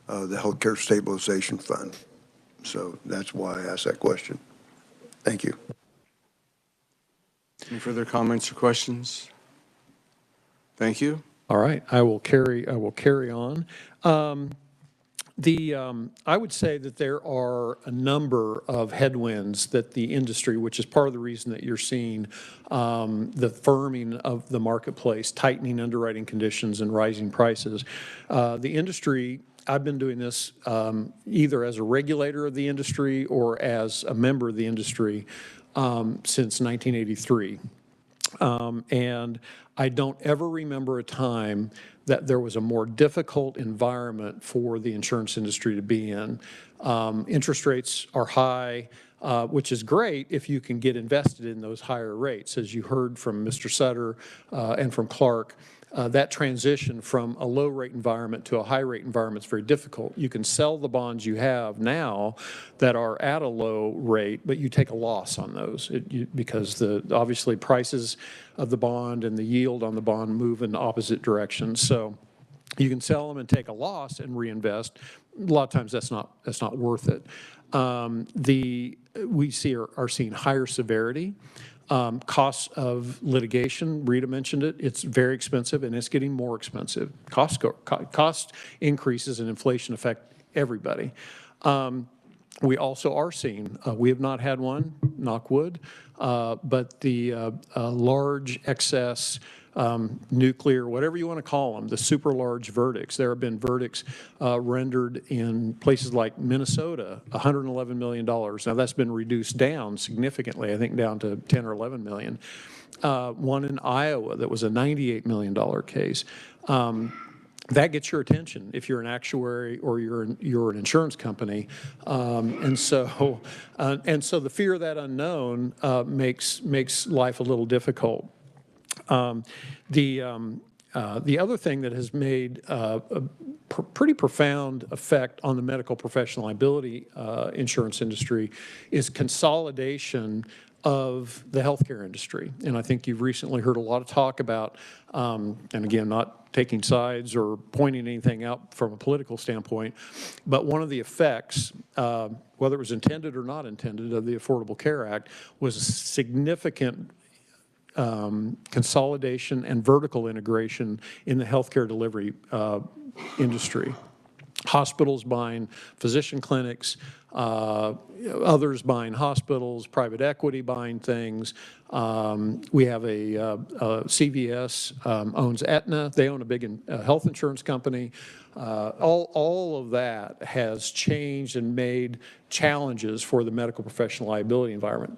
the Healthcare Stabilization Fund. So that's why I asked that question. Thank you. Any further comments or questions? Thank you. All right, I will carry on. I would say that there are a number of headwinds that the industry, which is part of the reason that you're seeing the firming of the marketplace, tightening underwriting conditions and rising prices. The industry, I've been doing this either as a regulator of the industry or as a member of the industry since 1983. And I don't ever remember a time that there was a more difficult environment for the insurance industry to be in. Interest rates are high, which is great if you can get invested in those higher rates. As you heard from Mr. Sutter and from Clark, that transition from a low rate environment to a high rate environment is very difficult. You can sell the bonds you have now that are at a low rate, but you take a loss on those because obviously prices of the bond and the yield on the bond move in opposite directions. So you can sell them and take a loss and reinvest. A lot of times that's not worth it. We are seeing higher severity. Costs of litigation, Rita mentioned it, it's very expensive and it's getting more expensive. Cost increases and inflation affect everybody. We also are seeing, we have not had one, knock wood, but the large excess nuclear, whatever you want to call them, the super large verdicts. There have been verdicts rendered in places like Minnesota, $111 million. Now that's been reduced down significantly, I think down to 10 or 11 million. One in Iowa that was a $98 million case. That gets your attention if you're an actuary or you're an insurance company, and so the fear of that unknown makes life a little difficult. The other thing that has made a pretty profound effect on the medical professional liability insurance industry is consolidation of the healthcare industry. And I think you've recently heard a lot of talk about, and again, not taking sides or pointing anything out from a political standpoint, but one of the effects, whether it was intended or not intended, of the Affordable Care Act was a significant consolidation and vertical integration in the healthcare delivery industry. Hospitals buying physician clinics, others buying hospitals, private equity buying things. We have a CVS owns Aetna. They own a big health insurance company. All of that has changed and made challenges for the medical professional liability environment.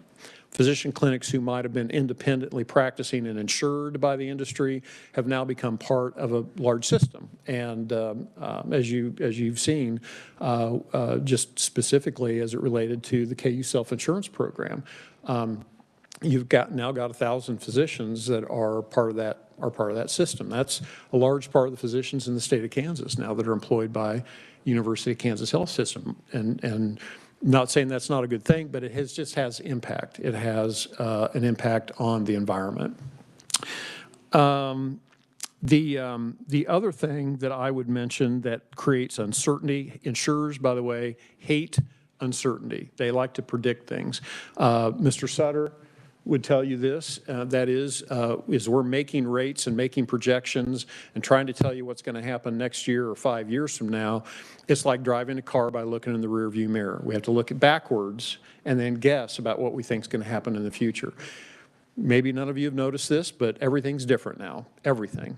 Physician clinics who might have been independently practicing and insured by the industry have now become part of a large system. And as you've seen, just specifically as it related to the KU self-insurance program, you've now got 1,000 physicians that are part of that system. That's a large part of the physicians in the state of Kansas now that are employed by University of Kansas Health System. And not saying that's not a good thing, but it just has impact. It has an impact on the environment. The other thing that I would mention that creates uncertainty, insurers, by the way, hate uncertainty. They like to predict things. Mr. Sutter would tell you this, that is we're making rates and making projections and trying to tell you what's going to happen next year or 5 years from now. It's like driving a car by looking in the rearview mirror. We have to look backwards and then guess about what we think is going to happen in the future. maybe none of you have noticed this, but everything's different now, everything.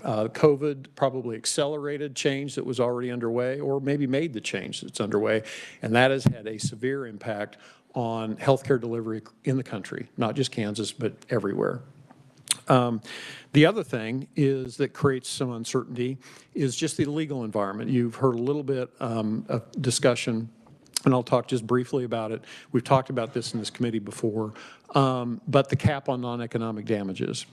COVID probably accelerated change that was already underway, or maybe made the change that's underway, and that has had a severe impact on healthcare delivery in the country, not just Kansas, but everywhere. The other thing is that creates some uncertainty is just the legal environment. You've heard a little bit of discussion, and I'll talk just briefly about it. We've talked about this in this committee before, but the cap on non-economic damages.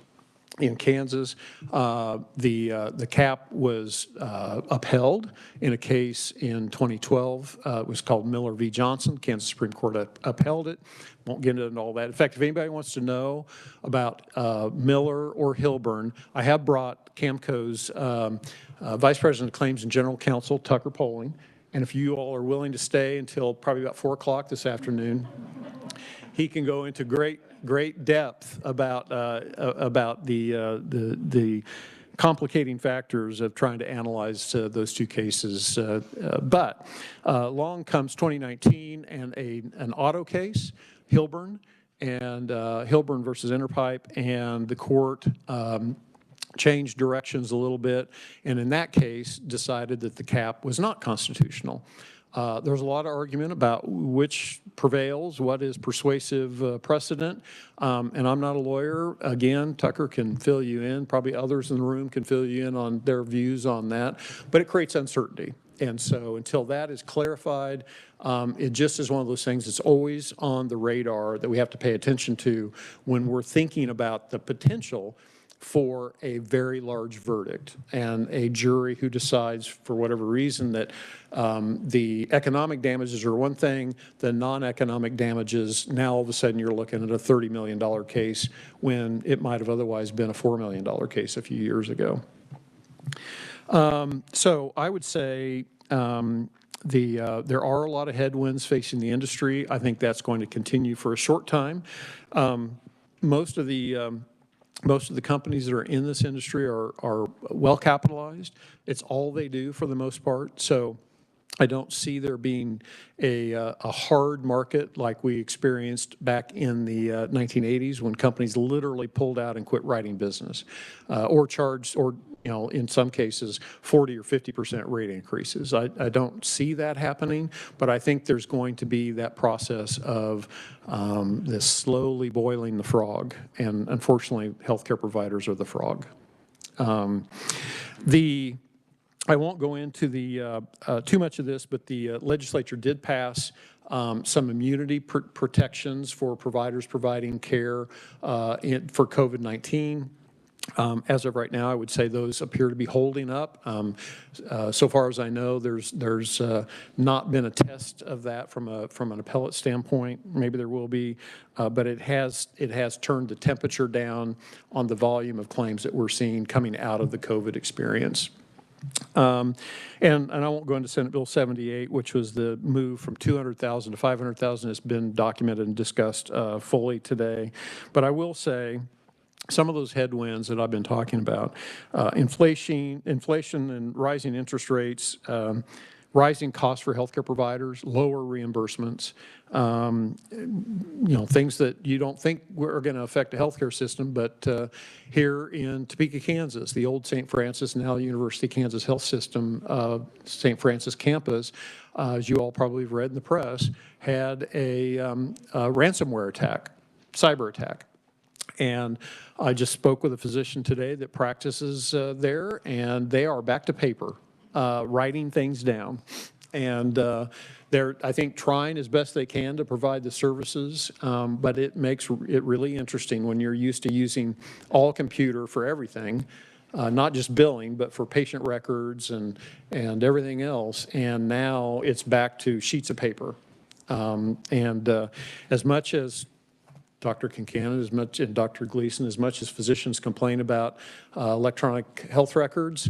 In Kansas, the cap was upheld in a case in 2012. It was called Miller v. Johnson. Kansas Supreme Court upheld it. Won't get into all that. In fact, if anybody wants to know about Miller or Hilburn, I have brought CAMCO's Vice President of Claims and General Counsel, Tucker Poling, and if you all are willing to stay until probably about 4 o'clock this afternoon, he can go into great depth about the complicating factors of trying to analyze those two cases. But along comes 2019 and an auto case, Hilburn, and Hilburn versus Interpipe, and the court changed directions a little bit, and in that case decided that the cap was not constitutional. There's a lot of argument about which prevails, what is persuasive precedent, and I'm not a lawyer. Again, Tucker can fill you in. Probably others in the room can fill you in on their views on that, but it creates uncertainty. And so until that is clarified, it just is one of those things that's always on the radar that we have to pay attention to when we're thinking about the potential for a very large verdict and a jury who decides for whatever reason that the economic damages are one thing, the non-economic damages, now all of a sudden you're looking at a $30 million case when it might have otherwise been a $4 million case a few years ago. So I would say there are a lot of headwinds facing the industry. I think that's going to continue for a short time. Most of the companies that are in this industry are well capitalized. It's all they do for the most part. So I don't see there being a hard market like we experienced back in the 1980s when companies literally pulled out and quit writing business or charged, or in some cases 40 or 50% rate increases. I don't see that happening, but I think there's going to be that process of this slowly boiling the frog, and unfortunately healthcare providers are the frog. I won't go into the too much of this, but the legislature did pass some immunity protections for providers providing care for COVID-19. As of right now, I would say those appear to be holding up. So far as I know, there's not been a test of that from an appellate standpoint. Maybe there will be, but it has turned the temperature down on the volume of claims that we're seeing coming out of the COVID experience. And I won't go into Senate Bill 78, which was the move from 200,000 to 500,000. It's been documented and discussed fully today. But I will say some of those headwinds that I've been talking about, inflation and rising interest rates, rising costs for healthcare providers, lower reimbursements, things that you don't think are going to affect the healthcare system, but here in Topeka, Kansas, the old St. Francis, now University of Kansas Health System, St. Francis campus, as you all probably have read in the press, had a ransomware attack, cyber attack. And I just spoke with a physician today that practices there, and they are back to paper, writing things down. And they're, I think, trying as best they can to provide the services, but it makes it really interesting when you're used to using all computer for everything, not just billing, but for patient records and everything else. And now it's back to sheets of paper. As much as Dr. Kincannon, and Dr. Gleason, as much as physicians complain about electronic health records,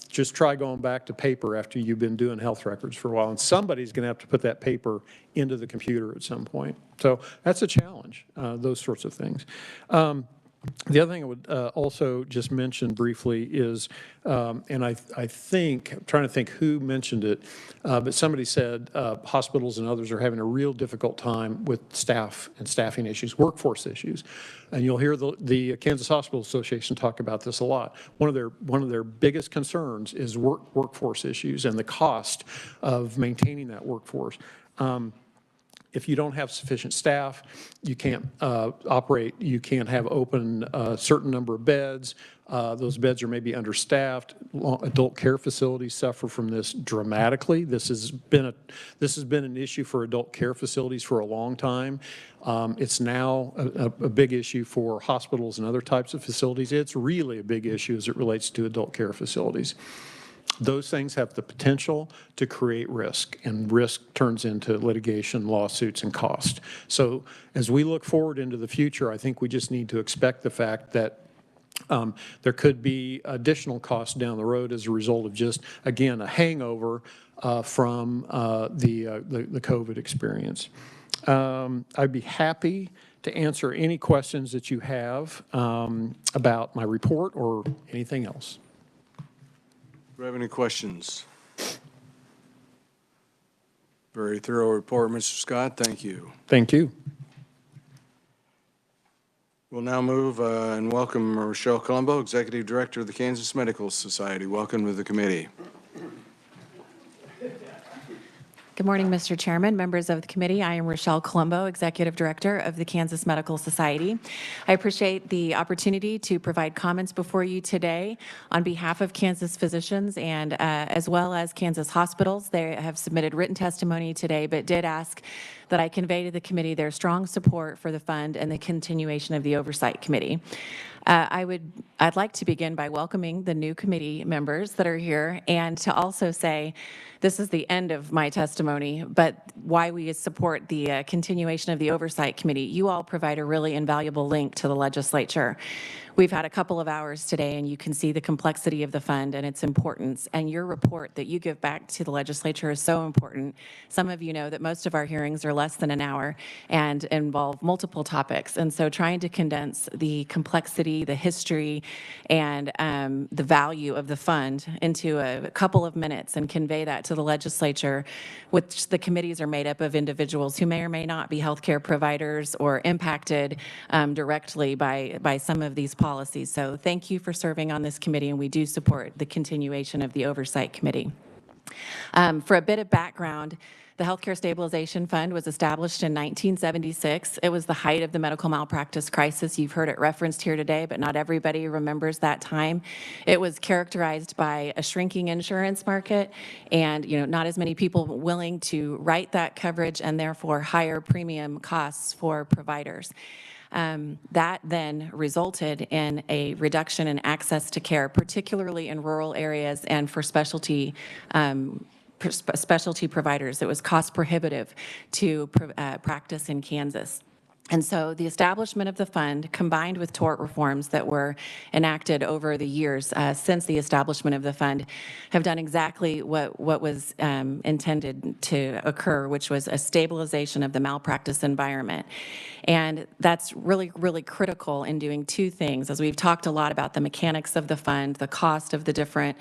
just try going back to paper after you've been doing health records for a while. And somebody's going to have to put that paper into the computer at some point. So that's a challenge, those sorts of things. The other thing I would also just mention briefly is, and I think, I'm trying to think who mentioned it, but somebody said hospitals and others are having a real difficult time with staff and staffing issues, workforce issues. And you'll hear the Kansas Hospital Association talk about this a lot. One of their biggest concerns is workforce issues and the cost of maintaining that workforce. If you don't have sufficient staff, you can't operate, you can't have open a certain number of beds. Those beds are maybe understaffed. Adult care facilities suffer from this dramatically. This has been an issue for adult care facilities for a long time. It's now a big issue for hospitals and other types of facilities. It's really a big issue as it relates to adult care facilities. Those things have the potential to create risk, and risk turns into litigation, lawsuits, and cost. So as we look forward into the future, I think we just need to expect the fact that there could be additional costs down the road as a result of just, again, a hangover from the COVID experience. I'd be happy to answer any questions that you have about my report or anything else. Do we have any questions? Very thorough report, Mr. Scott. Thank you. Thank you. We'll now move and welcome Rochelle Colombo, Executive Director of the Kansas Medical Society. Welcome to the committee. Good morning, Mr. Chairman, members of the committee. I am Rochelle Colombo, Executive Director of the Kansas Medical Society. I appreciate the opportunity to provide comments before you today on behalf of Kansas physicians and as well as Kansas hospitals. They have submitted written testimony today, but did ask that I convey to the committee their strong support for the fund and the continuation of the Oversight Committee. I'd like to begin by welcoming the new committee members that are here, and to also say this is the end of my testimony, but why we support the continuation of the Oversight Committee. You all provide a really invaluable link to the legislature. We've had a couple of hours today, and you can see the complexity of the fund and its importance, and your report that you give back to the legislature is so important. Some of you know that most of our hearings are less than an hour and involve multiple topics, and so trying to condense the complexity, the history, and the value of the fund into a couple of minutes and convey that to the legislature, which the committees are made up of individuals who may or may not be healthcare providers or impacted directly by some of these policies. So thank you for serving on this committee, and we do support the continuation of the Oversight Committee. For a bit of background, the Healthcare Stabilization Fund was established in 1976. It was the height of the medical malpractice crisis. You've heard it referenced here today, but not everybody remembers that time. It was characterized by a shrinking insurance market and not as many people willing to write that coverage and therefore higher premium costs for providers. That then resulted in a reduction in access to care, particularly in rural areas and for specialty providers. It was cost prohibitive to practice in Kansas. And so the establishment of the fund, combined with tort reforms that were enacted over the years since the establishment of the fund, have done exactly what was intended to occur, which was a stabilization of the malpractice environment. And that's really, really critical in doing two things. As we've talked a lot about the mechanics of the fund, the cost of the different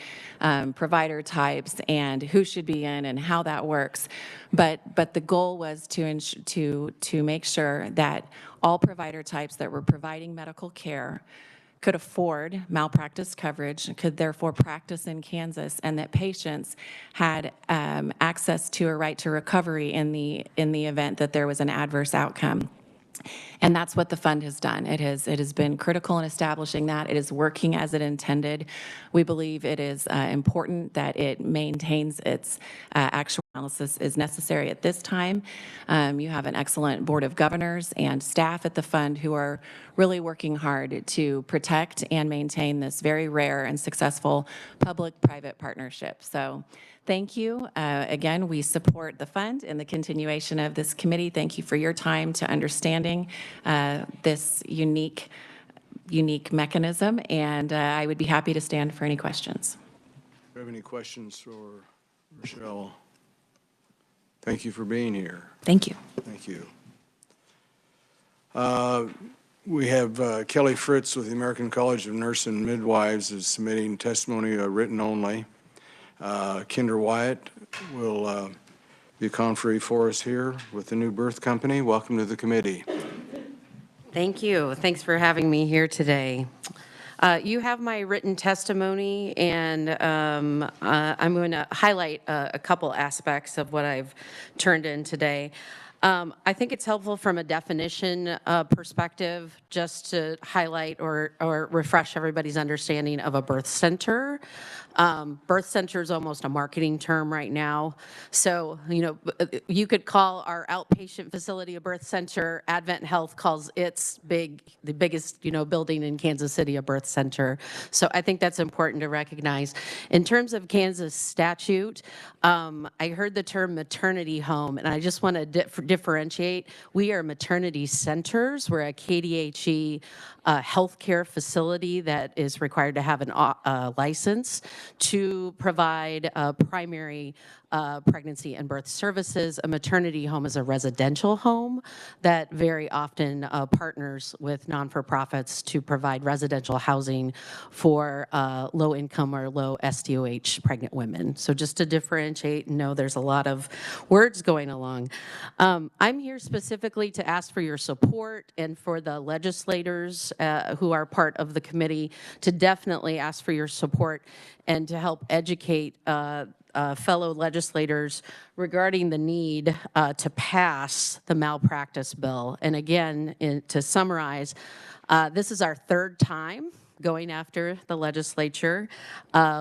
provider types, and who should be in and how that works. But the goal was to make sure that all provider types that were providing medical care could afford malpractice coverage, could therefore practice in Kansas, and that patients had access to a right to recovery in the event that there was an adverse outcome. And that's what the fund has done. It has been critical in establishing that. It is working as it intended. We believe it is important that it maintains its actual analysis is necessary at this time. You have an excellent board of governors and staff at the fund who are really working hard to protect and maintain this very rare and successful public-private partnership. So thank you. Again, we support the fund and the continuation of this committee. Thank you for your time to understanding this unique mechanism, and I would be happy to stand for any questions. Do you have any questions for Rochelle? Thank you for being here. Thank you. Thank you. We have Kelly Fritz with the American College of Nurse and Midwives is submitting testimony written only. Kinder Wyatt will be a conferee for us here with the New Birth Company. Welcome to the committee. Thank you. Thanks for having me here today. You have my written testimony, and I'm going to highlight a couple aspects of what I've turned in today. I think it's helpful from a definition perspective just to highlight or refresh everybody's understanding of a birth center. Birth center is almost a marketing term right now. So, you could call our outpatient facility a birth center. Advent Health calls the biggest, building in Kansas City a birth center. So I think that's important to recognize. In terms of Kansas statute, I heard the term maternity home, and I just want to differentiate. We are maternity centers. We're a KDHE healthcare facility that is required to have a license to provide primary pregnancy and birth services. A maternity home is a residential home that very often partners with non-for-profits to provide residential housing for low-income or low SDOH pregnant women. So just to differentiate and know there's a lot of words going along. I'm here specifically to ask for your support and for the legislators who are part of the committee to definitely ask for your support and to help educate fellow legislators regarding the need to pass the malpractice bill. And again, to summarize, this is our third time going after the legislature.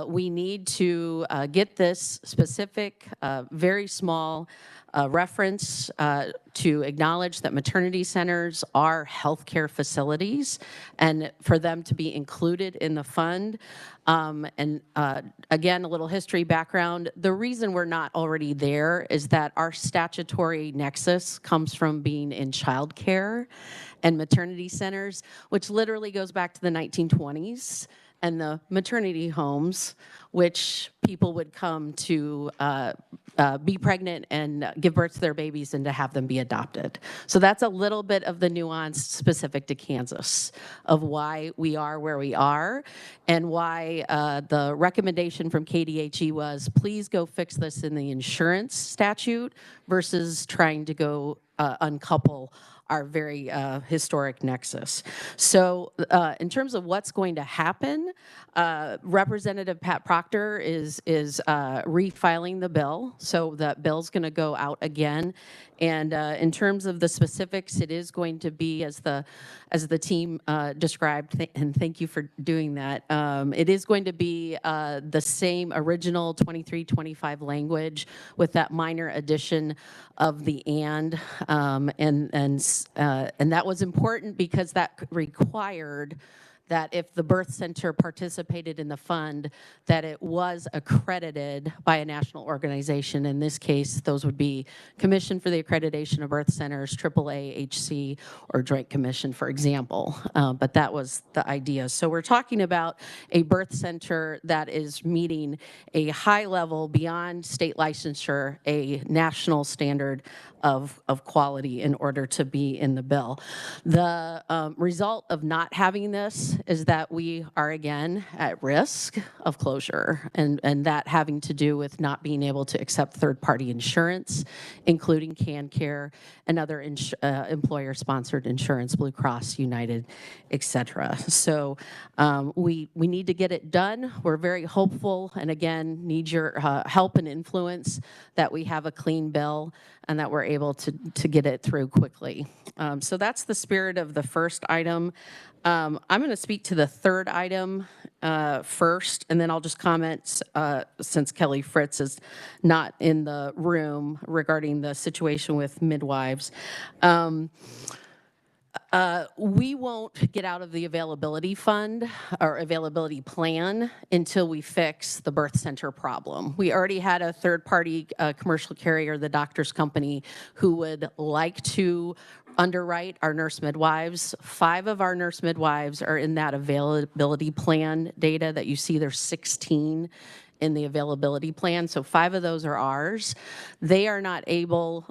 We need to get this specific, very small reference to acknowledge that maternity centers are healthcare facilities and for them to be included in the fund. And again, a little history background. The reason we're not already there is that our statutory nexus comes from being in childcare and maternity centers, which literally goes back to the 1920s, and the maternity homes, which people would come to be pregnant and give birth to their babies and to have them be adopted. So that's a little bit of the nuance specific to Kansas of why we are where we are and why the recommendation from KDHE was, please go fix this in the insurance statute versus trying to go uncouple our very historic nexus. So in terms of what's going to happen, Representative Pat Proctor is refiling the bill. So that bill's going to go out again. And in terms of the specifics, it is going to be, as the team described, and thank you for doing that, it is going to be the same original 2325 language with that minor addition of the and that was important because that required that if the birth center participated in the fund, that it was accredited by a national organization. In this case, those would be Commission for the Accreditation of Birth Centers, AAA, HC, or Joint Commission, for example. But that was the idea. So we're talking about a birth center that is meeting a high level beyond state licensure, a national standard of quality in order to be in the bill. The result of not having this is that we are again at risk of closure, and that having to do with not being able to accept third-party insurance, including CanCare and other employer-sponsored insurance, Blue Cross, United, et cetera. So we need to get it done. We're very hopeful, and again, need your help and influence that we have a clean bill and that we're able to get it through quickly. So that's the spirit of the first item. I'm going to speak to the third item first, and then I'll just comment, since Kelly Fritz is not in the room, regarding the situation with midwives. We won't get out of the availability fund or availability plan until we fix the birth center problem. We already had a third-party commercial carrier, the doctor's company, who would like to underwrite our nurse midwives. 5 of our nurse midwives are in that availability plan data that you see. There's 16 in the availability plan. So 5 of those are ours. They are not able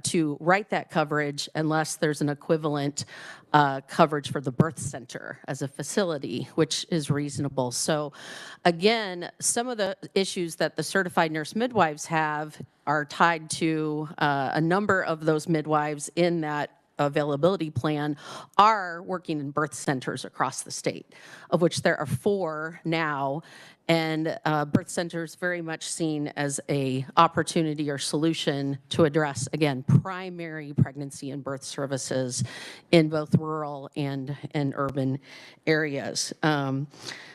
to write that coverage unless there's an equivalent coverage for the birth center as a facility, which is reasonable. So again, some of the issues that the certified nurse midwives have are tied to a number of those midwives in that availability plan are working in birth centers across the state, of which there are 4 now. And birth centers very much seen as a opportunity or solution to address, again, primary pregnancy and birth services in both rural and urban areas.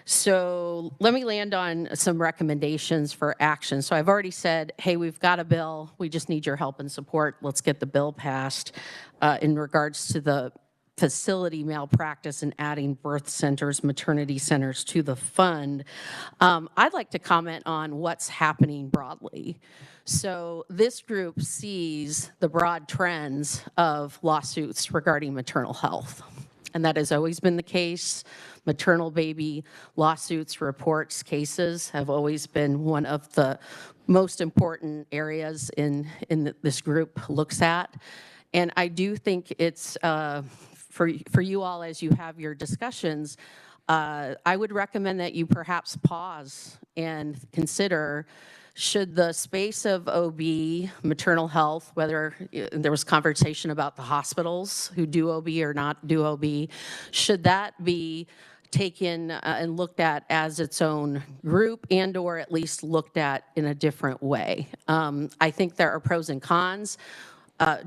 So let me land on some recommendations for action. So I've already said, hey, we've got a bill. We just need your help and support. Let's get the bill passed in regards to the facility malpractice and adding birth centers, maternity centers to the fund. I'd like to comment on what's happening broadly. So this group sees the broad trends of lawsuits regarding maternal health. And that has always been the case. Maternal baby lawsuits, reports, cases have always been one of the most important areas this group looks at. And I do think it's, for you all as you have your discussions, I would recommend that you perhaps pause and consider, should the space of OB, maternal health, whether there was conversation about the hospitals who do OB or not do OB, should that be taken and looked at as its own group and or at least looked at in a different way? I think there are pros and cons.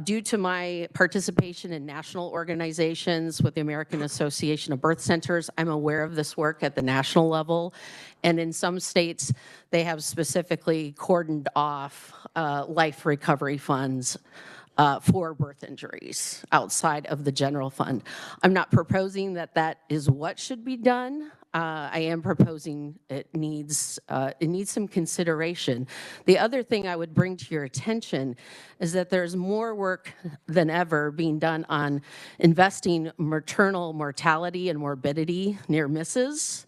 Due to my participation in national organizations with the American Association of Birth Centers, I'm aware of this work at the national level. And in some states, they have specifically cordoned off life recovery funds for birth injuries outside of the general fund. I'm not proposing that that is what should be done. I am proposing it needs some consideration. The other thing I would bring to your attention is that there's more work than ever being done on investing maternal mortality and morbidity near misses.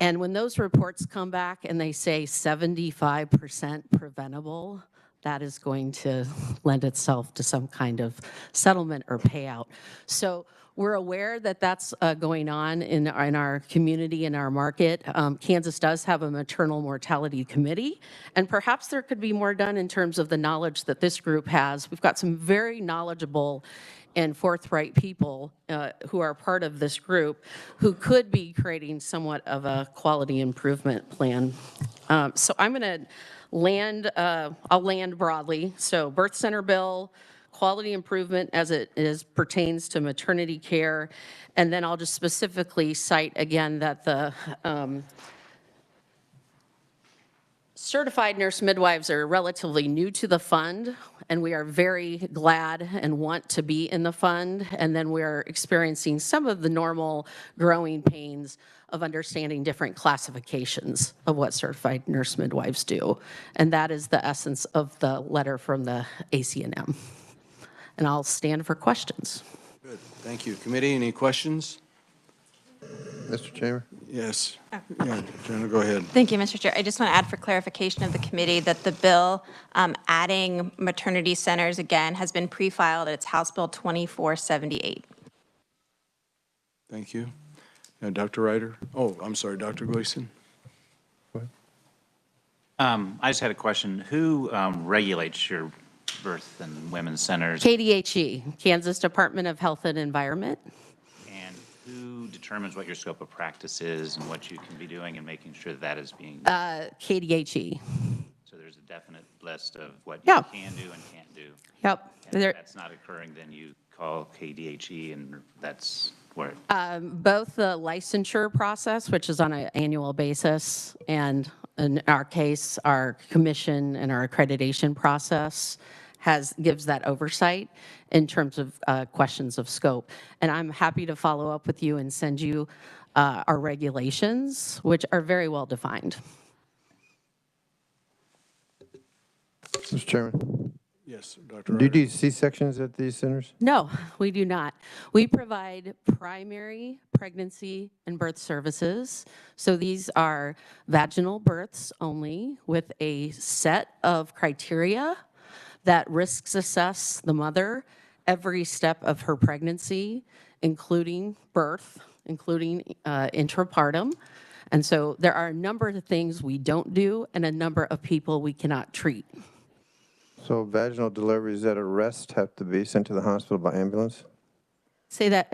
And when those reports come back and they say 75% preventable, that is going to lend itself to some kind of settlement or payout. So we're aware that that's going on in our community, in our market. Kansas does have a maternal mortality committee, and perhaps there could be more done in terms of the knowledge that this group has. We've got some very knowledgeable and forthright people who are part of this group who could be creating somewhat of a quality improvement plan. So I'm going to land, I'll land broadly. So birth center bill, quality improvement as it pertains to maternity care, and then I'll just specifically cite again that the certified nurse midwives are relatively new to the fund, and we are very glad and want to be in the fund. And then we're experiencing some of the normal growing pains of understanding different classifications of what certified nurse midwives do. And that is the essence of the letter from the ACNM. And I'll stand for questions. Good, thank you. Committee, any questions? Mr. Chairman? Yes. Yeah, Jenna, go ahead. Thank you, Mr. Chair. I just want to add for clarification of the committee that the bill adding maternity centers again has been pre-filed. It's House Bill 2478. Thank you. Dr. Ryder? Oh, I'm sorry, Dr. Gleason? I just had a question. Who regulates your birth and women's centers? KDHE, Kansas Department of Health and Environment. And who determines what your scope of practice is and what you can be doing and making sure that is being KDHE. So there's a definite list of what you Yeah. can do and can't do. Yep. And if that's not occurring, then you call KDHE and that's where. Both the licensure process, which is on an annual basis, and in our case, our commission and our accreditation process gives that oversight in terms of questions of scope. And I'm happy to follow up with you and send you our regulations, which are very well defined. Mr. Chairman? Yes, Dr. Do you Ryder. do C-sections at these centers? No, we do not. We provide primary pregnancy and birth services. So these are vaginal births only with a set of criteria that risks assess the mother every step of her pregnancy, including birth, including intrapartum. And so there are a number of things we don't do and a number of people we cannot treat. So vaginal deliveries at arrest have to be sent to the hospital by ambulance? Say that.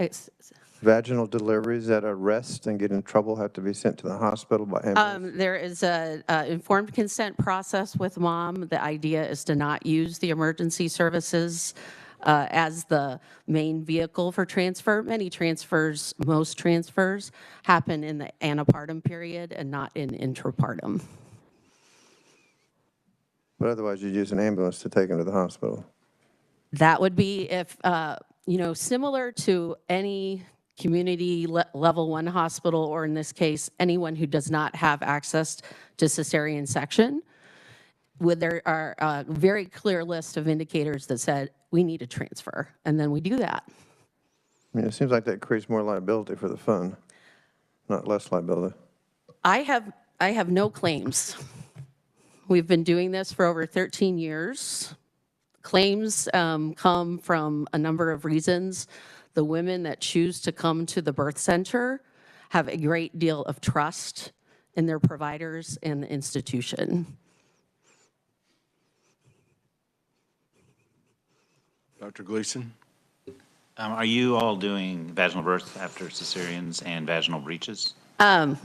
Vaginal deliveries at arrest and get in trouble have to be sent to the hospital by ambulance? There is a informed consent process with mom. The idea is to not use the emergency services as the main vehicle for transfer. Many transfers, most transfers, happen in the antepartum period and not in intrapartum. But otherwise, you'd use an ambulance to take them to the hospital? That would be if, similar to any community level 1 hospital, or in this case, anyone who does not have access to cesarean section, there are a very clear list of indicators that said, we need a transfer, and then we do that. I mean, it seems like that creates more liability for the fund, not less liability. I have no claims. We've been doing this for over 13 years. Claims come from a number of reasons. The women that choose to come to the birth center have a great deal of trust in their providers and the institution. Dr. Gleason? Are you all doing vaginal births after cesareans and vaginal breaches?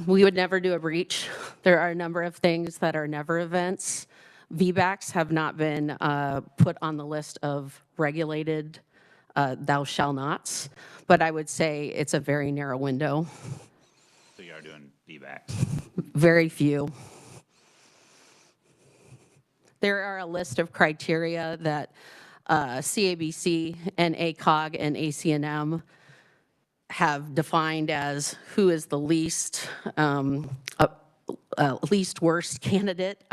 We would never do a breach. There are a number of things that are never events. VBACs have not been put on the list of regulated thou shall nots, but I would say it's a very narrow window. So you are doing VBACs? Very few. There are a list of criteria that CABC and ACOG and ACNM have defined as who is the least worst candidate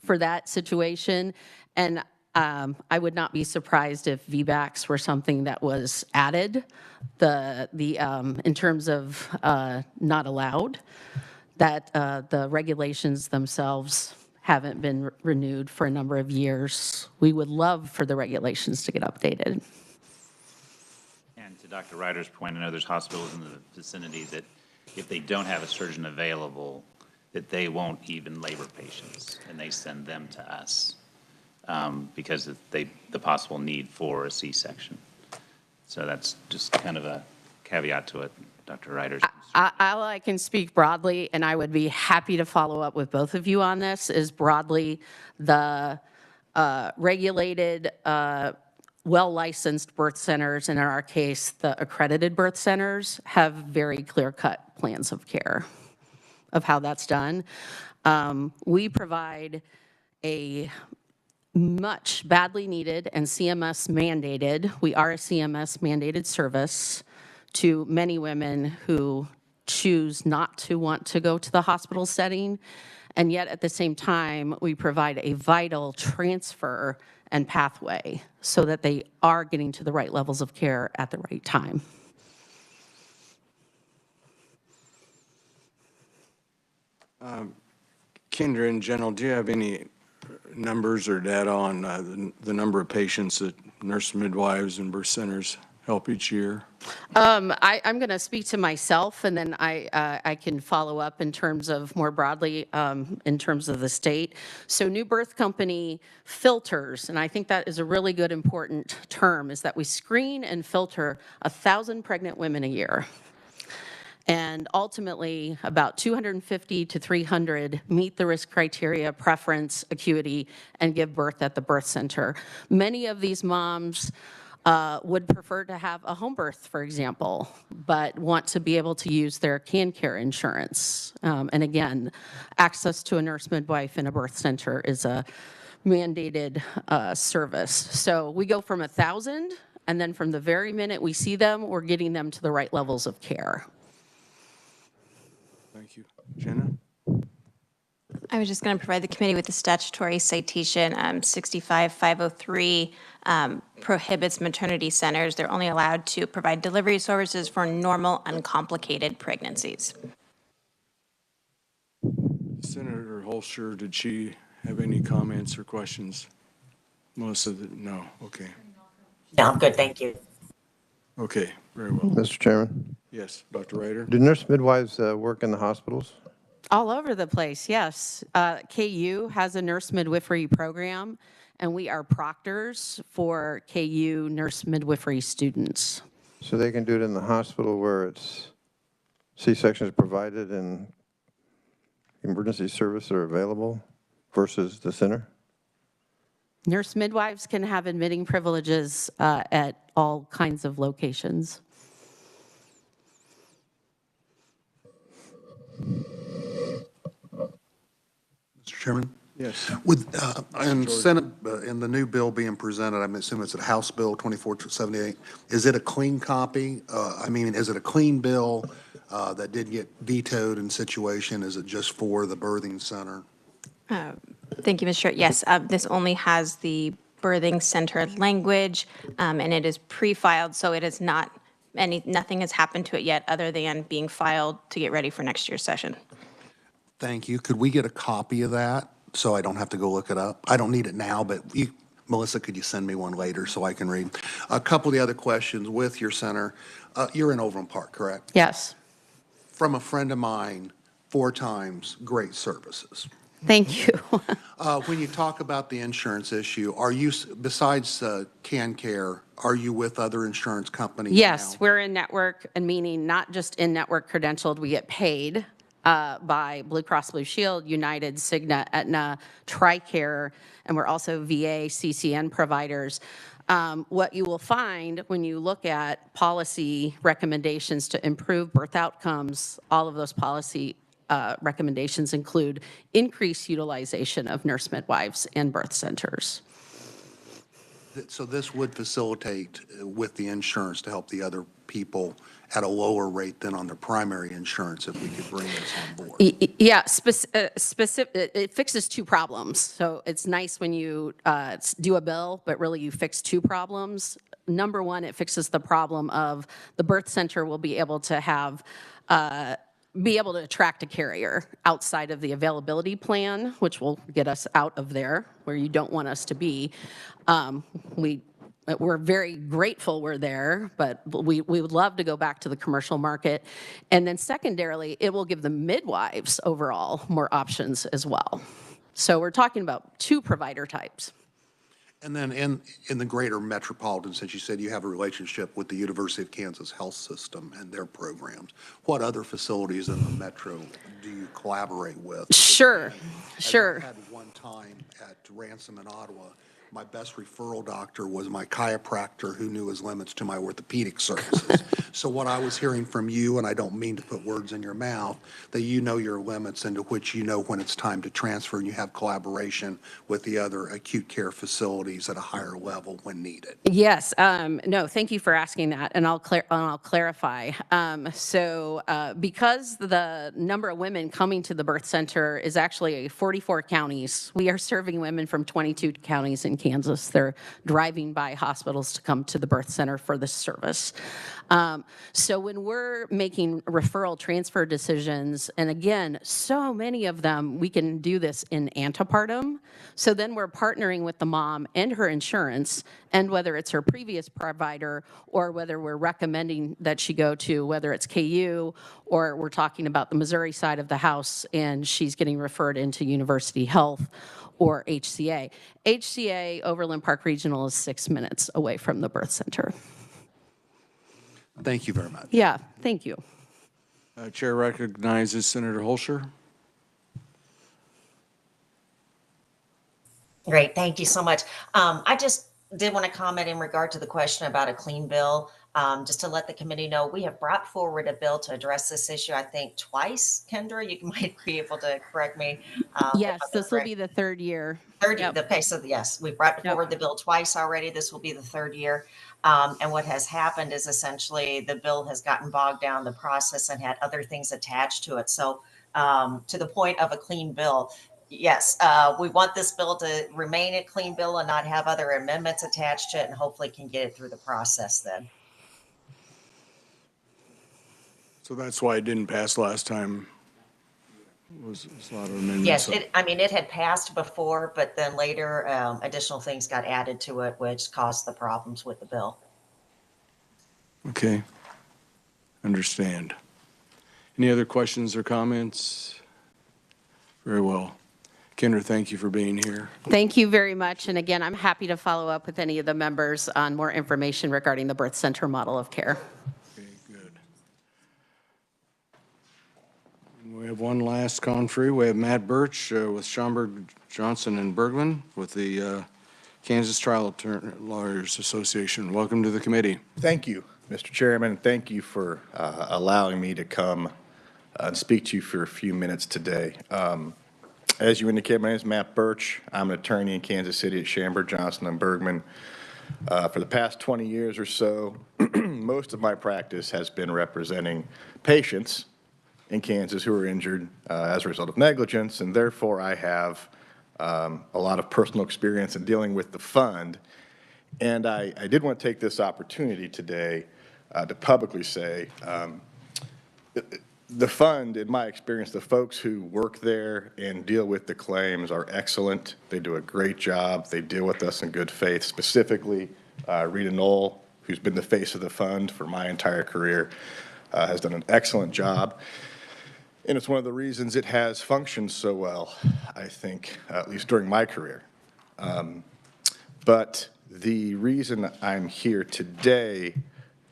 for that situation. And I would not be surprised if VBACs were something that was added in terms of not allowed, that the regulations themselves haven't been renewed for a number of years. We would love for the regulations to get updated. And to Dr. Ryder's point, I know there's hospitals in the vicinity that if they don't have a surgeon available, that they won't even labor patients, and they send them to us because of the possible need for a C-section. So that's just kind of a caveat to it, Dr. Ryder's. I can speak broadly, and I would be happy to follow up with both of you on this, is broadly the regulated, well-licensed birth centers, and in our case, the accredited birth centers, have very clear-cut plans of care of how that's done. We provide a much badly needed and CMS mandated, we are a CMS mandated service to many women who choose not to want to go to the hospital setting, and yet at the same time, we provide a vital transfer and pathway so that they are getting to the right levels of care at the right time. Kendra, in general, do you have any numbers or data on the number of patients that nurse midwives and birth centers help each year? I'm going to speak to myself, and then I can follow up in terms of more broadly in terms of the state. So new birth company filters, and I think that is a really good important term, is that we screen and filter 1,000 pregnant women a year. And ultimately, about 250 to 300 meet the risk criteria, preference, acuity, and give birth at the birth center. Many of these moms would prefer to have a home birth, for example, but want to be able to use their CanCare insurance. And again, access to a nurse midwife in a birth center is a mandated service. So we go from 1,000, and then from the very minute we see them, we're getting them to the right levels of care. Thank you. Jenna? I was just going to provide the committee with the statutory citation. 65503 prohibits maternity centers. They're only allowed to provide delivery services for normal, uncomplicated pregnancies. Senator Holscher, did she have any comments or questions? Melissa, no, okay. No, I'm good, thank you. Okay, very well. Mr. Chairman, Yes, Dr. Ryder? do nurse midwives work in the hospitals? All over the place, yes. KU has a nurse midwifery program, and we are proctors for KU nurse midwifery students. So they can do it in the hospital where it's C-sections provided and emergency services are available versus the center? Nurse midwives can have admitting privileges at all kinds of locations. Mr. Chairman? Yes. With, in Senate, in the new bill being presented, I'm assuming it's a House Bill 2478, is it a clean copy? Is it a clean bill that did get vetoed in situation? Is it just for the birthing center? Thank you, Mr. Chair. Yes, this only has the birthing center language, and it is pre-filed, so it is not nothing has happened to it yet other than being filed to get ready for next year's session. Thank you. Could we get a copy of that so I don't have to go look it up? I don't need it now, but Melissa, could you send me one later so I can read? A couple of the other questions with your center. You're in Overland Park, correct? Yes. From a friend of mine, 4 times, great services. Thank you. When you talk about the insurance issue, are you, besides CanCare, are you with other insurance companies Yes, now? we're in network, and meaning not just in network credentialed, we get paid by Blue Cross Blue Shield, United, Cigna, Aetna, TRICARE, and we're also VA, CCN providers. What you will find when you look at policy recommendations to improve birth outcomes, all of those policy recommendations include increased utilization of nurse midwives and birth centers. So this would facilitate with the insurance to help the other people at a lower rate than on their primary insurance if we could bring this on board. Yeah, it fixes 2 problems. So it's nice when you do a bill, but really you fix 2 problems. Number 1, it fixes the problem of the birth center will be able to have be able to attract a carrier outside of the availability plan, which will get us out of there where you don't want us to be. We're very grateful we're there, but we would love to go back to the commercial market. And then secondarily, it will give the midwives overall more options as well. So we're talking about 2 provider types. And then in the greater metropolitan, since you said you have a relationship with the University of Kansas Health System and their programs, what other facilities in the metro do you collaborate with? Sure, sure. I had one time at Ransom in Ottawa, my best referral doctor was my chiropractor who knew his limits to my orthopedic services. So what I was hearing from you, and I don't mean to put words in your mouth, that you know your limits and to which you know when it's time to transfer and you have collaboration with the other acute care facilities at a higher level when needed. Yes, no, thank you for asking that, and I'll clarify. Because the number of women coming to the birth center is actually 44 counties, we are serving women from 22 counties in Kansas. They're driving by hospitals to come to the birth center for this service. So when we're making referral transfer decisions, and again, so many of them, we can do this in antepartum. So then we're partnering with the mom and her insurance, and whether it's her previous provider or whether we're recommending that she go to, whether it's KU or we're talking about the Missouri side of the house and she's getting referred into University Health or HCA. HCA, Overland Park Regional, is 6 minutes away from the birth center. Thank you very much. Yeah, thank you. Chair recognizes Senator Holscher. Great, thank you so much. I just did want to comment in regard to the question about a clean bill. Just to let the committee know, we have brought forward a bill to address this issue, I think twice. Kendra, you might be able to correct me. Yes, this will be the 3rd year. Okay, so yes, we brought forward the bill twice already. This will be the 3rd year. And what has happened is essentially the bill has gotten bogged down the process and had other things attached to it. So to the point of a clean bill, yes, we want this bill to remain a clean bill and not have other amendments attached to it, and hopefully can get it through the process then. So that's why it didn't pass last time. Was a lot of amendments. Yes, I mean, it had passed before, but then later, additional things got added to it, which caused the problems with the bill. Okay. Understand. Any other questions or comments? Very well. Kendra, thank you for being here. Thank you very much. And again, I'm happy to follow up with any of the members on more information regarding the birth center model of care. Okay, good. We have one last conferee. We have Matt Birch with Schomburg, Johnson, and Bergman with the Kansas Trial Lawyers Association. Welcome to the committee. Thank you, Mr. Chairman. Thank you for allowing me to come and speak to you for a few minutes today. As you indicated, my name is Matt Birch. I'm an attorney in Kansas City at Schomburg, Johnson, and Bergman. For the past 20 years or so, most of my practice has been representing patients in Kansas who are injured as a result of negligence, and therefore I have a lot of personal experience in dealing with the fund. And I did want to take this opportunity today to publicly say the fund, in my experience, the folks who work there and deal with the claims are excellent. They do a great job. They deal with us in good faith. Specifically, Rita Knoll, who's been the face of the fund for my entire career, has done an excellent job. And it's one of the reasons it has functioned so well, I think, at least during my career. But the reason I'm here today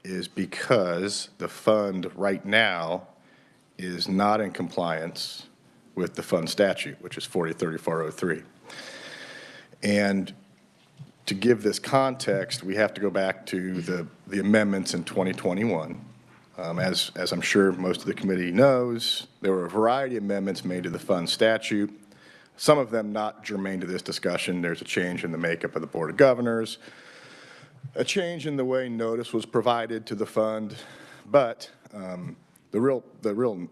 is because the fund right now is not in compliance with the fund statute, which is 403403. And to give this context, we have to go back to the amendments in 2021. As I'm sure most of the committee knows, there were a variety of amendments made to the fund statute, some of them not germane to this discussion. There's a change in the makeup of the Board of Governors, a change in the way notice was provided to the fund, but the real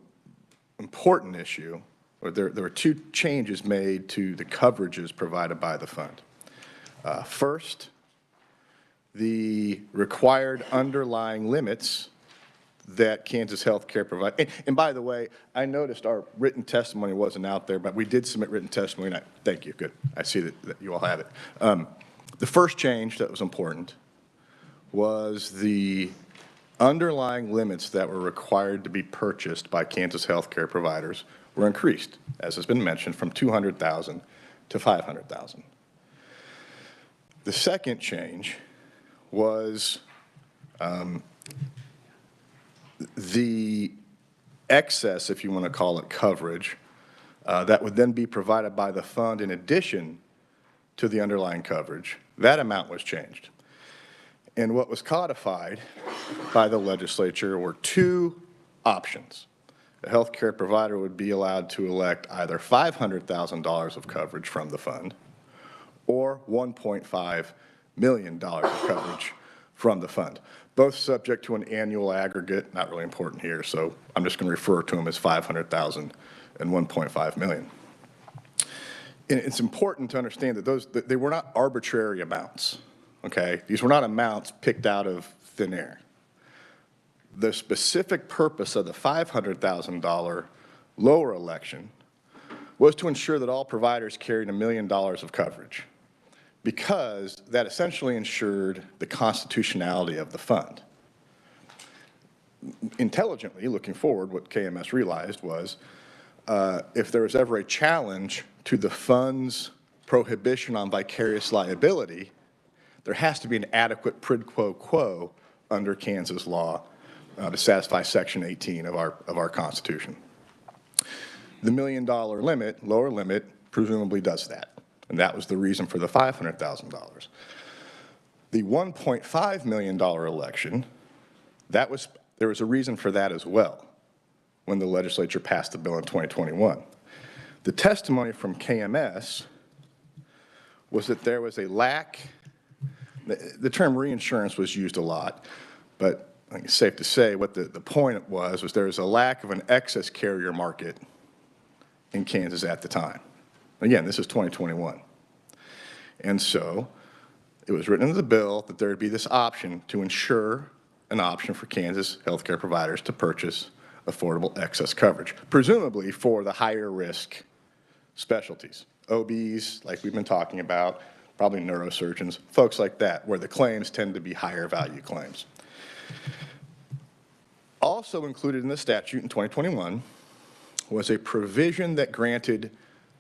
important issue, or there were two changes made to the coverages provided by the fund. First, the required underlying limits that Kansas Healthcare provides. And by the way, I noticed our written testimony wasn't out there, but we did submit written testimony, and thank you, good. I see that you all have it. The first change that was important was the underlying limits that were required to be purchased by Kansas healthcare providers were increased, as has been mentioned, from $200,000 to $500,000. The second change was the excess, if you want to call it coverage, that would then be provided by the fund in addition to the underlying coverage. That amount was changed. And what was codified by the legislature were two options. A healthcare provider would be allowed to elect either $500,000 of coverage from the fund or $1.5 million of coverage from the fund, both subject to an annual aggregate, not really important here, so I'm just going to refer to them as $500,000 and $1.5 million. And it's important to understand that they were not arbitrary amounts, okay? These were not amounts picked out of thin air. The specific purpose of the $500,000 lower election was to ensure that all providers carried $1 million of coverage, because that essentially ensured the constitutionality of the fund. Intelligently, looking forward, what KMS realized was if there was ever a challenge to the fund's prohibition on vicarious liability, there has to be an adequate quid pro quo under Kansas law to satisfy Section 18 of our Constitution. The $1 million limit, lower limit, presumably does that. And that was the reason for the $500,000. The $1.5 million election, there was a reason for that as well when the legislature passed the bill in 2021. The testimony from KMS was that there was a lack, the term reinsurance was used a lot, but I think it's safe to say what the point was there was a lack of an excess carrier market in Kansas at the time. Again, this is 2021. And so it was written into the bill that there would be this option to ensure an option for Kansas healthcare providers to purchase affordable excess coverage, presumably for the higher risk specialties, OBs, like we've been talking about, probably neurosurgeons, folks like that, where the claims tend to be higher value claims. Also included in the statute in 2021 was a provision that granted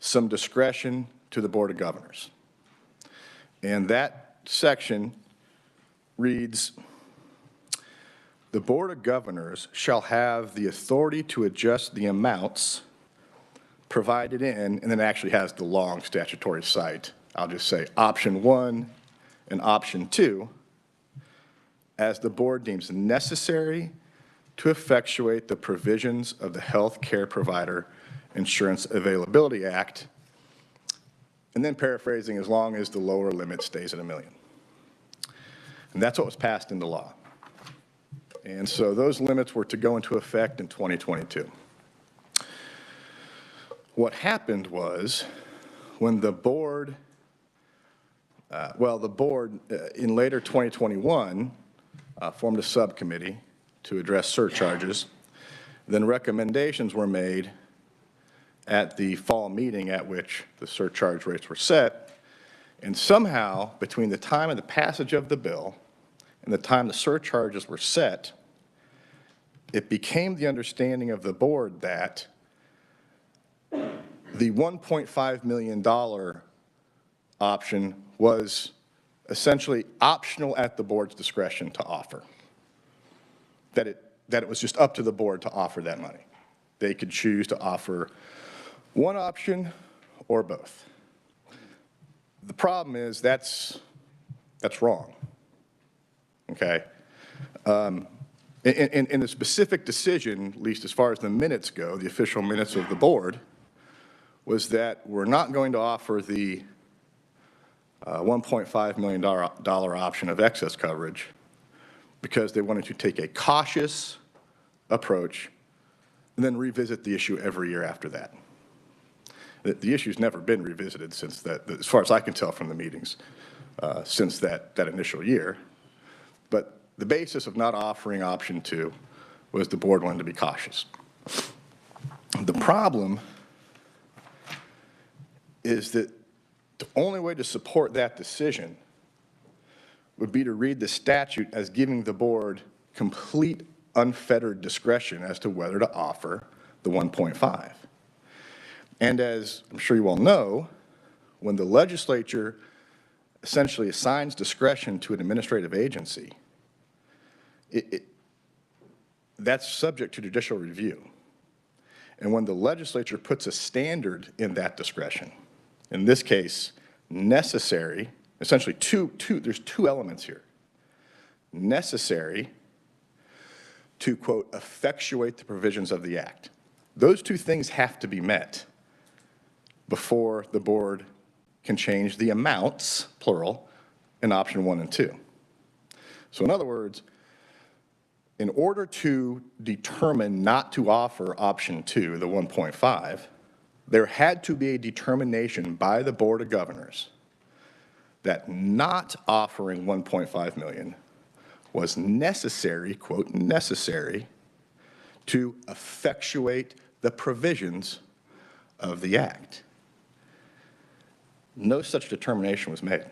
some discretion to the Board of Governors. And that section reads, the Board of Governors shall have the authority to adjust the amounts provided in, and then it actually has the long statutory cite. I'll just say option 1 and option 2, as the board deems necessary to effectuate the provisions of the Health Care Provider Insurance Availability Act, and then paraphrasing, as long as the lower limit stays at $1 million. And that's what was passed into law. And so those limits were to go into effect in 2022. What happened was when the board, in later 2021 formed a subcommittee to address surcharges. Then recommendations were made at the fall meeting at which the surcharge rates were set. And somehow, between the time of the passage of the bill and the time the surcharges were set, it became the understanding of the board that the $1.5 million option was essentially optional at the board's discretion to offer. That it was just up to the board to offer that money. They could choose to offer one option or both. The problem is that's wrong, okay? In the specific decision, at least as far as the minutes go, the official minutes of the board, was that we're not going to offer the $1.5 million option of excess coverage because they wanted to take a cautious approach and then revisit the issue every year after that. The issue's never been revisited since that, as far as I can tell from the meetings, since that initial year. But the basis of not offering option 2 was the board wanted to be cautious. The problem is that the only way to support that decision would be to read the statute as giving the board complete unfettered discretion as to whether to offer the 1.5. And as I'm sure you all know, when the legislature essentially assigns discretion to an administrative agency, that's subject to judicial review. And when the legislature puts a standard in that discretion, in this case, necessary, essentially there's two elements here. Necessary to, quote, effectuate the provisions of the act. Those two things have to be met before the board can change the amounts, plural, in option 1 and 2. So in other words, in order to determine not to offer option 2, the 1.5, there had to be a determination by the Board of Governors that not offering 1.5 million was necessary, quote, necessary to effectuate the provisions of the act. No such determination was made.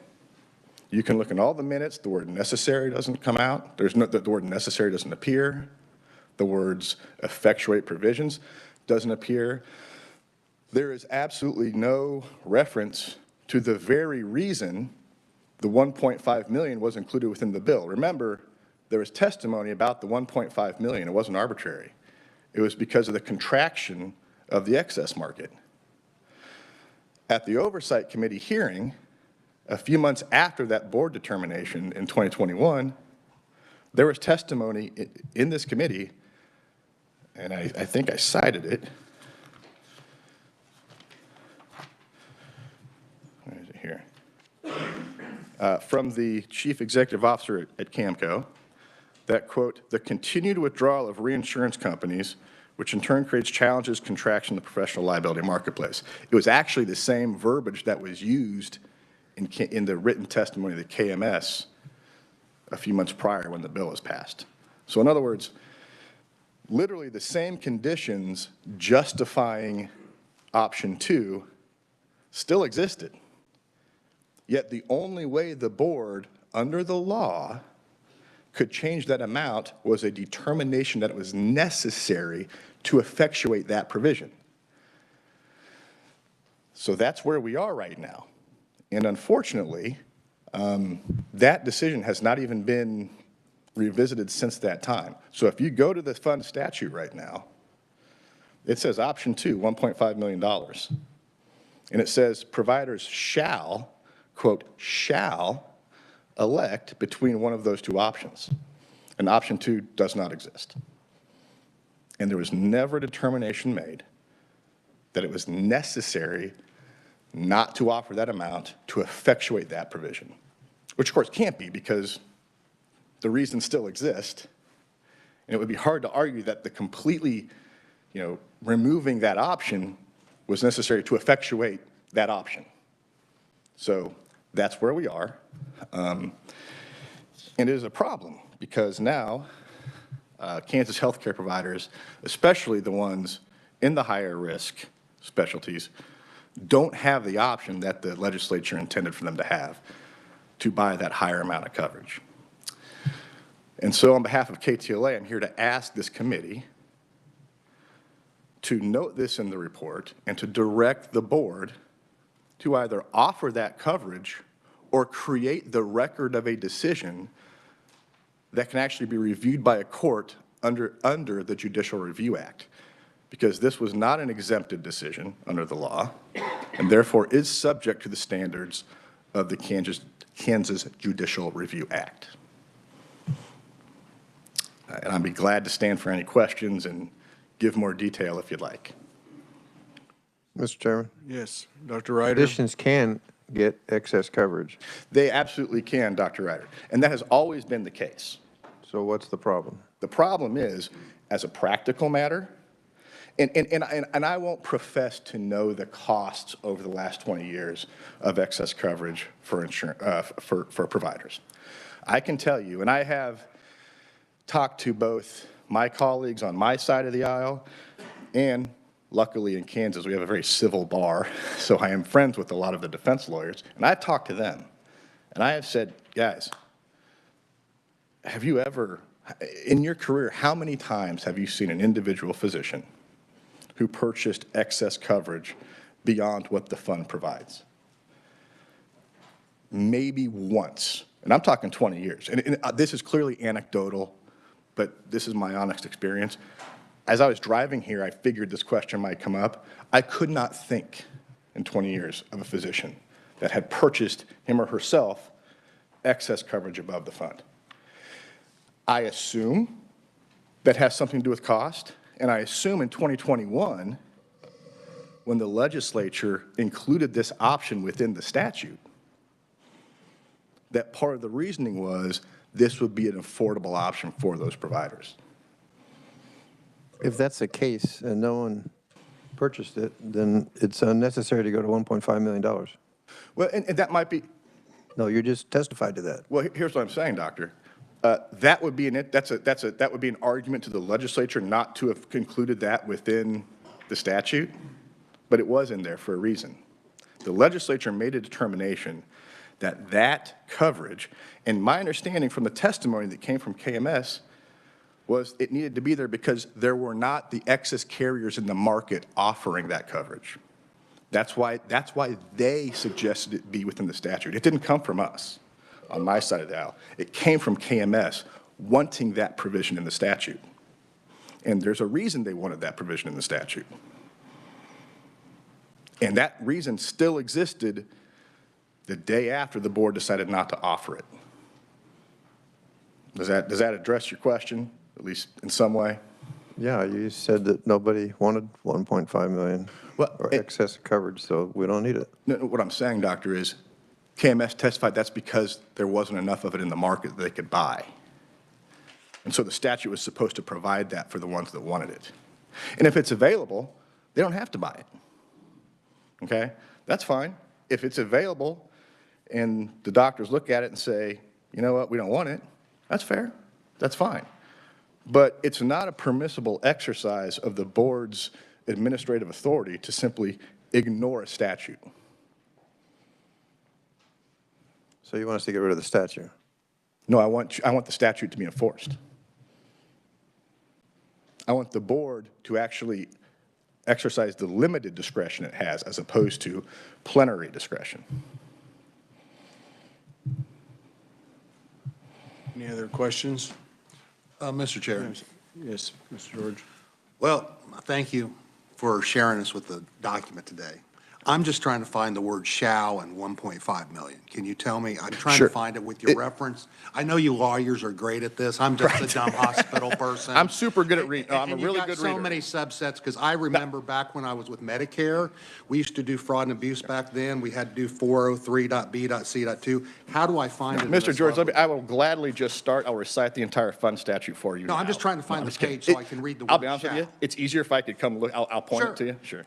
You can look in all the minutes, the word necessary doesn't come out. The word necessary doesn't appear. The words effectuate provisions doesn't appear. There is absolutely no reference to the very reason the 1.5 million was included within the bill. Remember, there was testimony about the 1.5 million. It wasn't arbitrary. It was because of the contraction of the excess market. At the Oversight Committee hearing, a few months after that board determination in 2021, there was testimony in this committee, and I think I cited it. Where is it here? From the chief executive officer at CAMCO, that, quote, the continued withdrawal of reinsurance companies which in turn creates challenges, contraction in the professional liability marketplace. It was actually the same verbiage that was used in the written testimony of the KMS a few months prior when the bill was passed. So in other words, literally the same conditions justifying option 2 still existed. Yet the only way the board, under the law, could change that amount was a determination that it was necessary to effectuate that provision. So that's where we are right now. And unfortunately, that decision has not even been revisited since that time. So if you go to the fund statute right now, it says option 2, $1.5 million. And it says providers shall, quote, shall elect between one of those two options. And option 2 does not exist. And there was never a determination made that it was necessary not to offer that amount to effectuate that provision, which of course can't be because the reasons still exist. And it would be hard to argue that the completely, removing that option was necessary to effectuate that option. So that's where we are. And it is a problem because now Kansas healthcare providers, especially the ones in the higher risk specialties, don't have the option that the legislature intended for them to have to buy that higher amount of coverage. And so on behalf of KTLA, I'm here to ask this committee to note this in the report and to direct the board to either offer that coverage or create the record of a decision that can actually be reviewed by a court under the Judicial Review Act, because this was not an exempted decision under the law and therefore is subject to the standards of the Kansas Judicial Review Act. And I'd be glad to stand for any questions and give more detail if you'd like. Mr. Chairman? Yes, Dr. Ryder. Physicians can get excess coverage. They absolutely can, Dr. Ryder, and that has always been the case. So what's the problem? The problem is, as a practical matter, and I won't profess to know the costs over the last 20 years of excess coverage for for providers. I can tell you, and I have talked to both my colleagues on my side of the aisle, and luckily in Kansas we have a very civil bar, so I am friends with a lot of the defense lawyers, and I've talked to them, and I have said, guys, have you ever, in your career, how many times have you seen an individual physician who purchased excess coverage beyond what the fund provides? Maybe once, and I'm talking 20 years. And this is clearly anecdotal, but this is my honest experience. As I was driving here, I figured this question might come up. I could not think in 20 years of a physician that had purchased him or herself excess coverage above the fund. I assume that has something to do with cost, and I assume in 2021, when the legislature included this option within the statute, that part of the reasoning was this would be an affordable option for those providers. If that's the case and no one purchased it, then it's unnecessary to go to $1.5 million. Well, and that might be. No, you just testified to that. Well, here's what I'm saying, Doctor. That would be that would be an argument to the legislature not to have concluded that within the statute, but it was in there for a reason. The legislature made a determination that that coverage, and my understanding from the testimony that came from KMS was it needed to be there because there were not the excess carriers in the market offering that coverage. That's why they suggested it be within the statute. It didn't come from us on my side of the aisle. It came from KMS wanting that provision in the statute. And there's a reason they wanted that provision in the statute. And that reason still existed the day after the board decided not to offer it. Does that address your question, at least in some way? Yeah, you said that nobody wanted 1.5 million or excess coverage, so we don't need it. No, what I'm saying, Doctor, is KMS testified that's because there wasn't enough of it in the market that they could buy. And so the statute was supposed to provide that for the ones that wanted it. And if it's available, they don't have to buy it. Okay? That's fine. If it's available and the doctors look at it and say, you know what, we don't want it, that's fair. That's fine. But it's not a permissible exercise of the board's administrative authority to simply ignore a statute. So you want us to get rid of the statute? No, I want the statute to be enforced. I want the board to actually exercise the limited discretion it has as opposed to plenary discretion. Any other questions? Mr. Chair. Yes, Mr. George. Well, thank you for sharing us with the document today. I'm just trying to find the word shall and 1.5 million. Can you tell me? I'm trying Sure. to find it with your reference. I know you lawyers are great at this. I'm just a dumb hospital person. I'm super good at reading. I'm a And really you got good so reader. many subsets, because I remember back when I was with Medicare, we used to do fraud and abuse back then. We had to do 403.B.C.2. How do I find it? in Mr. this George, lovely- I will gladly just start. I'll recite the entire fund statute for you. No, I'm now. just trying to find I'm the just kidding. page so I can read the I'll word be honest with shall. you. It's easier if I could come look. I'll point Sure. it to you. Sure.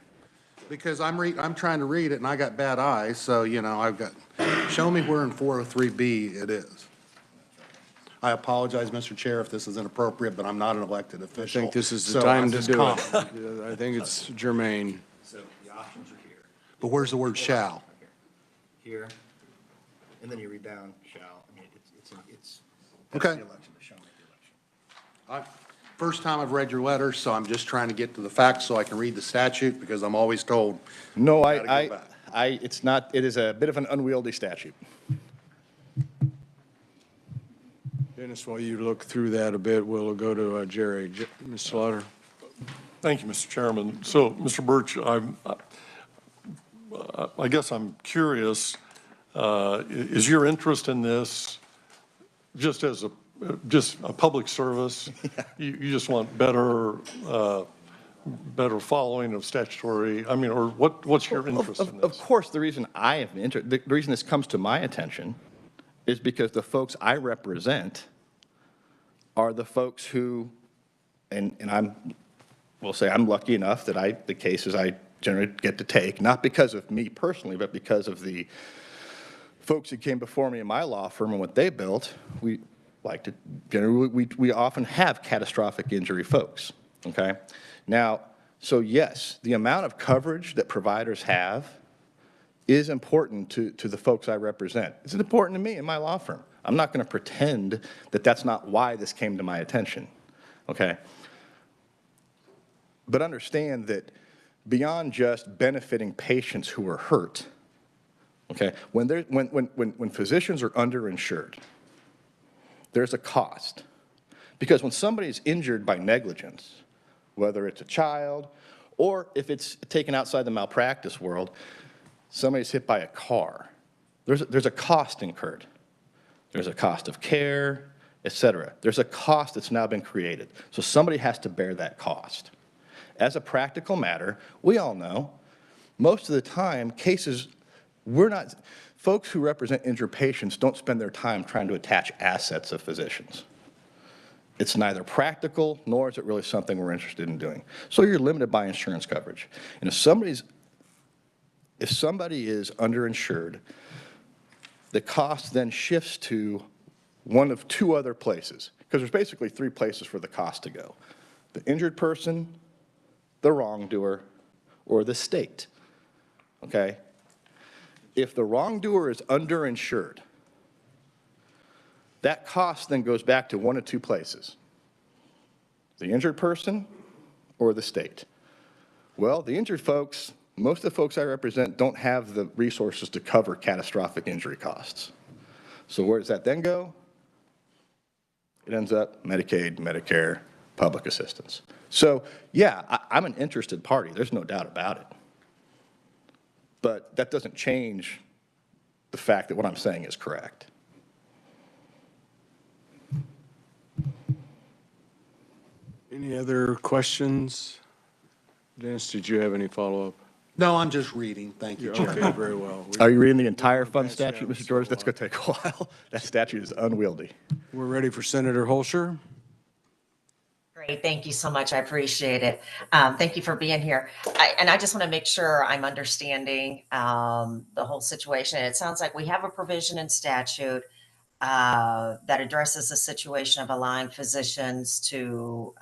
Because I'm trying to read it, and I got bad eyes, so, I've got, show me where in 403B it is. I apologize, Mr. Chair, if this is inappropriate, but I'm not an elected I official. think this is the so time I'm to just do calm. it. I think it's germane. So the options are here. But where's the word shall? Here, and then you read down shall. I mean, it's Okay. the election, the shall make the election. First time I've read your letter, so I'm just trying to get to the facts so I can read the statute, because I'm always told. No, gotta go back. it's not, it is a bit of an unwieldy statute. Dennis, while you look through that a bit, we'll go to Jerry. Ms. Slaughter? Thank you, Mr. Chairman. So, Mr. Birch, I guess I'm curious, is your interest in this just as a public service? You just want better following of statutory, or what's your interest in this? Of course, the reason I have the reason this comes to my attention is because the folks I represent are the folks who, and will say I'm lucky enough that the cases I generally get to take, not because of me personally, but because of the folks who came before me in my law firm and what they built. We often have catastrophic injury folks, okay? Now, so yes, the amount of coverage that providers have is important to the folks I represent. It's important to me in my law firm. I'm not going to pretend that that's not why this came to my attention, okay? But understand that beyond just benefiting patients who are hurt, okay, when physicians are underinsured, there's a cost. Because when somebody's injured by negligence, whether it's a child or if it's taken outside the malpractice world, somebody's hit by a car, there's a cost incurred. There's a cost of care, et cetera. There's a cost that's now been created. So somebody has to bear that cost. As a practical matter, we all know, most of the time, folks who represent injured patients don't spend their time trying to attach assets of physicians. It's neither practical nor is it really something we're interested in doing. So you're limited by insurance coverage. And if somebody is underinsured, the cost then shifts to one of two other places, because there's basically three places for the cost to go: the injured person, the wrongdoer, or the state, okay? If the wrongdoer is underinsured, that cost then goes back to one of two places: the injured person or the state. Well, the injured folks, most of the folks I represent don't have the resources to cover catastrophic injury costs. So where does that then go? It ends up Medicaid, Medicare, public assistance. So yeah, I'm an interested party. There's no doubt about it. But that doesn't change the fact that what I'm saying is correct. Any other questions? Dennis, did you have any follow-up? No, I'm just reading. Thank you, Chair. Okay, very well. Are you reading the entire fund statute, Mr. George? That's going to take a while. That statute is unwieldy. We're ready for Senator Holscher. Great. Great, thank you so much. I appreciate it. Thank you for being here. And I just want to make sure I'm understanding the whole situation. It sounds like we have a provision in statute that addresses the situation of allowing physicians to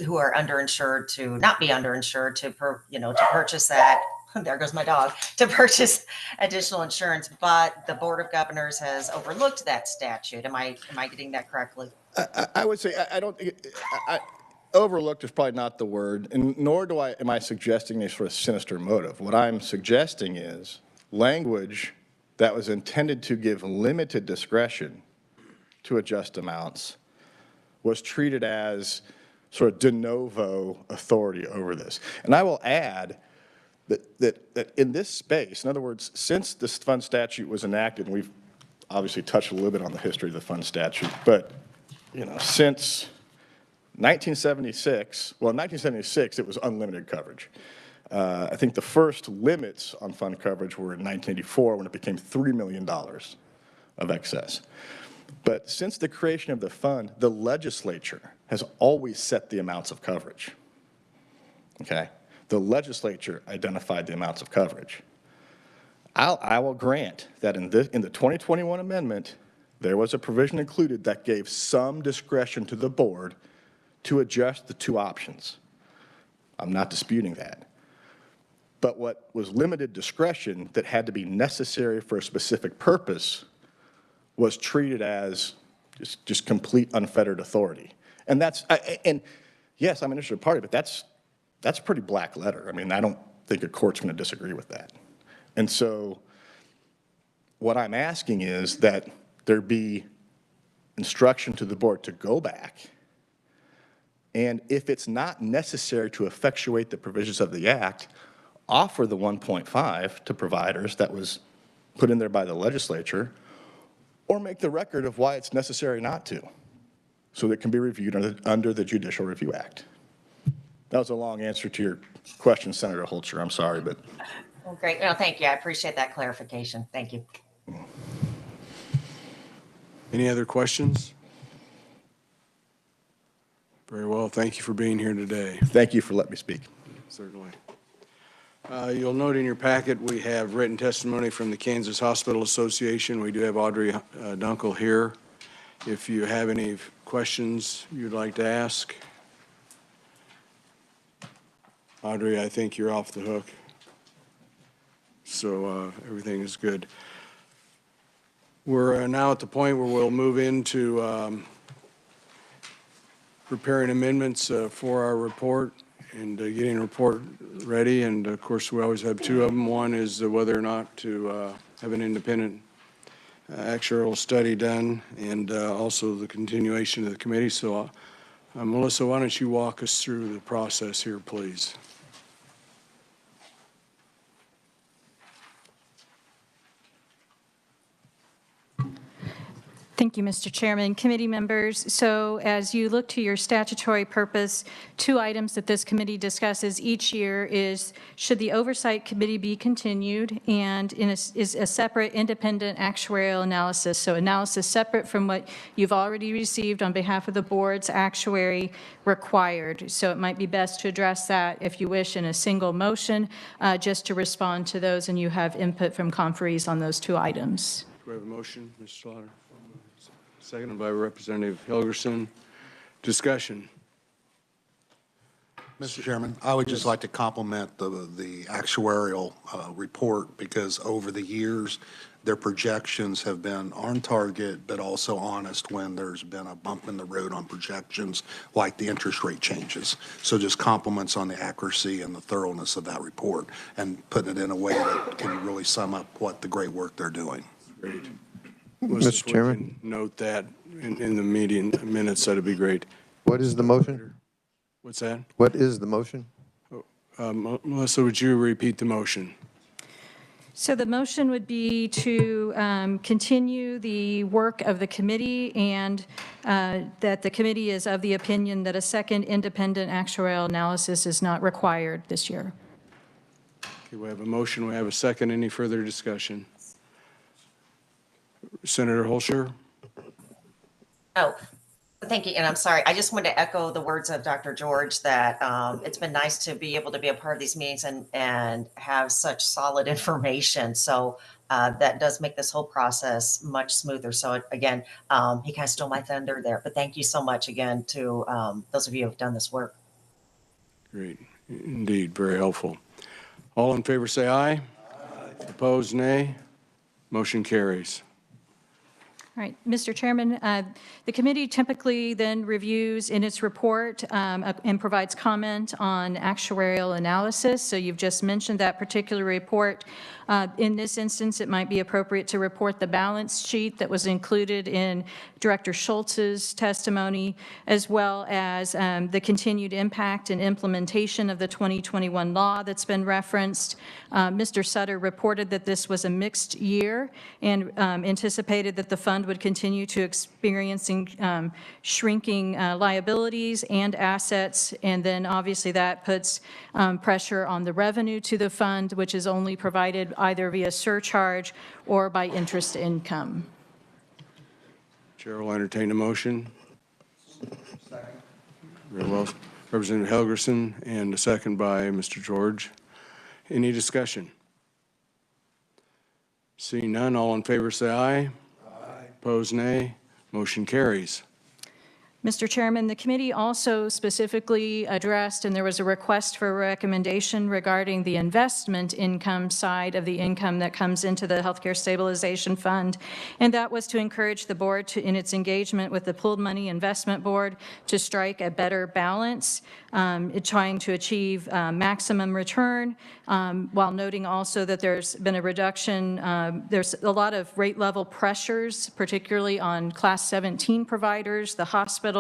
who are underinsured to not be underinsured to to purchase that. There goes my dog, to purchase additional insurance, but the Board of Governors has overlooked that statute. Am I getting that correctly? I would say, overlooked is probably not the word, and nor am I suggesting a sort of sinister motive. What I'm suggesting is language that was intended to give limited discretion to adjust amounts was treated as sort of de novo authority over this. And I will add that in this space, in other words, since this fund statute was enacted, and we've obviously touched a little bit on the history of the fund statute, but since 1976, well, in 1976, it was unlimited coverage. I think the first limits on fund coverage were in 1984 when it became $3 million of excess. But since the creation of the fund, the legislature has always set the amounts of coverage. Okay? The legislature identified the amounts of coverage. I will grant that in the 2021 amendment, there was a provision included that gave some discretion to the board to adjust the two options. I'm not disputing that. But what was limited discretion that had to be necessary for a specific purpose was treated as just complete unfettered authority. And and yes, I'm an interested party, but that's pretty black letter. I mean, I don't think a court's going to disagree with that. And so what I'm asking is that there be instruction to the board to go back, and if it's not necessary to effectuate the provisions of the act, offer the 1.5 to providers that was put in there by the legislature, or make the record of why it's necessary not to, so that it can be reviewed under the Judicial Review Act. That was a long answer to your question, Senator Holzer. I'm sorry, but. Well, great. No, thank you. I appreciate that clarification. Thank you. Any other questions? Very well. Thank you for being here today. Thank you for letting me speak. Certainly. You'll note in your packet we have written testimony from the Kansas Hospital Association. We do have Audrey Dunkel here. If you have any questions you'd like to ask. Audrey, I think you're off the hook. So everything is good. We're now at the point where we'll move into preparing amendments for our report and getting a report ready. And of course, we always have two of them. One is whether or not to have an independent actuarial study done, and also the continuation of the committee. So Melissa, why don't you walk us through the process here, please? Thank you, Mr. Chairman. Committee members, so as you look to your statutory purpose, two items that this committee discusses each year is, should the Oversight Committee be continued, and is a separate independent actuarial analysis, so analysis separate from what you've already received on behalf of the board's actuary required. So it might be best to address that, if you wish, in a single motion, just to respond to those, and you have input from conferees on those two items. Do we have a motion, Mr. Slaughter? Seconded by Representative Helgerson. Discussion. Mr. Chairman, I would just like to compliment the actuarial report, because over the years, their projections have been on target, but also honest when there's been a bump in the road on projections, like the interest rate changes. So just compliments on the accuracy and the thoroughness of that report, and putting it in a way that can really sum up what the great work they're doing. Great. Mr. Chairman? Note that in the meeting minutes, that'd be great. What is the motion? What's that? What is the motion? Melissa, would you repeat the motion? So the motion would be to continue the work of the committee, and that the committee is of the opinion that a second independent actuarial analysis is not required this year. Okay, we have a motion. We have a second. Any further discussion? Senator Holscher? Oh, Thank you, and I'm sorry. I just wanted to echo the words of Dr. George that it's been nice to be able to be a part of these meetings and have such solid information. So that does make this whole process much smoother. So again, he kind of stole my thunder there, but thank you so much again to those of you who have done this work. Great. Indeed, very helpful. All in favor say aye. Aye. Opposed, nay. Motion carries. All right, Mr. Chairman, the committee typically then reviews in its report and provides comment on actuarial analysis. So you've just mentioned that particular report. In this instance, it might be appropriate to report the balance sheet that was included in Director Schultz's testimony, as well as the continued impact and implementation of the 2021 law that's been referenced. Mr. Sutter reported that this was a mixed year and anticipated that the fund would continue to experiencing shrinking liabilities and assets, and then obviously that puts pressure on the revenue to the fund, which is only provided either via surcharge or by interest income. Chair will entertain a motion. Second. Very well. Representative Helgerson, and a second by Mr. George. Any discussion? Seeing none, all in favor say aye. Aye. Opposed, nay. Motion carries. Mr. Chairman, the committee also specifically addressed, and there was a request for a recommendation regarding the investment income side of the income that comes into the Healthcare Stabilization Fund, and that was to encourage the board to, in its engagement with the Pooled Money Investment Board, to strike a better balance, trying to achieve maximum return, while noting also that there's been a reduction, there's a lot of rate level pressures, particularly on Class 17 providers, the hospitals,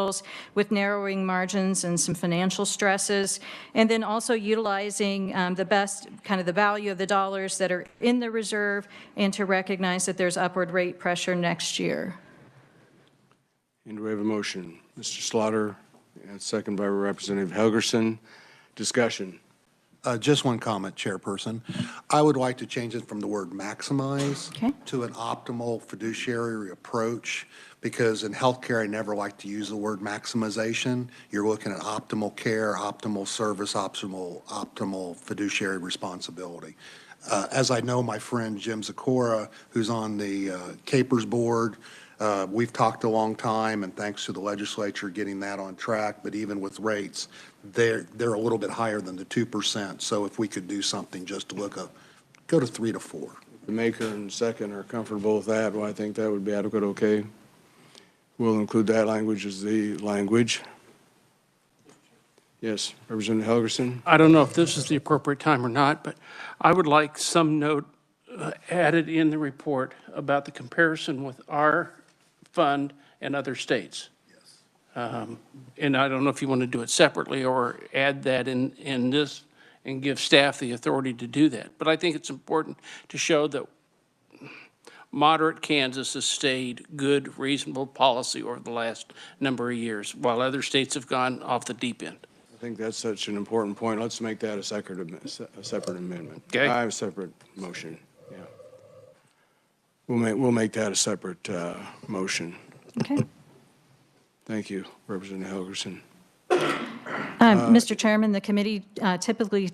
with narrowing margins and some financial stresses, and then also utilizing the best, kind of the value of the dollars that are in the reserve, and to recognize that there's upward rate pressure next year. And do we have a motion? Mr. Slaughter, and second by Representative Helgerson. Discussion. Just one comment, Chairperson. I would like to change it from the word maximize to an optimal fiduciary approach, because in healthcare, I never like to use the word maximization. You're looking at optimal care, optimal service, optimal fiduciary responsibility. As I know, my friend Jim Zakora, who's on the CAPERS board, we've talked a long time, and thanks to the legislature getting that on track, but even with rates, they're a little bit higher than the 2%. So if we could do something just to go to 3 to 4. The maker and second are comfortable with that. Well, I think that would be adequate. Okay. We'll include that language as the language. Yes, Representative Helgerson. I don't know if this is the appropriate time or not, but I would like some note added in the report about the comparison with our fund and other states. Yes. And I don't know if you want to do it separately or add that in this and give staff the authority to do that. But I think it's important to show that moderate Kansas has stayed good, reasonable policy over the last number of years, while other states have gone off the deep end. I think that's such an important point. Let's make that a separate amendment. Okay. I have a separate motion. Yeah. We'll make that a separate motion. Okay. Thank you, Representative Helgerson. Mr. Chairman, the committee typically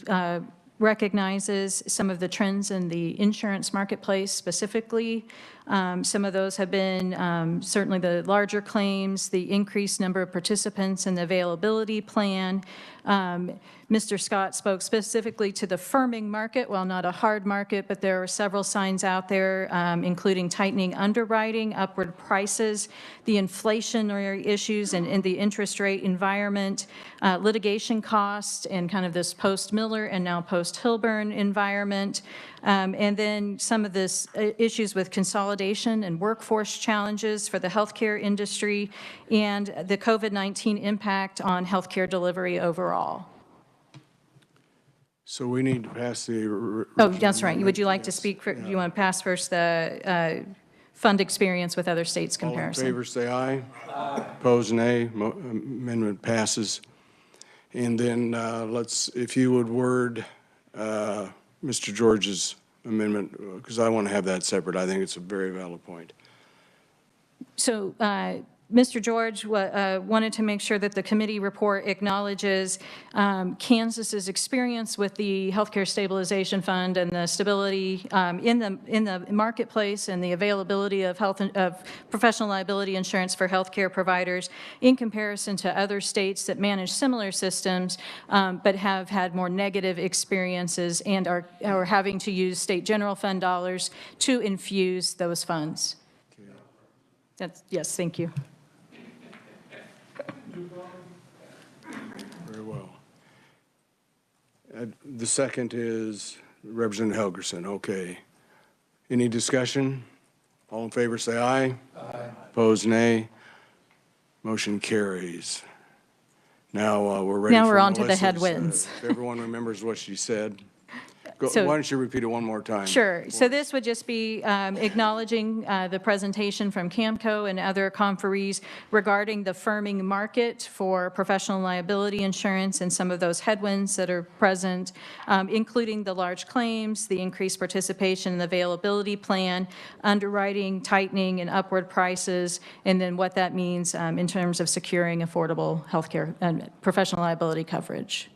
recognizes some of the trends in the insurance marketplace specifically. Some of those have been certainly the larger claims, the increased number of participants in the availability plan. Mr. Scott spoke specifically to the firming market. Well, not a hard market, but there are several signs out there, including tightening underwriting, upward prices, the inflationary issues and the interest rate environment, litigation costs, and kind of this post-Miller and now post-Hilburn environment. And then some of this issues with consolidation and workforce challenges for the healthcare industry, and the COVID-19 impact on healthcare delivery overall. So we need to pass the... Oh, that's right. Would you like to speak? For, you want to pass first the fund experience with other states comparison? All in favor, say aye. Aye. Opposed, nay. Amendment passes. And then let's, if you would word Mr. George's amendment, because I want to have that separate. I think it's a very valid point. So Mr. George wanted to make sure that the committee report acknowledges Kansas's experience with the Healthcare Stabilization Fund and the stability in the marketplace and the availability of professional liability insurance for healthcare providers in comparison to other states that manage similar systems, but have had more negative experiences and are having to use state general fund dollars to infuse those funds. Yes, thank you. Very well. The second is Representative Helgerson. Okay. Any discussion? All in favor, say aye. Aye. Opposed, nay. Motion carries. Now we're ready. Now for we're on to the Melissa's, headwinds. if everyone remembers what she said. So- Why don't you repeat it one more time? Sure. So this would just be acknowledging the presentation from CAMCO and other conferees regarding the firming market for professional liability insurance and some of those headwinds that are present, including the large claims, the increased participation in the availability plan, underwriting, tightening, and upward prices, and then what that means in terms of securing affordable healthcare and professional liability coverage.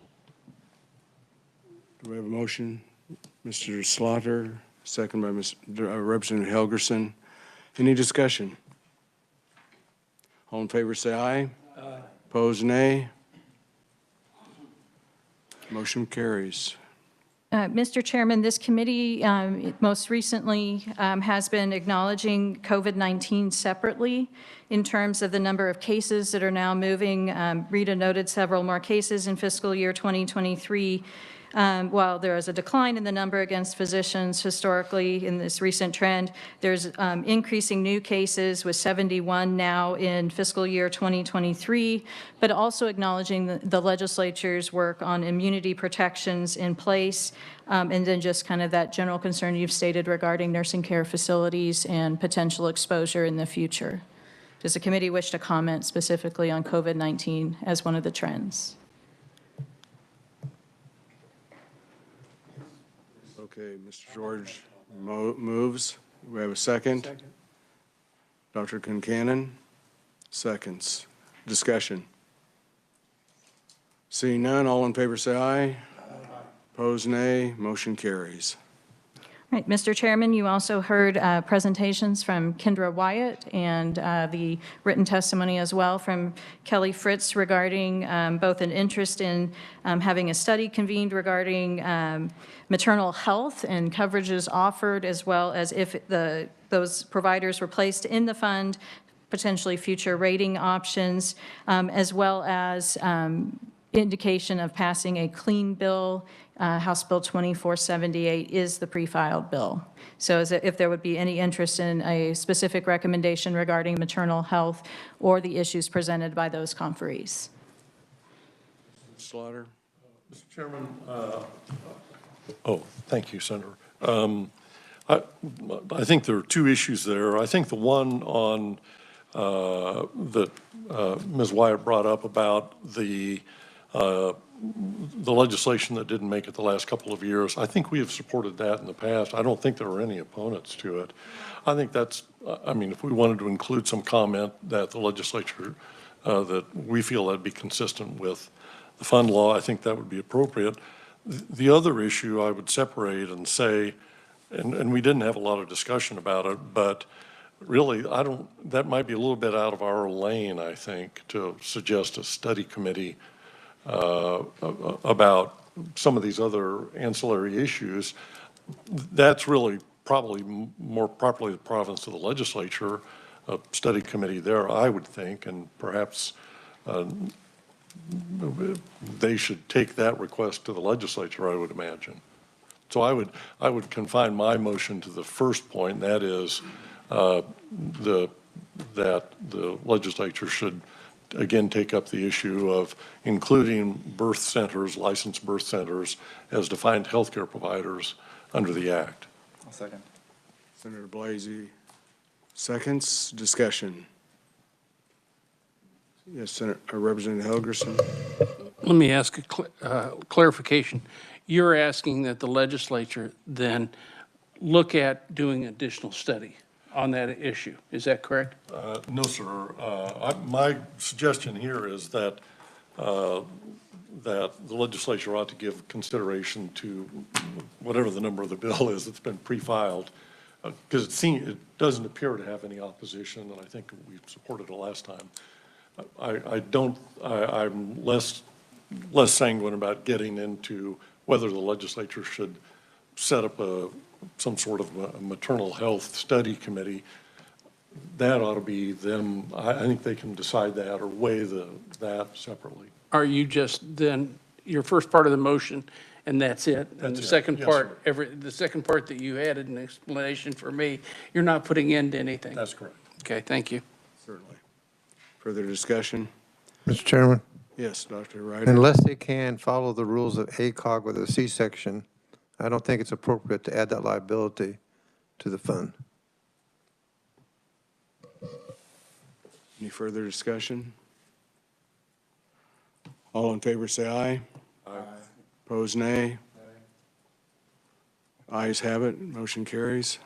Do we have a motion? Mr. Slaughter, second by Representative Helgerson. Any discussion? All in favor, say aye. Aye. Opposed, nay. Motion carries. Mr. Chairman, this committee most recently has been acknowledging COVID-19 separately in terms of the number of cases that are now moving. Rita noted several more cases in fiscal year 2023. While there is a decline in the number against physicians historically in this recent trend, there's increasing new cases with 71 now in fiscal year 2023, but also acknowledging the legislature's work on immunity protections in place, and then just kind of that general concern you've stated regarding nursing care facilities and potential exposure in the future. Does the committee wish to comment specifically on COVID-19 as one of the trends? Okay, Mr. George moves. We have a second. Second. Dr. Concanon, seconds. Discussion. Seeing none, all in favor say aye. Aye. Opposed, nay. Motion carries. Right, Mr. Chairman, you also heard presentations from Kendra Wyatt and the written testimony as well from Kelly Fritz regarding both an interest in having a study convened regarding maternal health and coverages offered, as well as if those providers were placed in the fund, potentially future rating options, as well as indication of passing a clean bill. House Bill 2478 is the pre-filed bill. So if there would be any interest in a specific recommendation regarding maternal health or the issues presented by those conferees. Slaughter. Mr. Chairman, thank you, Senator. I think there are two issues there. I think the one on that Ms. Wyatt brought up about the legislation that didn't make it the last couple of years, I think we have supported that in the past. I don't think there are any opponents to it. I think that's, if we wanted to include some comment that the legislature, that we feel that'd be consistent with the fund law, I think that would be appropriate. The other issue I would separate and say, and we didn't have a lot of discussion about it, but really, that might be a little bit out of our lane, I think, to suggest a study committee about some of these other ancillary issues. That's really probably more properly the province of the legislature, a study committee there, I would think, and perhaps they should take that request to the legislature, I would imagine. So I would confine my motion to the first point, and that is that the legislature should again take up the issue of including birth centers, licensed birth centers, as defined healthcare providers under the Act. I'll second. Senator Blasey, seconds. Discussion. Yes, Senator Representative Helgerson. Let me ask a clarification. You're asking that the legislature then look at doing additional study on that issue. Is that correct? No, sir. My suggestion here is that, that the legislature ought to give consideration to whatever the number of the bill is that's been pre-filed, because it doesn't appear to have any opposition, and I think we supported it last time. I'm less sanguine about getting into whether the legislature should set up some sort of a maternal health study committee. That ought to be them. I think they can decide that or weigh that separately. Are you just then, your first part of the motion, and that's it? And That's the it. second Yes, part, sir. the second part that you added an explanation for me, you're not putting into anything? That's correct. Okay, thank you. Certainly. Further discussion? Mr. Chairman, Yes, Dr. Ryder. unless they can follow the rules of ACOG with a C-section, I don't think it's appropriate to add that liability to the fund. Any further discussion? All in favor, say aye. Aye. Opposed, nay. Ayes have it, motion carries.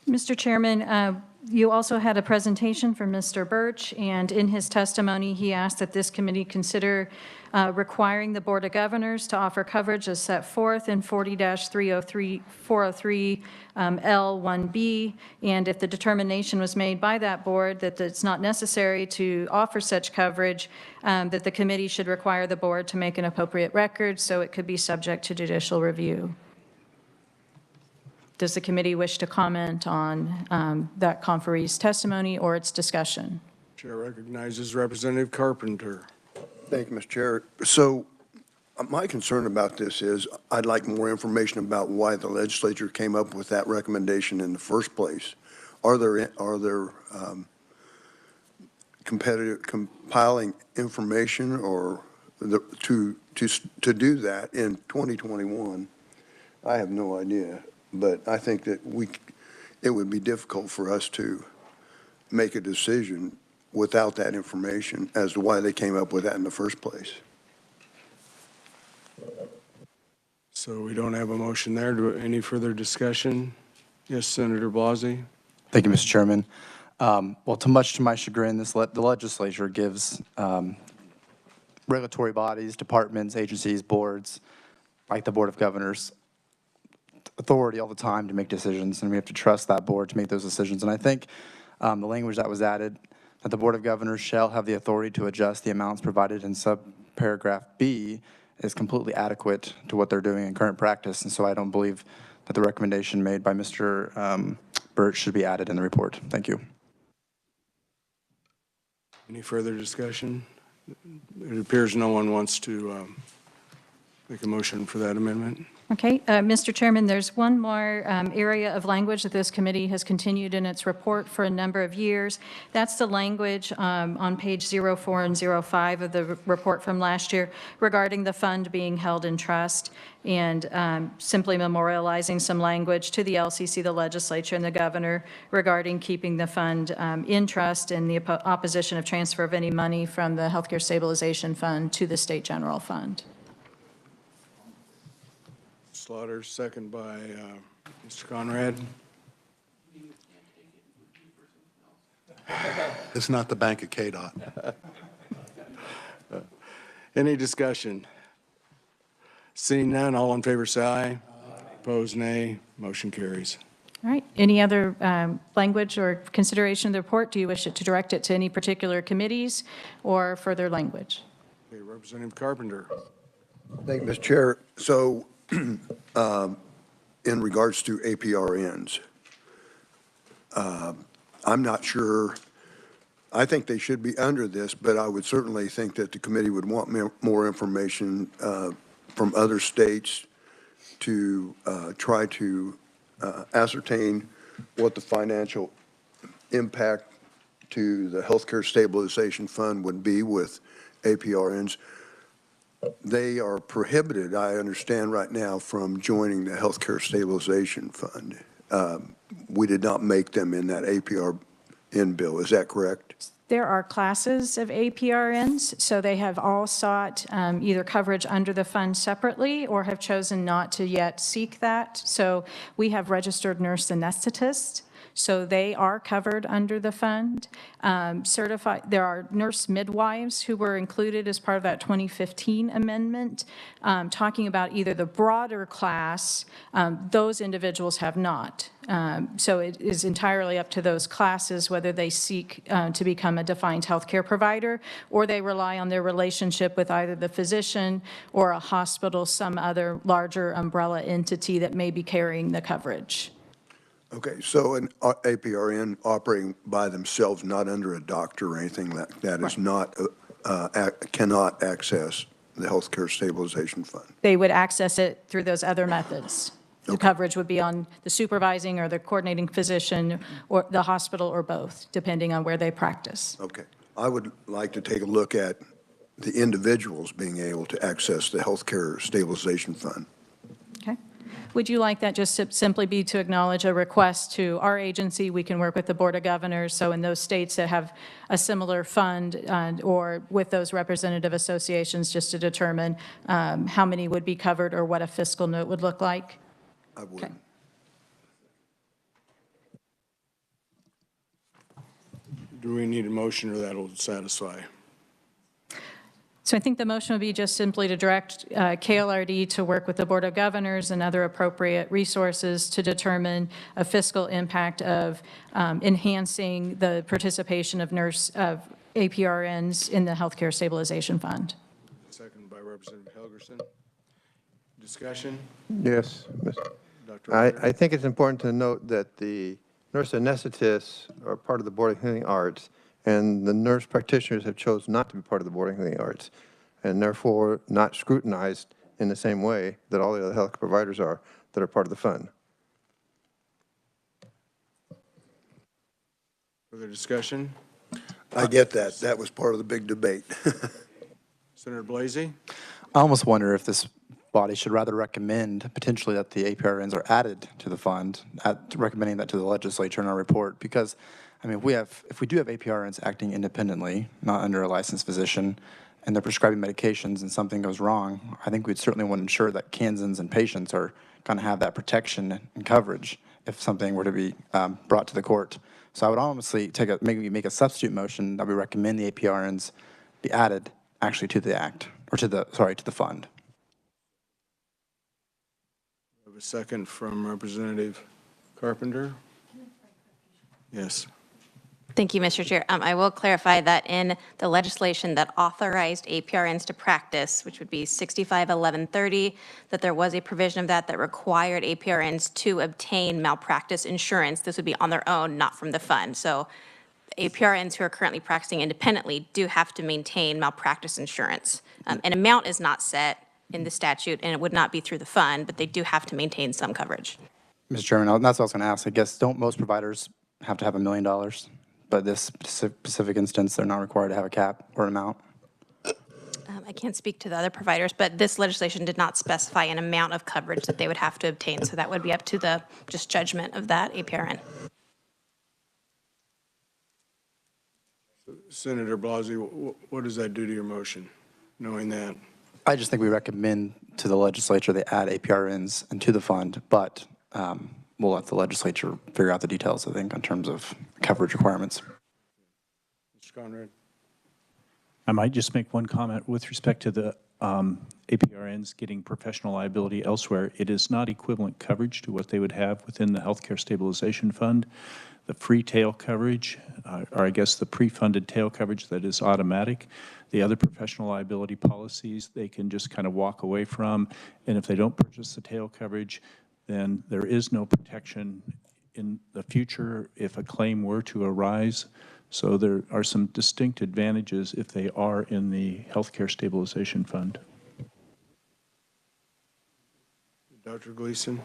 Mr. Chairman, you also had a presentation from Mr. Birch, and in his testimony, he asked that this committee consider requiring the Board of Governors to offer coverage as set forth in 40-403 L1B, and if the determination was made by that board that it's not necessary to offer such coverage, that the committee should require the board to make an appropriate record so it could be subject to judicial review. Does the committee wish to comment on that conferee's testimony or its discussion? Chair recognizes Representative Carpenter. Thank you, Mr. Chair. So my concern about this is I'd like more information about why the legislature came up with that recommendation in the first place. Are there compiling information or to do that in 2021? I have no idea. But I think that it would be difficult for us to make a decision without that information as to why they came up with that in the first place. So we don't have a motion there. Any further discussion? Yes, Senator Blasey. Thank you, Mr. Chairman. Well, much to my chagrin, the legislature gives regulatory bodies, departments, agencies, boards, like the Board of Governors, authority all the time to make decisions, and we have to trust that board to make those decisions. And I think the language that was added, that the Board of Governors shall have the authority to adjust the amounts provided in subparagraph B, is completely adequate to what they're doing in current practice. And so I don't believe that the recommendation made by Mr. Birch should be added in the report. Thank you. Any further discussion? It appears no one wants to make a motion for that amendment. Okay, Mr. Chairman, there's one more area of language that this committee has continued in its report for a number of years. That's the language on page 04 and 05 of the report from last year regarding the fund being held in trust, and simply memorializing some language to the LCC, the legislature, and the governor regarding keeping the fund in trust and the opposition of transfer of any money from the Healthcare Stabilization Fund to the State General Fund. Slaughter, second by Mr. Conrad. It's not the bank of KDOT. Any discussion? Seeing none, all in favor say aye. Opposed, nay. Motion carries. All right, any other language or consideration of the report? Do you wish it to direct it to any particular committees or further language? Okay, Representative Carpenter. Thank you, Mr. Chair. So in regards to APRNs, I'm not sure. I think they should be under this, but I would certainly think that the committee would want more information from other states to try to ascertain what the financial impact to the Healthcare Stabilization Fund would be with APRNs. They are prohibited, I understand right now, from joining the Healthcare Stabilization Fund. We did not make them in that APRN bill. Is that correct? There are classes of APRNs, so they have all sought either coverage under the fund separately or have chosen not to yet seek that. So we have registered nurse anesthetists so they are covered under the fund. There are nurse midwives who were included as part of that 2015 amendment, talking about either the broader class. Those individuals have not. So it is entirely up to those classes whether they seek to become a defined healthcare provider, or they rely on their relationship with either the physician or a hospital, some other larger umbrella entity that may be carrying the coverage. Okay, so an APRN operating by themselves, not under a doctor or anything like that, is not, cannot access the Healthcare Stabilization Fund. They would access it through those other methods. The coverage would be on the supervising or the coordinating physician or the hospital or both, depending on where they practice. Okay. I would like to take a look at the individuals being able to access the Healthcare Stabilization Fund. Okay. Would you like that just to simply be to acknowledge a request to our agency? We can work with the Board of Governors. So in those states that have a similar fund or with those representative associations, just to determine how many would be covered or what a fiscal note would look like? I would. Okay. Do we need a motion, or that'll satisfy? So I think the motion would be just simply to direct KLRD to work with the Board of Governors and other appropriate resources to determine a fiscal impact of enhancing the participation of APRNs in the Healthcare Stabilization Fund. Second by Representative Helgerson. Discussion? Yes. Dr. I think it's important to note that the nurse anesthetists are part of the Board of Healing Arts, and the nurse practitioners have chosen not to be part of the Board of Healing Arts, and therefore not scrutinized in the same way that all the other health providers are that are part of the fund. Further discussion? I get that. That was part of the big debate. Senator Blasey? I almost wonder if this body should rather recommend potentially that the APRNs are added to the fund, recommending that to the legislature in our report, because I mean, if we do have APRNs acting independently, not under a licensed physician, and they're prescribing medications and something goes wrong, I think we'd certainly want to ensure that Kansans and patients are going to have that protection and coverage if something were to be brought to the court. So I would honestly maybe make a substitute motion that we recommend the APRNs be added actually to the act, or to the fund. We have a second from Representative Carpenter. Yes. Thank you, Mr. Chair. I will clarify that in the legislation that authorized APRNs to practice, which would be 651130, that there was a provision of that required APRNs to obtain malpractice insurance. This would be on their own, not from the fund. So APRNs who are currently practicing independently do have to maintain malpractice insurance. An amount is not set in the statute, and it would not be through the fund, but they do have to maintain some coverage. Mr. Chairman, that's what I was going to ask. I guess, don't most providers have to have $1 million? But this specific instance, they're not required to have a cap or an amount? I can't speak to the other providers, but this legislation did not specify an amount of coverage that they would have to obtain, so that would be up to the just judgment of that APRN. Senator Blasey, what does that do to your motion, knowing that? I just think we recommend to the legislature they add APRNs into the fund, but we'll let the legislature figure out the details, I think, in terms of coverage requirements. Mr. Conrad? I might just make one comment with respect to the APRNs getting professional liability elsewhere. It is not equivalent coverage to what they would have within the Healthcare Stabilization Fund. The free tail coverage, or I guess the pre-funded tail coverage that is automatic. The other professional liability policies, they can just kind of walk away from. And if they don't purchase the tail coverage, then there is no protection in the future if a claim were to arise. So there are some distinct advantages if they are in the Healthcare Stabilization Fund. Dr. Gleason?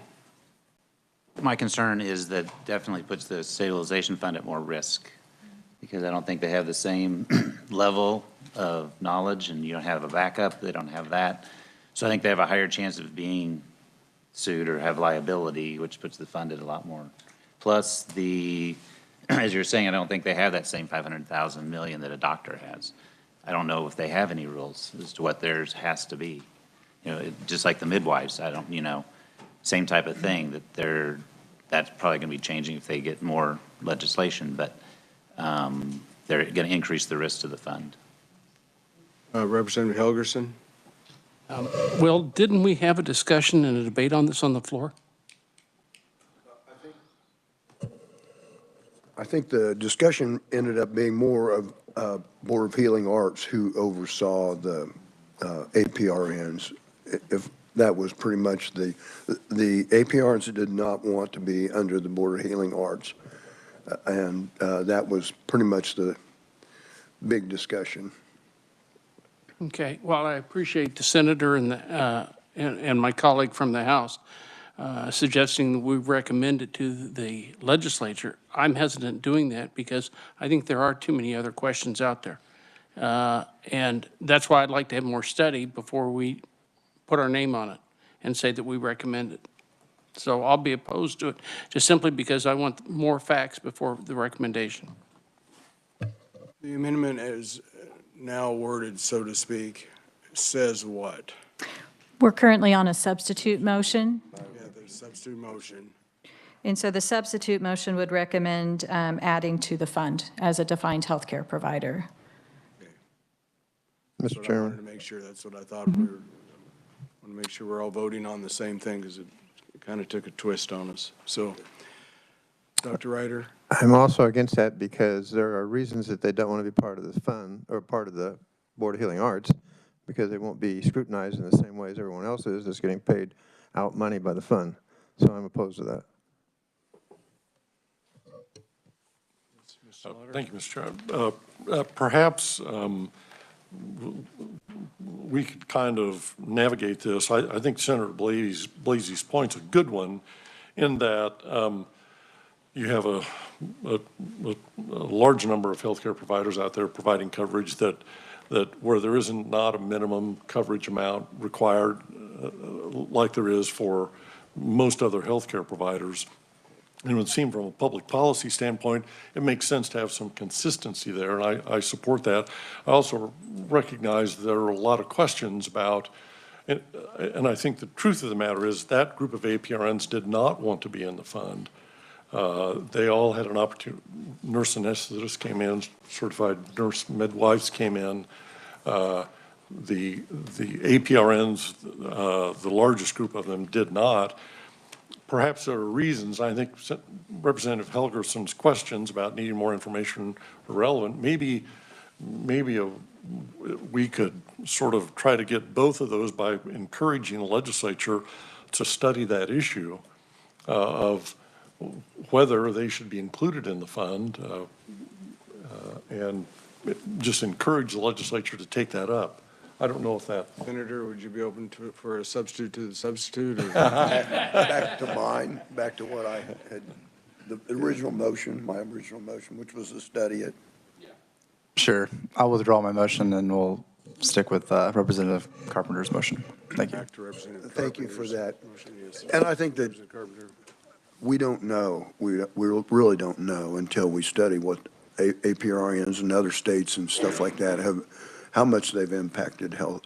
My concern is that definitely puts the stabilization fund at more risk, because I don't think they have the same level of knowledge, and you don't have a backup, they don't have that. So I think they have a higher chance of being sued or have liability, which puts the fund at a lot more. Plus as you're saying, I don't think they have that same 500,000 million that a doctor has. I don't know if they have any rules as to what theirs has to be. You know, just like the midwives, I don't, same type of thing, that they're that's probably going to be changing if they get more legislation, but they're going to increase the risk to the fund. Representative Helgerson? Well, didn't we have a discussion and a debate on this on the floor? I think the discussion ended up being more of Board of Healing Arts who oversaw the APRNs. If that was pretty much the APRNs did not want to be under the Board of Healing Arts. And that was pretty much the big discussion. Okay, well, I appreciate the senator and and my colleague from the House suggesting that we recommend it to the legislature. I'm hesitant doing that because I think there are too many other questions out there. And that's why I'd like to have more study before we put our name on it and say that we recommend it. So I'll be opposed to it just simply because I want more facts before the recommendation. The amendment is now worded, so to speak, says what? We're currently on a substitute motion. Yeah, the substitute motion. And so the substitute motion would recommend adding to the fund as a defined healthcare provider. Mr. Chairman. I wanted to make sure, that's what I thought we were, want to make sure we're all voting on the same thing because it kind of took a twist on us. So, Dr. Ryder? I'm also against that because there are reasons that they don't want to be part of this fund or part of the Board of Healing Arts, because they won't be scrutinized in the same way as everyone else is that's getting paid out money by the fund. So I'm opposed to that. Thank you, Mr. Chair. Perhaps we could kind of navigate this. I think Senator Blasey's point's a good one in that you have a large number of healthcare providers out there providing coverage that where there isn't not a minimum coverage amount required like there is for most other healthcare providers. And it would seem from a public policy standpoint, it makes sense to have some consistency there, and I support that. I also recognize there are a lot of questions about, and I think the truth of the matter is that group of APRNs did not want to be in the fund. They all had an opportunity. Nurse anesthetists came in, certified nurse midwives came in. The APRNs, the largest group of them, did not. Perhaps there are reasons. I think Representative Helgerson's questions about needing more information are relevant. Maybe we could sort of try to get both of those by encouraging the legislature to study that issue of whether they should be included in the fund and just encourage the legislature to take that up. I don't know if that. Senator, would you be open to for a substitute to the substitute? Or? Back to mine, back to what I had, the original motion, my original motion, which was to study it. Sure. I'll withdraw my motion and we'll stick with Representative Carpenter's motion. Thank you. Back to Representative Thank you for that. motion, yes. And I think that we don't know, we really don't know until we study what APRNs and other states and stuff like that have, how much they've impacted health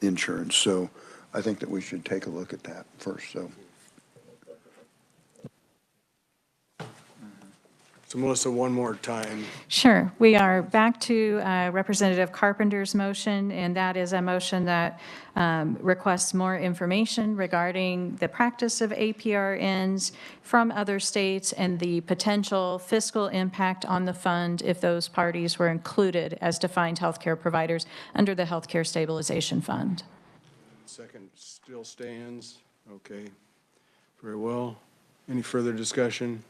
insurance. So I think that we should take a look at that first. So Melissa, one more time. Sure. We are back to Representative Carpenter's motion, and that is a motion that requests more information regarding the practice of APRNs from other states and the potential fiscal impact on the fund if those parties were included as defined healthcare providers under the Healthcare Stabilization Fund. Second still stands. Okay. Very well. Any further discussion?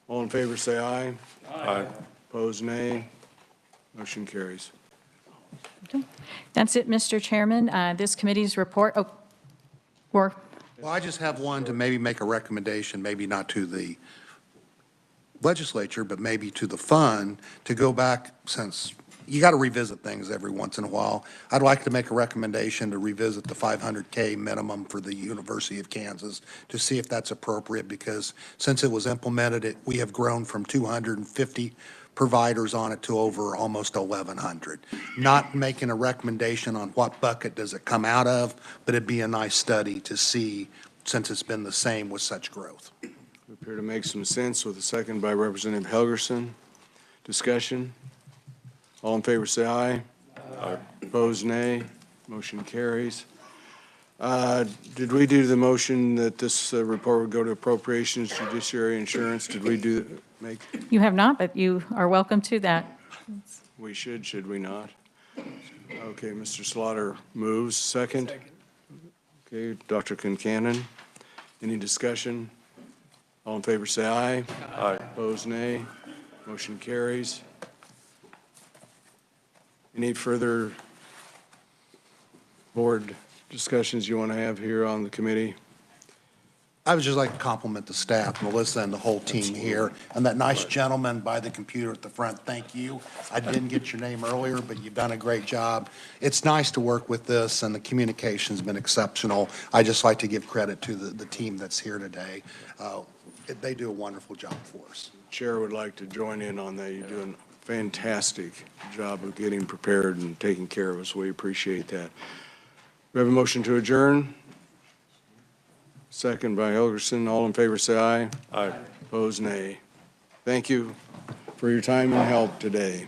All in favor, say aye. Aye. Opposed, nay. Motion carries. That's it, Mr. Chairman. This committee's report, Well, I just have one to maybe make a recommendation, maybe not to the legislature, but maybe to the fund to go back, since you got to revisit things every once in a while. I'd like to make a recommendation to revisit the 500K minimum for the University of Kansas to see if that's appropriate, because since it was implemented, we have grown from 250 providers on it to over almost 1,100. Not making a recommendation on what bucket does it come out of, but it'd be a nice study to see since it's been the same with such growth. appear to make some sense, with a second by Representative Helgerson. Discussion? All in favor, say aye. Aye. Opposed, nay. Motion carries. Did we do the motion that this report would go to Appropriations, Judiciary, Insurance? Did we make? You have not, but you are welcome to that. We should we not? Okay, Mr. Slaughter moves. Second? Okay, Dr. Concanon. Any discussion? All in favor, say aye. Aye. Opposed, nay. Motion carries. Any further board discussions you want to have here on the committee? I would just like to compliment the staff, Melissa and the whole team here, and that nice gentleman by the computer at the front, thank you. I didn't get your name earlier, but you've done a great job. It's nice to work with this, and the communication's been exceptional. I just like to give credit to the team that's here today. They do a wonderful job for us. Chair would like to join in on that. You're doing a fantastic job of getting prepared and taking care of us. We appreciate that. We have a motion to adjourn. Second by Helgerson. All in favor, say aye. Aye. Opposed, nay. Thank you for your time and help today.